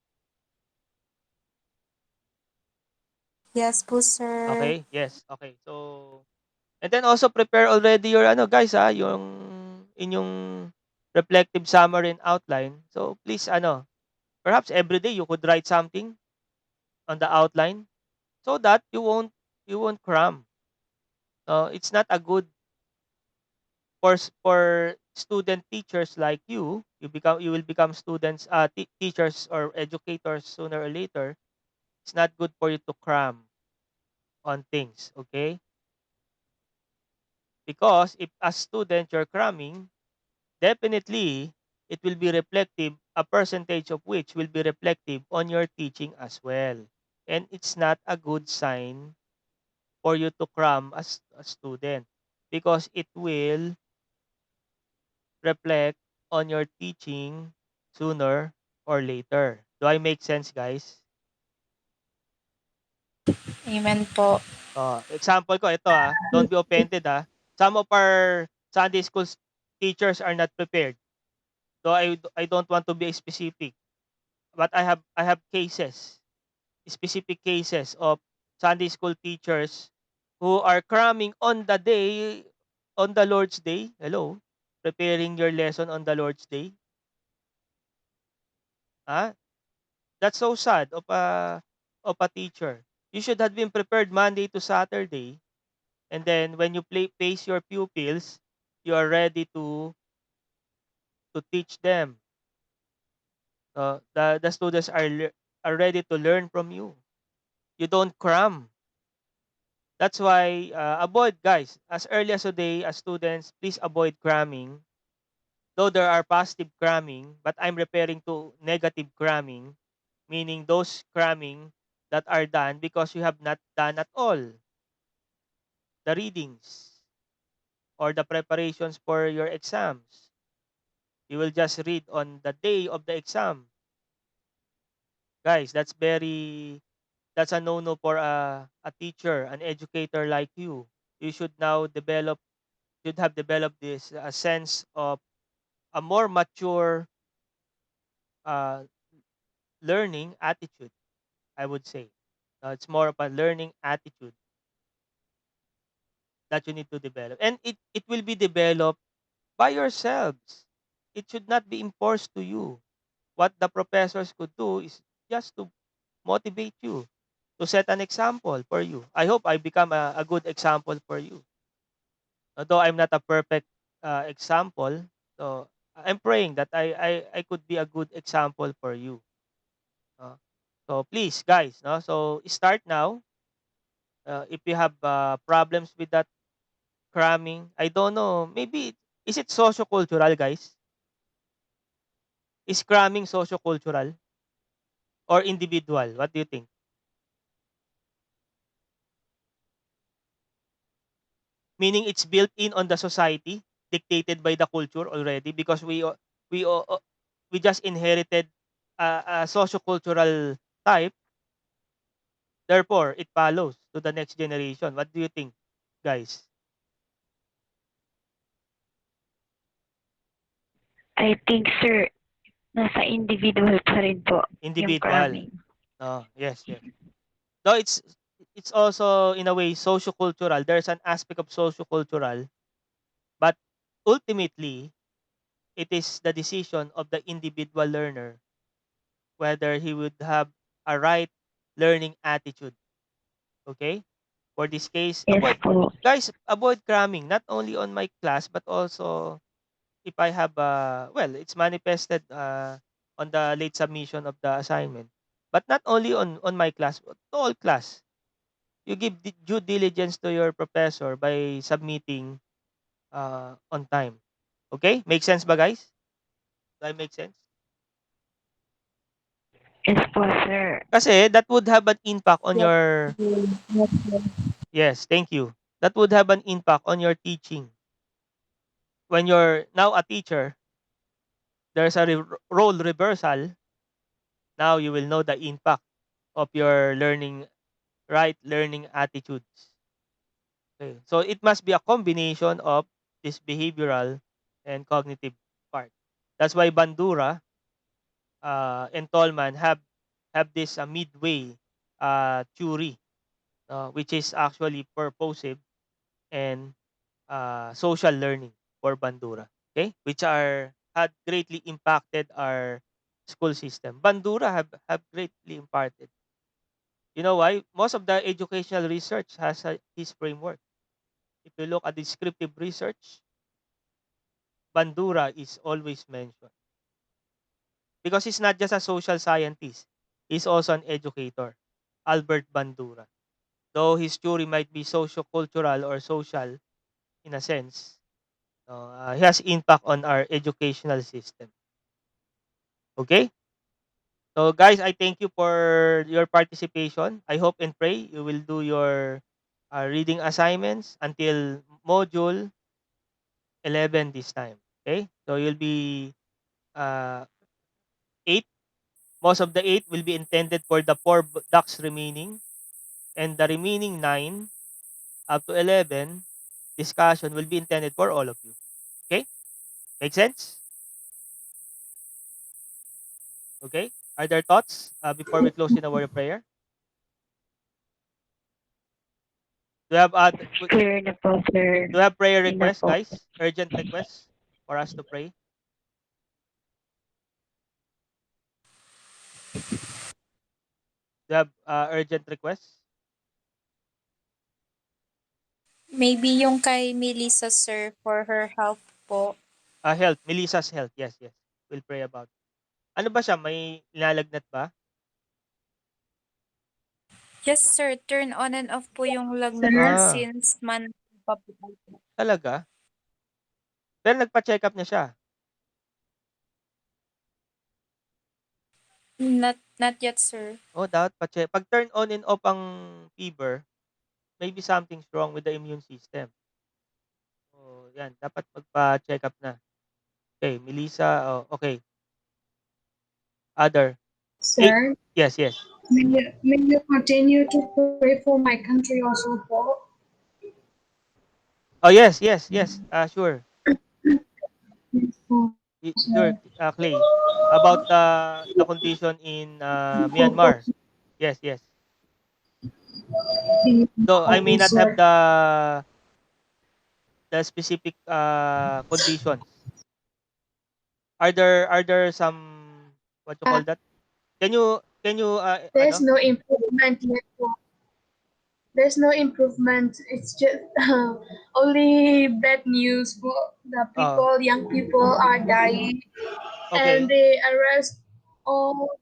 Yes po, sir. Okay, yes. Okay. So, and then also prepare already your ano guys, yung inyong reflective summary and outline. So, please ano, perhaps every day you could write something on the outline so that you won't cram. It's not a good for student teachers like you will become students, teachers or educators sooner or later. It's not good for you to cram on things, okay? Because if as student you're cramming, definitely it will be reflective, a percentage of which will be reflective on your teaching as well. And it's not a good sign for you to cram as a student because it will reflect on your teaching sooner or later. Do I make sense, guys? Amen po. Example ko ito, don't be offended, Some of our Sunday school teachers are not prepared. So I don't want to be specific, but I have cases, specific cases of Sunday school teachers who are cramming on the Lord's Day. Hello, preparing your lesson on the Lord's Day. That's so sad of a teacher. You should have been prepared Monday to Saturday, and then when you face your pupils, you are ready to teach them. The students are ready to learn from you. You don't cram. That's why avoid, guys, as early as today as students, please avoid cramming. Though there are positive cramming, but I'm referring to negative cramming, meaning those cramming that are done because you have not done at all the readings or the preparations for your exams. You will just read on the day of the exam. Guys, that's a no-no for a teacher, an educator like you. You should have developed this a sense of a more mature uh, learning attitude, I would say. It's more of a learning attitude that you need to develop. And it will be developed by yourselves. It should not be enforced to you. What the professors could do is just to motivate you, to set an example for you. I hope I become a good example for you. Although I'm not a perfect example, so I'm praying that I could be a good example for you. Uh, so please, guys, no? So start now. If you have problems with that cramming, I don't know. Maybe is it socio-cultural, guys? Is cramming socio-cultural or individual? What do you think? Meaning it's built in on the society, dictated by the culture already because we o- o- we just inherited a socio-cultural type. Therefore, it follows to the next generation. What do you think, guys? I think, sir, nasa individual pa rin po yung Individual. cramming. Oh, yes, yes. Though it's also in a way socio-cultural. There's an aspect of socio-cultural, but ultimately it is the decision of the individual learner whether he would have a right learning attitude. Okay? For this case, Yes po. avoid cramming not only on my class but also if I have it's manifested on the late submission of the assignment. But not only on my class, but to all class. You give due diligence to your professor by submitting on time. Okay? Make sense ba, guys? Do I make sense? Yes po, sir. Kasi that would have an impact on Yes. your Yes, sir. yes, thank you. That would have an impact on your teaching. When you're now a teacher, there's a role reversal. Now you will know the impact of your learning attitudes. Okay. So it must be a combination of this behavioral and cognitive part. That's why Bandura and Tolman have this midway theory, which is actually purposive and social learning for Bandura. Okay, which are had greatly impacted our school system. Bandura have greatly impacted. You know why? Most of the educational research has his framework. If you look at descriptive research, Bandura is always mentioned because he's not just a social scientist, he's also an educator. Albert Bandura. Though his theory might be socio-cultural or social in a sense, he has impact on our educational system. Okay? So guys, I thank you for your participation. I hope and pray you will do your reading assignments until module 11 this time. Okay? So you'll be uh, 8. Most of the 8 will be intended for the 4 ducks remaining, and the remaining 9 up to 11 discussion will be intended for all of you. Okay? Make sense? Okay? Are there thoughts before we close in a word of prayer? Do you have Clear na po, sir. do you have prayer Yun na requests, po. guys? Urgent requests for us to pray? Do you have urgent requests? Maybe yung kay Melissa, sir, for her health po. Health. Melissa's health. Yes, yes. We'll pray about. Ano ba siya? May nilalagnat ba? Yes, sir. Turn on and off po yung lagnat niya Sir, Ah, since man pa po. talaga? Pero nagpa-check up na siya. Not yet, sir. Oh, dapat pa-check. Pag turn on and off ang fever, maybe something's wrong with the immune system. Oh, yan. Dapat magpa-check up na. Okay, Melissa. Oh, okay. Other. Eh, sir, yes, yes. may you continue to pray for my country also po? Oh, yes, yes, yes. Sure. Yes po, Sure, sir. Clay. About the condition in Opo, Myanmar. Yes, yes. Though I opo, may not sir. have the specific conditions. Are there some what you call that? Can you There's ano? no improvement yet po. There's no improvement. It's just only bad news po. The Oh, people, young people are dying, and okay. they arrest all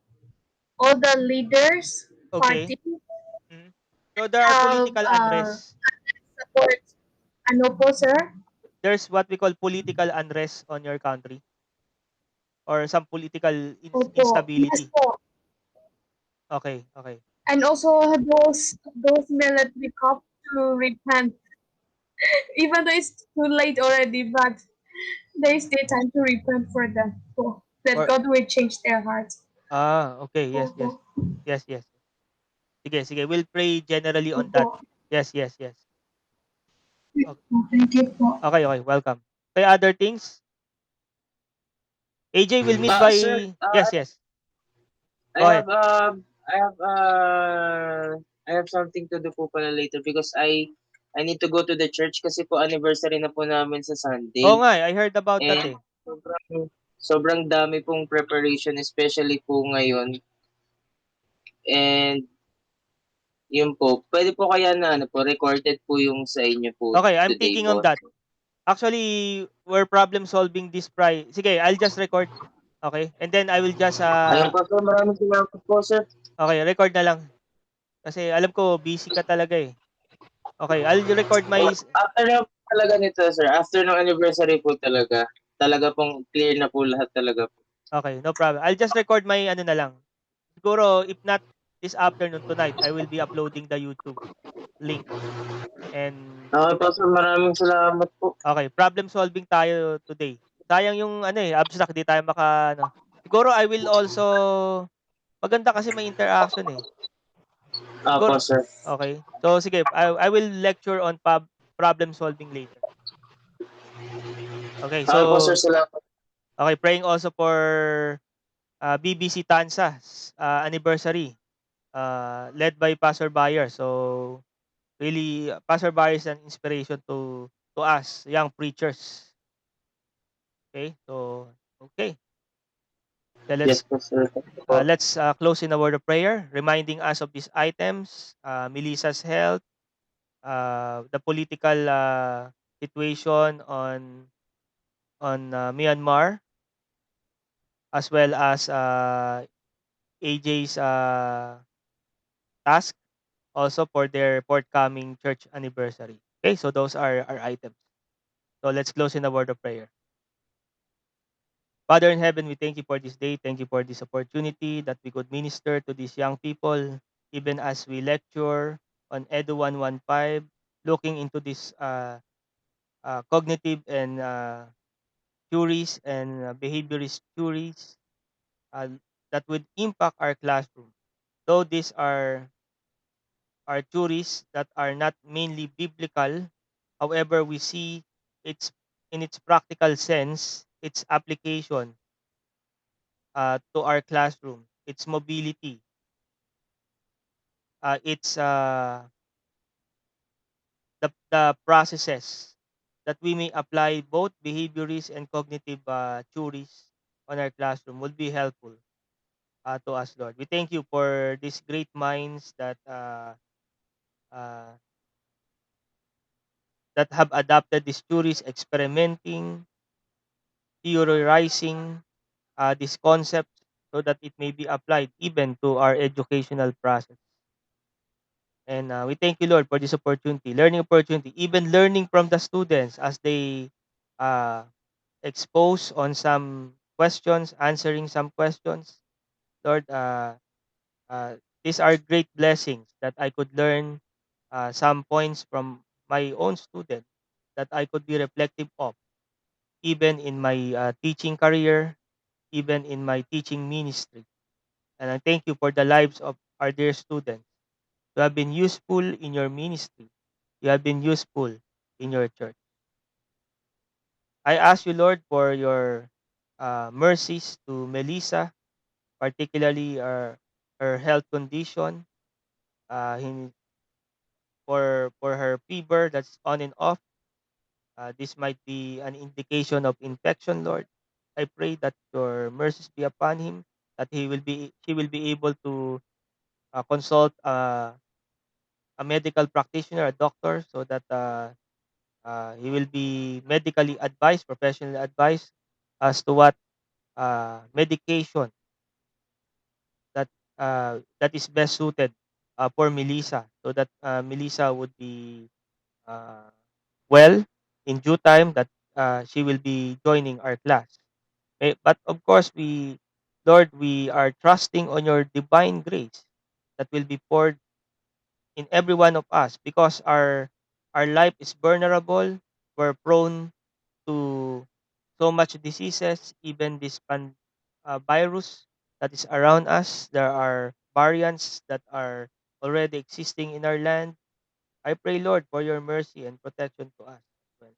all the leaders Okay. party Mhm. So there are have political unrest. support. Ano po, sir? There's what we call political unrest on your country or some political Opo. Yes instability. po. Okay, okay. And also those military cops to repent, even though it's too late already, but there is still time to repent for that. Po. That Or God will change their hearts. okay, yes, yes. Opo. Yes, yes. Sige, sige. We'll pray generally on that. Opo. Yes, yes, yes. Okay, Thank you po. okay. Okay. Welcome. Okay, other things? AJ will meet by Sir, yes, yes. I Go ahead. have I have I have something to do po pala later because I need to go to the church kasi po anniversary na po namin sa Oo Sunday. nga, I heard about that And eh. sobrang dami pong preparation especially po ngayon. And yun po, pwede po kaya na ano po, recorded po yung sa inyo po Okay, I'm today thinking po. on that. Actually, we're problem solving this Sige, I'll just record. Okay? And then I will just Ayun po sir, maraming salamat po sir. okay, record na lang. Kasi alam ko busy ka talaga eh. Okay, I'll record my After na po talaga nito sir, after ng anniversary po talaga. talaga pong clear na po lahat talaga po. Okay, no problem. I'll just record my ano na lang. Siguro if not this afternoon, tonight, I will be uploading the YouTube link. And Okay po sir, maraming salamat po. okay, problem solving tayo today. Sayang yung ano abstract, di tayo maka ano. Siguro I will also maganda kasi may interaction eh. Opo Siguro sir. okay. So sige, I will lecture on problem solving later. Okay, Okay po sir, so salamat. okay, praying also for BBC Tansa's anniversary led by Pastor Bayer. So really Pastor Bayer is an inspiration to us young preachers. Okay? So okay. So Yes po sir. let's close in a word of prayer, reminding us of these items, Melissa's health, the political situation on Myanmar, as well as AJ's task also for their forthcoming church anniversary. Okay, so those are our items. So let's close in a word of prayer. Father in heaven, we thank you for this day. Thank you for this opportunity that we could minister to these young people, even as we lecture on EDU115, looking into this cognitive and theories and behaviorist theories uh, that would impact our classroom. Though these are theories that are not mainly biblical, however, we see its in its practical sense, its application to our classroom, its mobility, its the processes that we may apply both behaviorist and cognitive theories on our classroom would be helpful to us, Lord. We thank you for these great minds uh, that have adopted these theories, experimenting, theorizing these concepts so that it may be applied even to our educational process. And we thank you, Lord, for this opportunity, learning opportunity, even learning from the students as they uh, expose on some questions, answering some questions. Lord, uh, these are great blessings that I could learn some points from my own student that I could be reflective of, even in my teaching career, even in my teaching ministry. And I thank you for the lives of our dear students. You have been useful in your ministry. You have been useful in your church. I ask you, Lord, for your mercies to Melissa, particularly her health condition, for her fever that's on and off. This might be an indication of infection, Lord. I pray that your mercies be upon him, that she will be able to consult a medical practitioner, a doctor, so that he will be medically advised, professionally advised as to what medication that is best suited for Melissa, so that Melissa would be uh, well in due time, that she will be joining our class. But of course, Lord, we are trusting on your divine grace that will be poured in every one of us, because our life is vulnerable. We're prone to so much diseases, even this virus that is around us. There are variants that are already existing in our land. I pray, Lord, for your mercy and protection to us as well.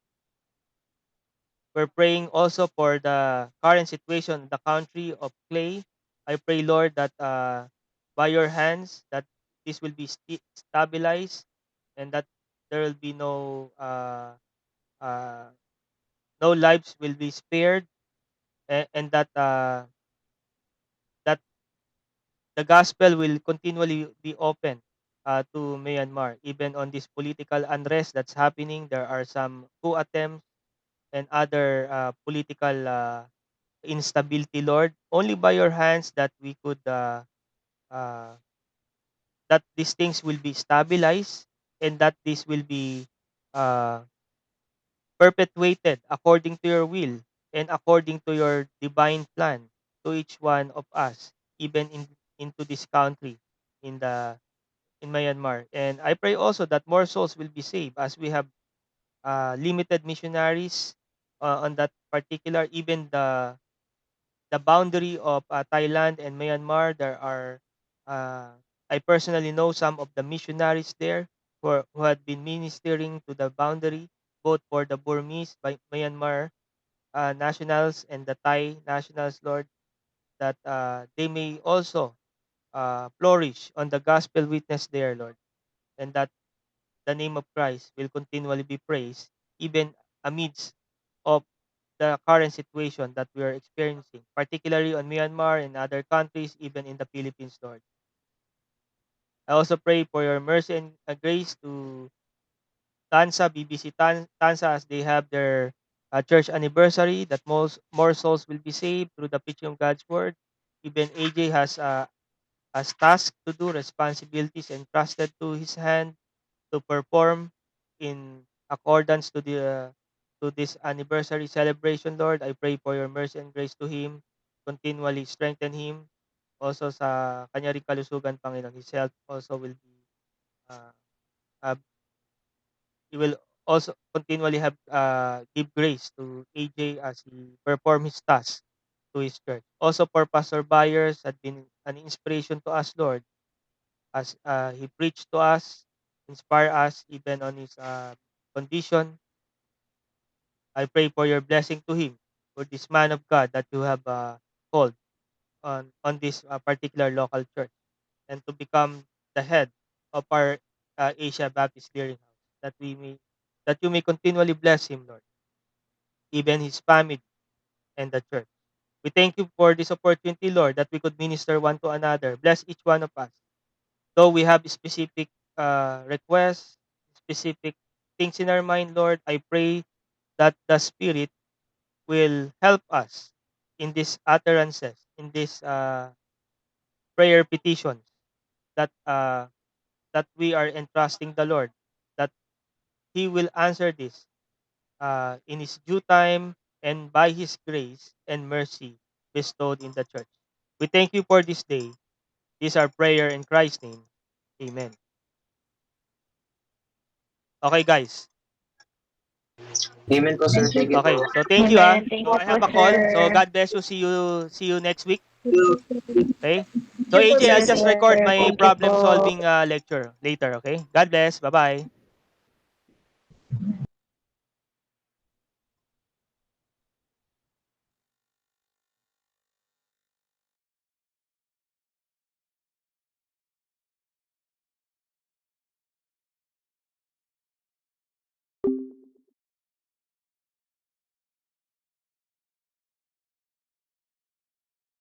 We're praying also for the current situation in the country of clay. I pray, Lord, that by your hands, that this will be stabilized, and that there will be uh, no lives will be spared, and that the gospel will continually be open to Myanmar. Even on this political unrest that's happening, there are some coup attempts and other political instability, Lord. Only by your hands that we could uh, that these things will be stabilized, and that this will be uh, perpetuated according to your will, and according to your divine plan to each one of us, even into this country in Myanmar. And I pray also that more souls will be saved as we have limited missionaries on that particular, even the boundary of Thailand and Myanmar. There are I personally know some of the missionaries there who had been ministering to the boundary, both for the Burmese by Myanmar nationals and the Thai nationals, Lord, that they may also flourish on the gospel witness there, Lord, and that the name of Christ will continually be praised, even amidst of the current situation that we are experiencing, particularly on Myanmar and other countries, even in the Philippines, Lord. I also pray for your mercy and grace to Tansa, BBC Tansa, as they have their church anniversary, that more souls will be saved through the preaching of God's word. Even AJ has tasks to do, responsibilities entrusted to his hand to perform in accordance to this anniversary celebration, Lord. I pray for your mercy and grace to him. Continually strengthen him. Also sa kanya ring kalusugan, Panginoon. His health also will be uh, uh, he will also continually have give grace to AJ as he perform his task to his church. Also for Pastor Byers had been an inspiration to us, Lord, as he preached to us, inspire us even on his condition. I pray for your blessing to him, for this man of God that you have called on this particular local church, and to become the head of our Asia Baptist Clearinghouse. That you may continually bless him, Lord, even his family and the church. We thank you for this opportunity, Lord, that we could minister one to another. Bless each one of us. Though we have specific requests, specific things in our mind, Lord, I pray that the Spirit will help us in these utterances, in these prayer petitions that we are entrusting the Lord, that He will answer this in His due time and by His grace and mercy bestowed in the church. We thank you for this day. This is our prayer in Christ's name. Amen. Okay, guys. Amen po, sir. Thank you po. Okay, so thank you. Amen. Thank So you I po, have a call. So sir. God bless you. See you next week. Okay. Thank So you po, AJ, Yes, I'll Sir. just record sir. my Thank you problem po. solving lecture later. Okay. God bless. Bye bye.